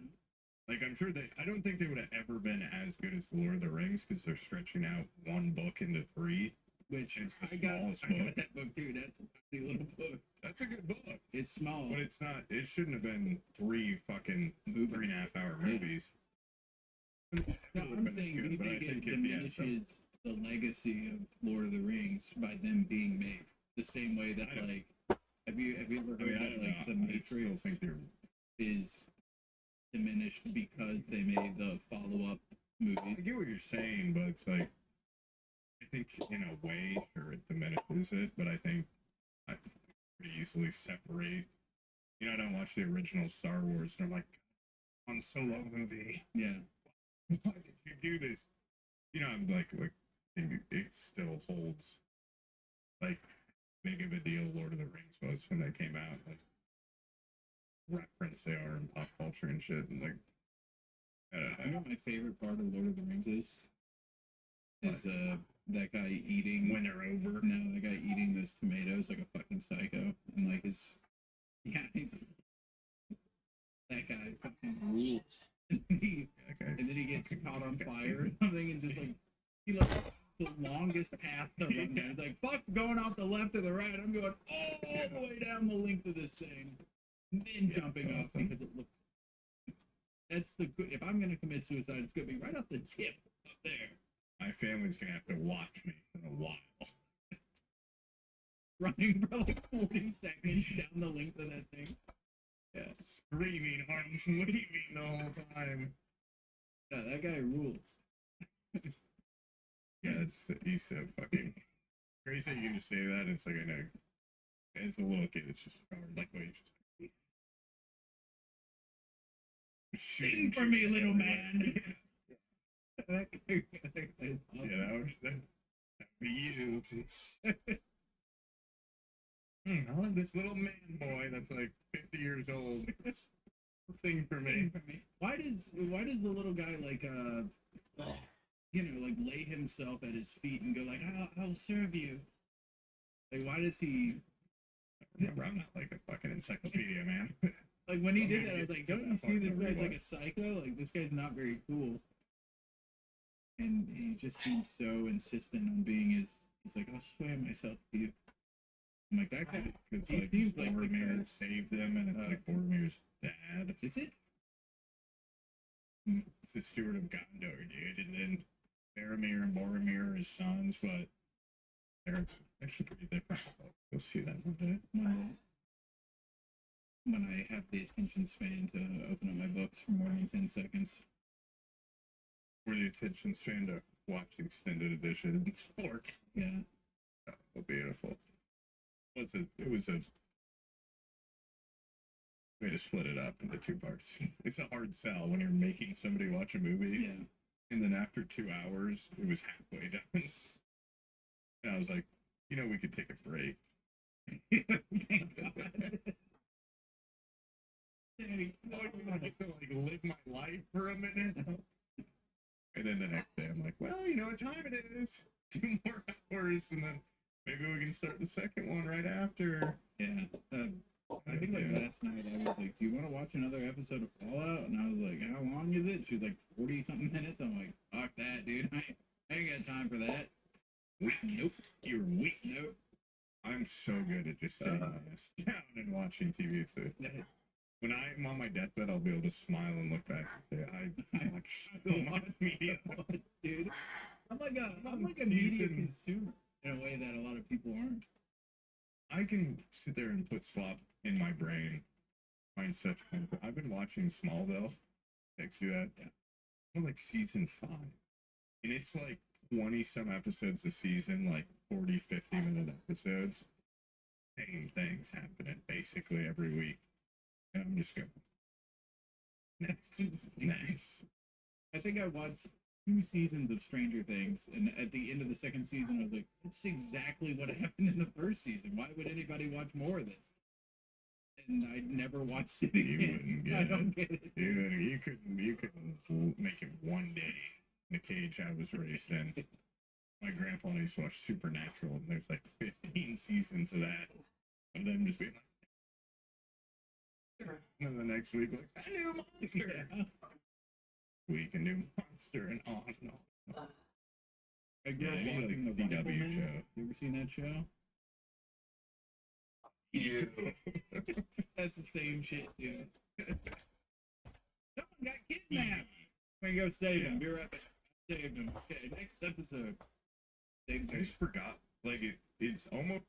Like I'm sure I don't think they would have ever been as good as Lord of the Rings because they're stretching out one book into 3, which is the smallest book. I got that book too. That's a funny little book. That's a good book. It's small, but it's not. It shouldn't have been 3 fucking 3.5-hour movies. No, I'm saying you think it diminishes the legacy of Lord of the Rings by them being made the same way that like have you ever heard that like the Matrix is diminished because they made the follow-up movies? I get what you're saying, but it's like I think in a way sure it diminishes it, but I think I can pretty easily separate. You know, I don't watch the original Star Wars and I'm like on Solo movie. Yeah. Why did you do this? You know, I'm like it still holds like big of a deal Lord of the Rings was when they came out. Like reference they are in pop culture and shit. And like, you know what my favorite part of Lord of the Rings is that guy eating when they're over. No, that guy eating those tomatoes like a fucking psycho, and like he's that guy fucking rules. And then he gets caught on fire or something, and just like he like the longest path to run there. He's like, fuck going off the left or the right. I'm going all the way down the length of this thing, and then jumping off because it looks. That's the good. If I'm gonna commit suicide, it's gonna be right off the tip up there. My family's gonna have to watch me for a while. Running for like 40 seconds down the length of that thing. Yeah, screaming, arms waving the whole time. Yeah, that guy rules. Yeah, he's so fucking crazy. You can just say that. It's like I know, as a little kid, it's just like what you just. Sing for me, little man. Yeah, that'd be you. I love this little man boy that's like 50 years old. Sing for me. Why does the little guy like like lay himself at his feet and go like I'll serve you? Like why does he? Remember, I'm not like a fucking encyclopedia, man. Like when he did that, I was like, don't you see this guy's like a psycho? Like this guy's not very cool. And he just seems so insistent on being he's like, I'll swear myself to you. I'm like, that guy, it's like Boromir saved them, and it's like Boromir's dad. Is it? It's the Steward of Gondor, dude, and then Faramir and Boromir are his sons, but they're actually pretty different. You'll see that one day. When I have the attention span to open up my books for more than 10 seconds. Or the attention span to watch the extended edition. Fork. Yeah. Oh, beautiful. It was a way to split it up into 2 parts. It's a hard sell when you're making somebody watch a movie. Yeah. And then after 2 hours, it was halfway done. And I was like, we could take a break. Thank God. I get to like live my life for a minute. And then the next day I'm like, well, you know what time it is. 2 more hours, and then maybe we can start the second one right after. Yeah. I think like last night I was like, do you want to watch another episode of Fallout? And I was like, how long is it? She was like 40 something minutes. I'm like, fuck that, dude. I ain't got time for that. Weak. Nope. You're weak. Nope. I'm so good at just sitting down and watching TV too. When I'm on my deathbed, I'll be able to smile and look back and say, I watch so much media. Dude, I'm like a media consumer in a way that a lot of people aren't. I can sit there and put slop in my brain. Find such comfort. I've been watching Smallville. Text you that. I'm like season 5, and it's like 20 some episodes a season, like 40, 50-minute episodes. Same things happening basically every week. And I'm just going, nice. I think I watched 2 seasons of Stranger Things, and at the end of the second season, I was like, "That's exactly what happened in the first season. Why would anybody watch more of this?" And I never watched it You again. wouldn't get I it. don't get it. You couldn't make it one day. The cage I was raised in. My grandpa used to watch Supernatural, and there's like 15 seasons of that. Of them just being like, and then the next week, like, a new monster. Yeah. Week, a new monster, and on and on. I grew up Yeah, any, watching like, the CW Rifleman. show. You ever seen that show? You. That's the same shit, dude. Someone got kidnapped. I'm gonna go save him. Be right back. Saved him. Okay, next episode. I just forgot. Like, it's almost.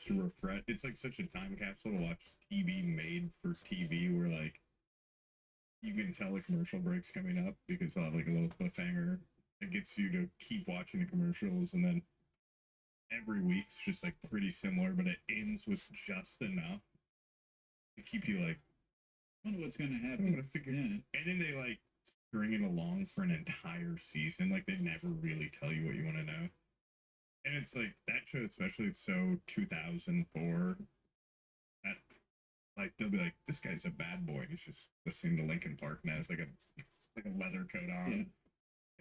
To refresh. It's like such a time capsule to watch TV made for TV, where like you can tell a commercial break's coming up because they'll have like a little cliffhanger that gets you to keep watching the commercials, and then every week's just like pretty similar, but it ends with just enough to keep you like, I wonder what's gonna happen. I'm gonna figure it out. And then they like string it along for an entire season. Like they never really tell you what you want to know. And it's like that show, especially, it's so 2004 that like they'll be like, this guy's a bad boy. He's just listening to Linkin Park and has like a leather coat on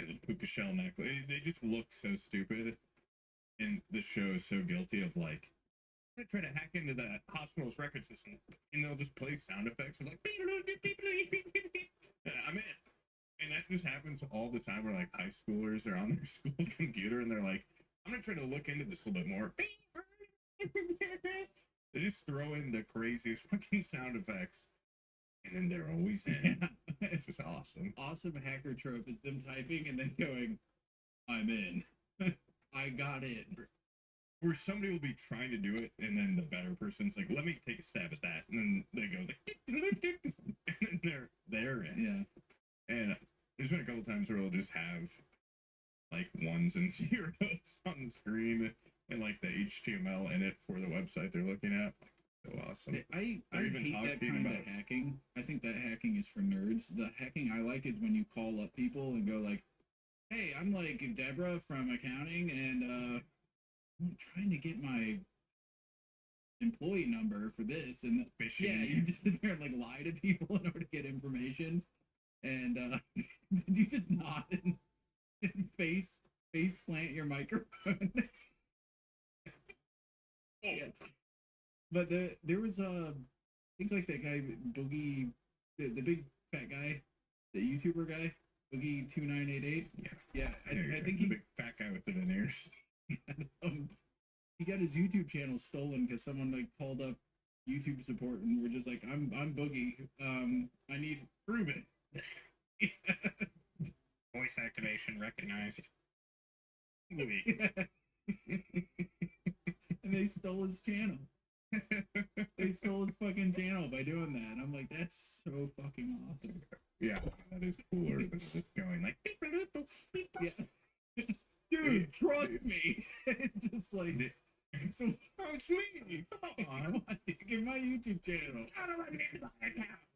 and a puka shell necklace. They just look so stupid. And the show is so guilty of like, I'm gonna try to hack into the hospital's record system, and they'll just play sound effects of like, and I'm in. And that just happens all the time where like high schoolers are on their school computer and they're like, I'm gonna try to look into this a little bit more. They just throw in the craziest fucking sound effects, and then they're always in. It's just awesome. Awesome hacker trope is them typing and then going, I'm in. I got it. Where somebody will be trying to do it, and then the better person's like, let me take a stab at that. And then they go, and then they're in. Yeah. And there's been a couple times where they'll just have like ones and zeros on the screen and like the HTML in it for the website they're looking at. So awesome. I They're even hate that talking kind of about hacking. I think that hacking is for nerds. The hacking I like is when you call up people and go like, hey, I'm like Deborah from accounting, and I'm trying to get my employee number for this, and phishing. You just sit there and like lie to people in order to get information. And did you just nod and face plant your microphone? Yeah. But there was things like that guy Boogie, the big fat guy, the YouTuber guy, Boogie 2988. Yeah, I think the big fat guy with the veneers. He got his YouTube channel stolen because someone like called up YouTube support and were just like, I'm Boogie. I need prove it. Voice activation recognized. Boogie. And they stole his channel. They stole his fucking channel by doing that. I'm like, that's so fucking awesome. Yeah, that is cooler than just going like, yeah. Dude, trust me. It's just like, so, it's me. Come on. I want to get my YouTube channel.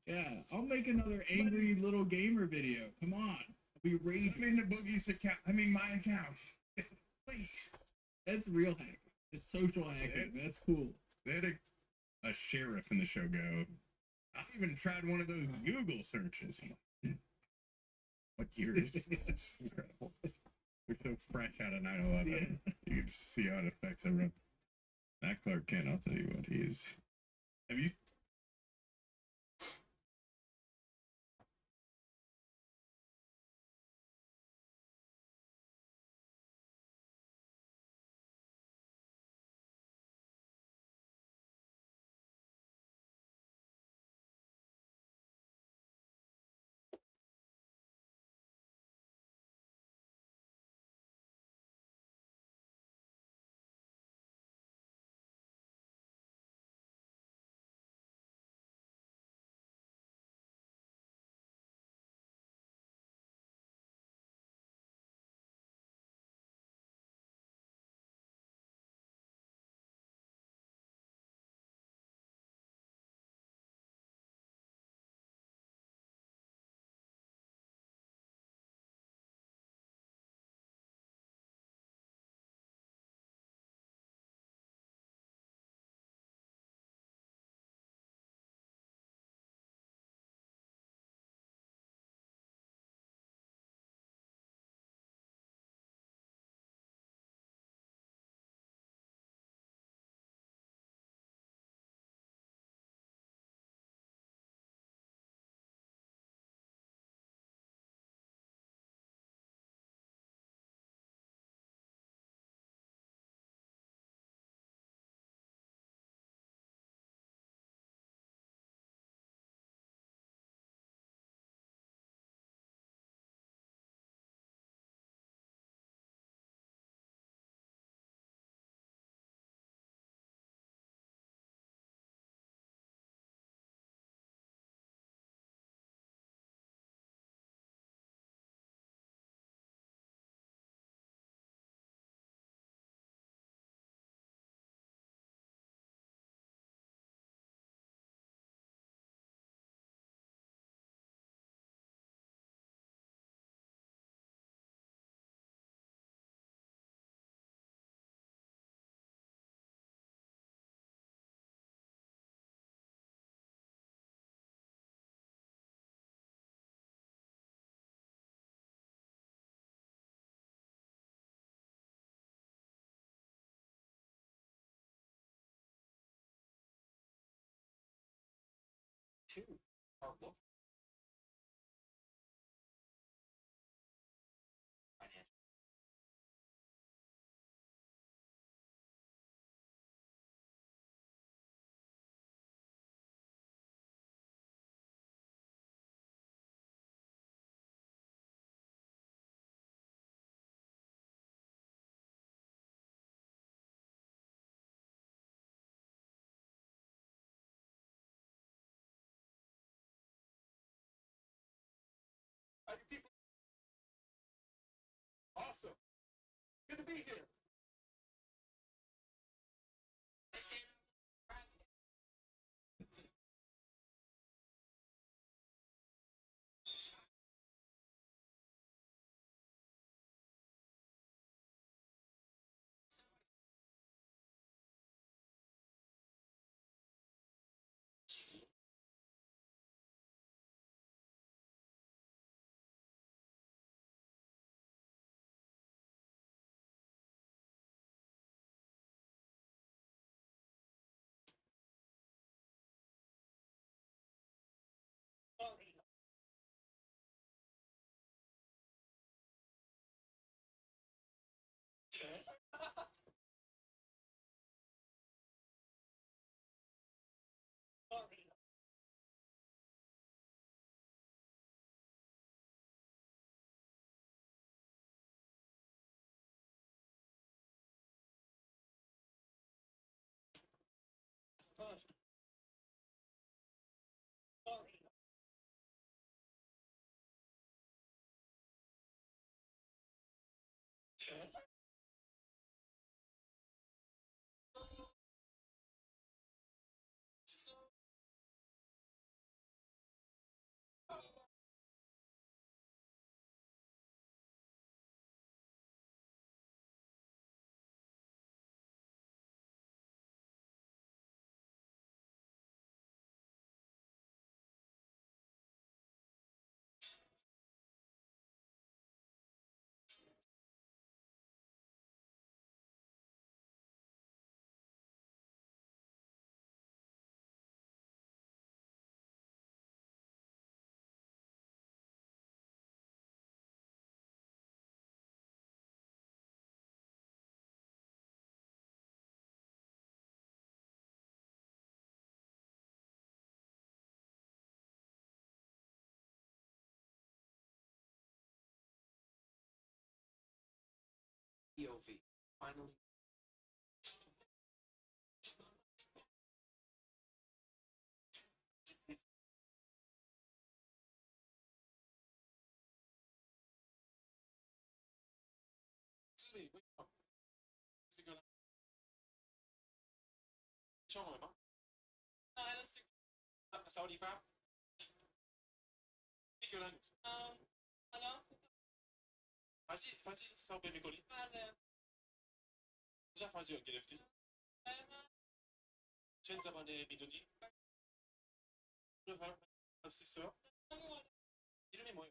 Yeah, I'll make another angry little gamer video. Come on. I'll be raging. I'm in the Boogie's account. I mean, my account. Please. That's real hacking. It's social hacking. That's cool. They had a sheriff in the show go, I even tried one of those Google searches. What year is this? It's incredible. We're so fresh out of 9/11. Yeah. You can see how it affects everyone. That Clark Kent, I'll tell you what, he is. Have you too are looking financial. How you people? Awesome. Good to be here. POV. Finally. Excuse me, wait up.ช่องอะไรบ้างสวัสดีครับนี่คืออะไรفازي صار بيقولي جا فازي گرفتی چند زبانه میدونی سیستم میدونی ما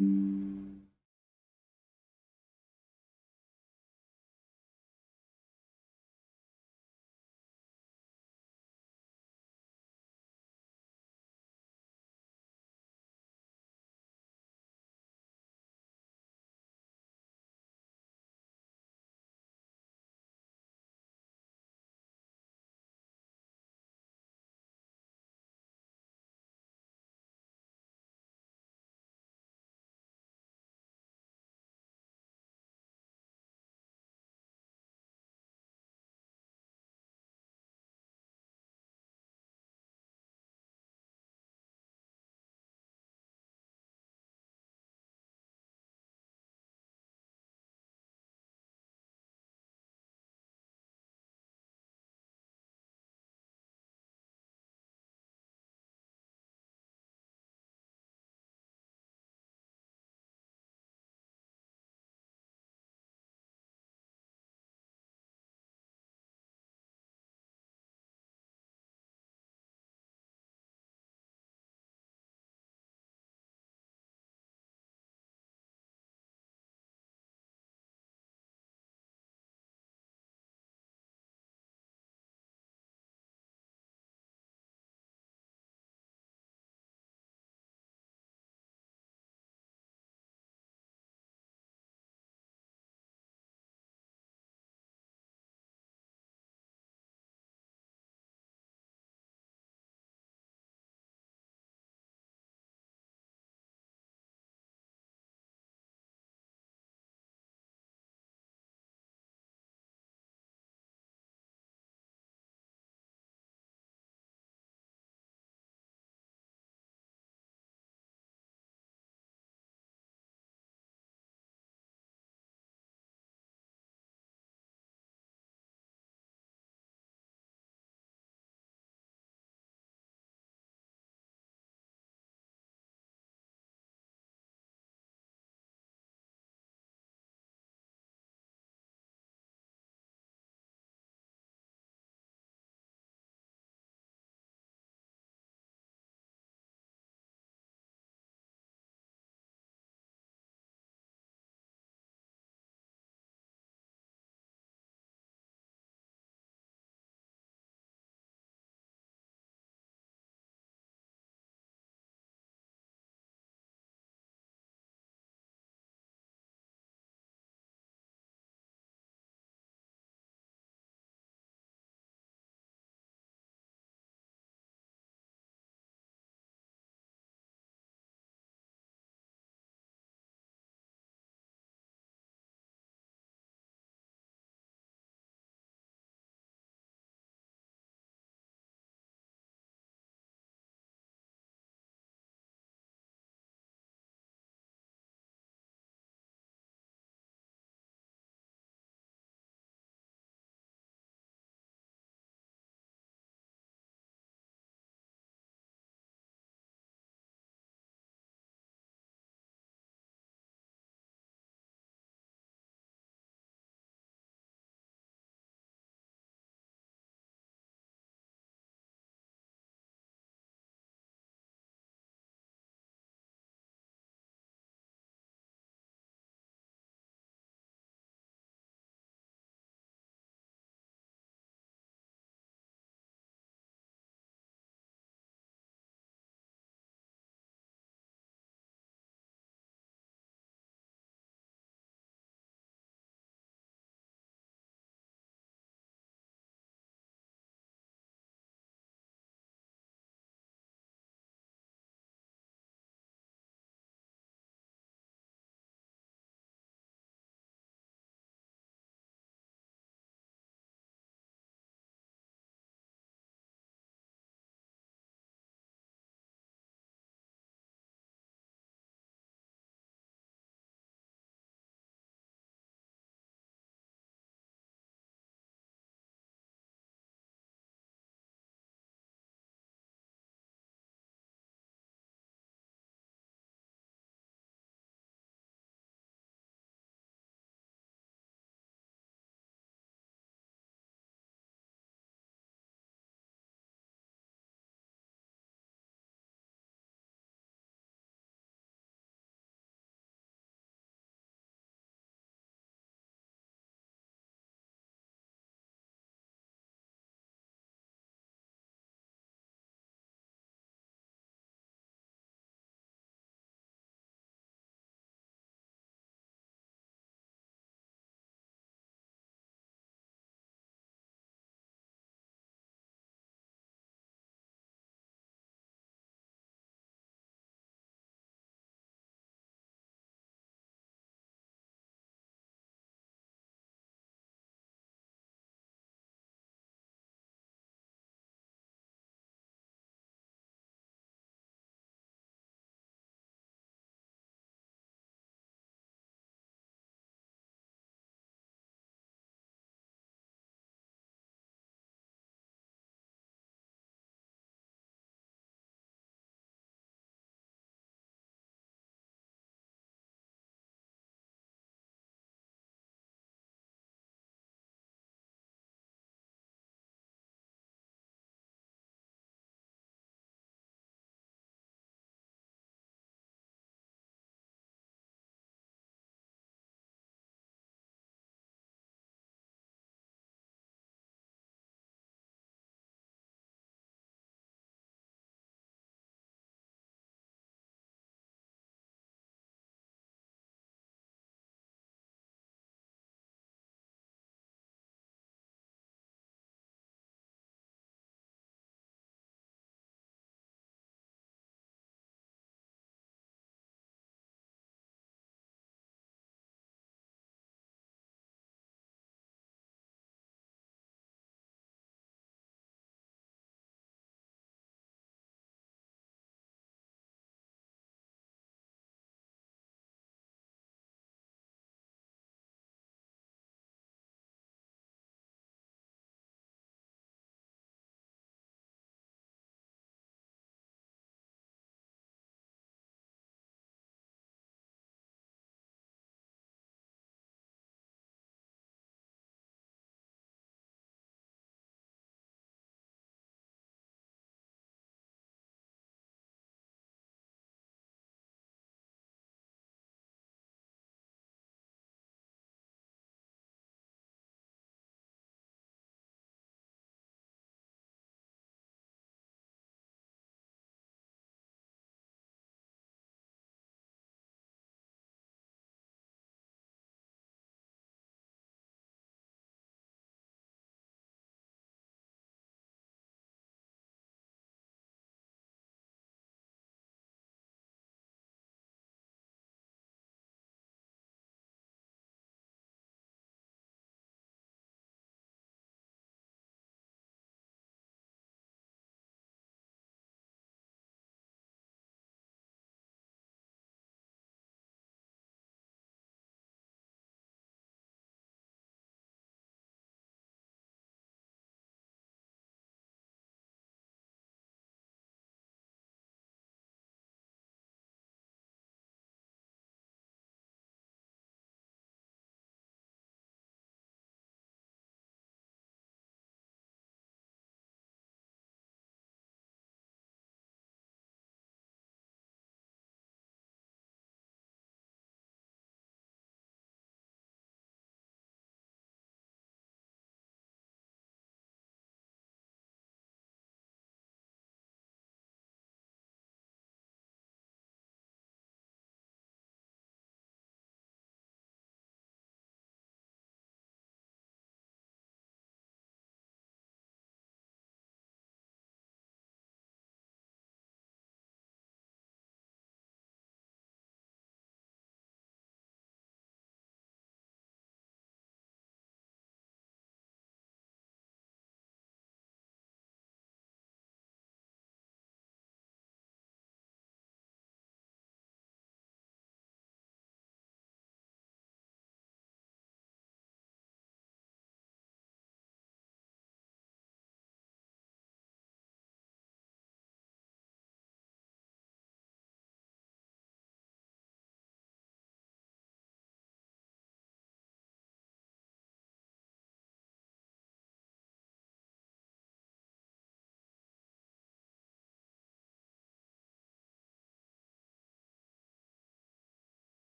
Mm-hmm.